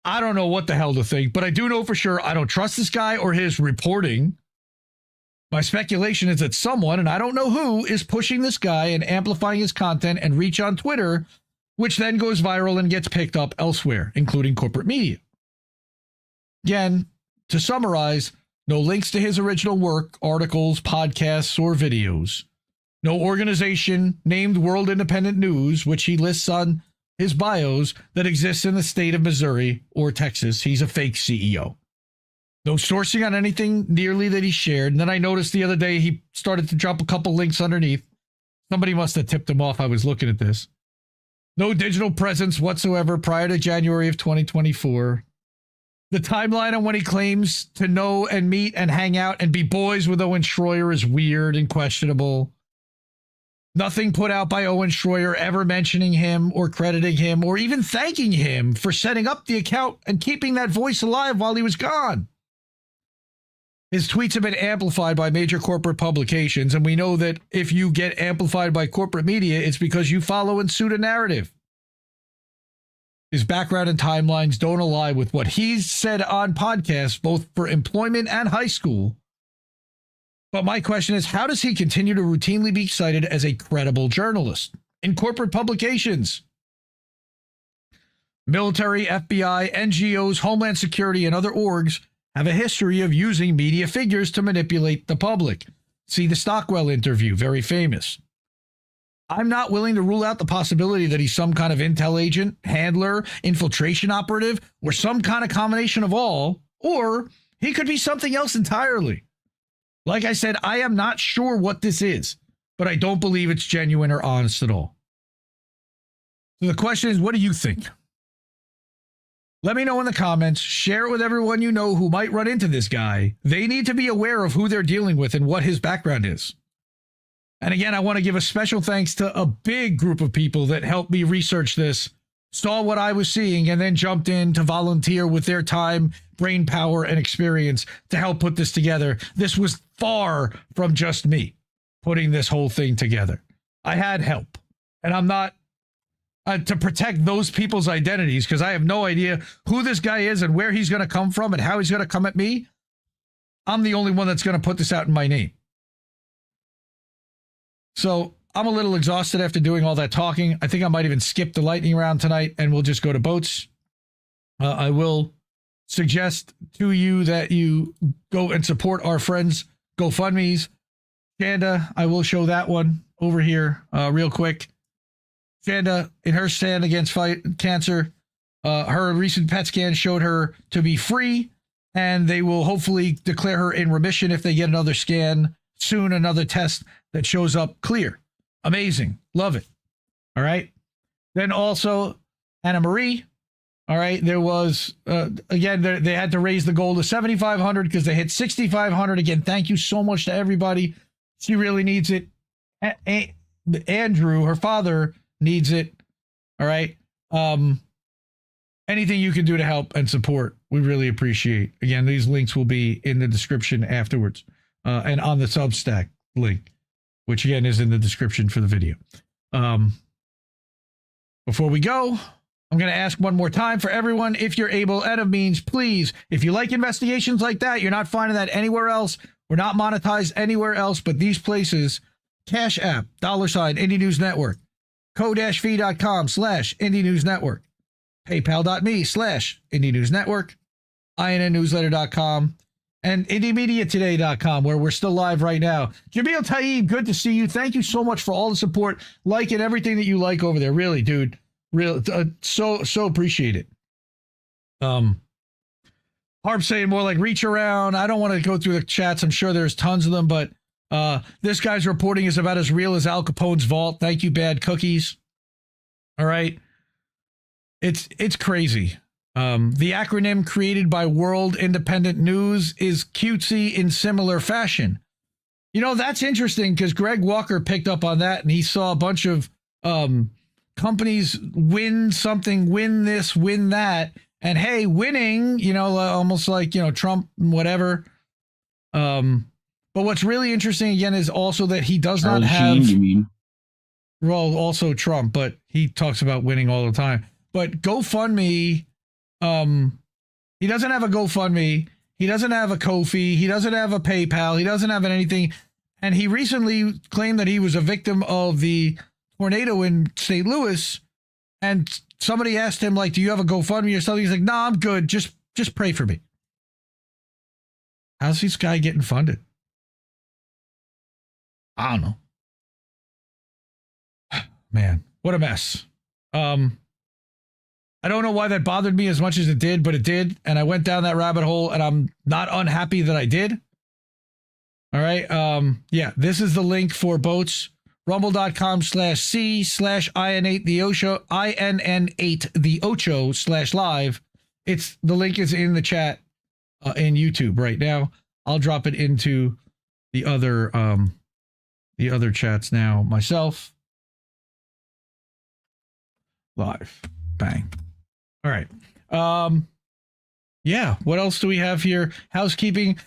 I don't know what the hell to think, but I do know for sure I don't trust this guy or his reporting. My speculation is that someone, and I don't know who, is pushing this guy and amplifying his content and reach on Twitter, which then goes viral and gets picked up elsewhere, including corporate media. Again, to summarize, no links to his original work, articles, podcasts, or videos. No organization named World Independent News, which he lists on his bios, that exists in the state of Missouri or Texas. He's a fake CEO. No sourcing on anything nearly that he shared. And then I noticed the other day he started to drop a couple links underneath. Somebody must have tipped him off. I was looking at this. No digital presence whatsoever prior to January of 2024. The timeline on when he claims to know and meet and hang out and be boys with Owen Schroyer is weird and questionable. Nothing put out by Owen Schroyer ever mentioning him or crediting him or even thanking him for setting up the account and keeping that voice alive while he was gone. His tweets have been amplified by major corporate publications, and we know that if you get amplified by corporate media, it's because you follow and suit a narrative. His background and timelines don't align with what he's said on podcasts, both for employment and high school. But my question is, how does he continue to routinely be cited as a credible journalist in corporate publications? Military, FBI, NGOs, Homeland Security, and other orgs have a history of using media figures to manipulate the public. See the Stockwell interview, very famous. I'm not willing to rule out the possibility that he's some kind of intel agent, handler, infiltration operative, or some kind of combination of all, or he could be something else entirely. Like I said, I am not sure what this is, but I don't believe it's genuine or honest at all. So the question is, what do you think? Let me know in the comments. Share it with everyone you know who might run into this guy. They need to be aware of who they're dealing with and what his background is. And again, I want to give a special thanks to a big group of people that helped me research this, saw what I was seeing, and then jumped in to volunteer with their time, brain power, and experience to help put this together. This was far from just me putting this whole thing together. I had help, and I'm not to protect those people's identities, because I have no idea who this guy is and where he's going to come from and how he's going to come at me. I'm the only one that's going to put this out in my name. So I'm a little exhausted after doing all that talking. I think I might even skip the lightning round tonight and we'll just go to boats. I will suggest to you that you go and support our friends' GoFundMes. Shanda, I will show that one over here real quick. Shanda, in her stand against cancer, her recent PET scan showed her to be free, and they will hopefully declare her in remission if they get another scan soon, another test that shows up clear. Amazing. Love it. All right. Then also Anna Marie. All right. There was, again, they had to raise the goal to 7,500 because they hit 6,500. Again, thank you so much to everybody. She really needs it. Andrew, her father, needs it. All right. Anything you can do to help and support, we really appreciate. Again, these links will be in the description afterwards, and on the Substack link, which again is in the description for the video. Before we go, I'm going to ask one more time for everyone, if you're able and of means, please, if you like investigations like that, you're not finding that anywhere else. We're not monetized anywhere else but these places. Cash App, $ Indie News Network. ko-fi.com/Indie News Network, paypal.me/Indie News Network, INNnewsletter.com, and IndieMediaToday.com, where we're still live right now. Jamil Taib, good to see you. Thank you so much for all the support, like, and everything that you like over there. Really, dude. Real, so appreciate it. Harp saying more like reach around. I don't want to go through the chats. I'm sure there's tons of them, but this guy's reporting is about as real as Al Capone's vault. Thank you, Bad Cookies. All right. It's crazy. The acronym created by World Independent News is cutesy in similar fashion. You know, that's interesting because Greg Walker picked up on that and he saw a bunch of companies win something, win this, win that. And hey, winning, you know, almost like, you know, Trump, whatever. But what's really interesting, again, is also that he does not have, well, also Trump, but he talks about winning all the time. But GoFundMe, he doesn't have a GoFundMe. He doesn't have a Ko-fi. He doesn't have a PayPal. He doesn't have anything. And he recently claimed that he was a victim of the tornado in St. Louis. And somebody asked him, like, do you have a GoFundMe or something? He's like, no, I'm good. Just pray for me. How's this guy getting funded? I don't know. Man, what a mess. I don't know why that bothered me as much as it did, but it did. And I went down that rabbit hole and I'm not unhappy that I did. All right. Yeah, this is the link for boats. Rumble.com/C/IN8 the Ocho, INN8 the Ocho /live. The link is in the chat in YouTube right now. I'll drop it into the other chats now myself. Live. Bang. All right. Yeah. What else do we have here? Housekeeping.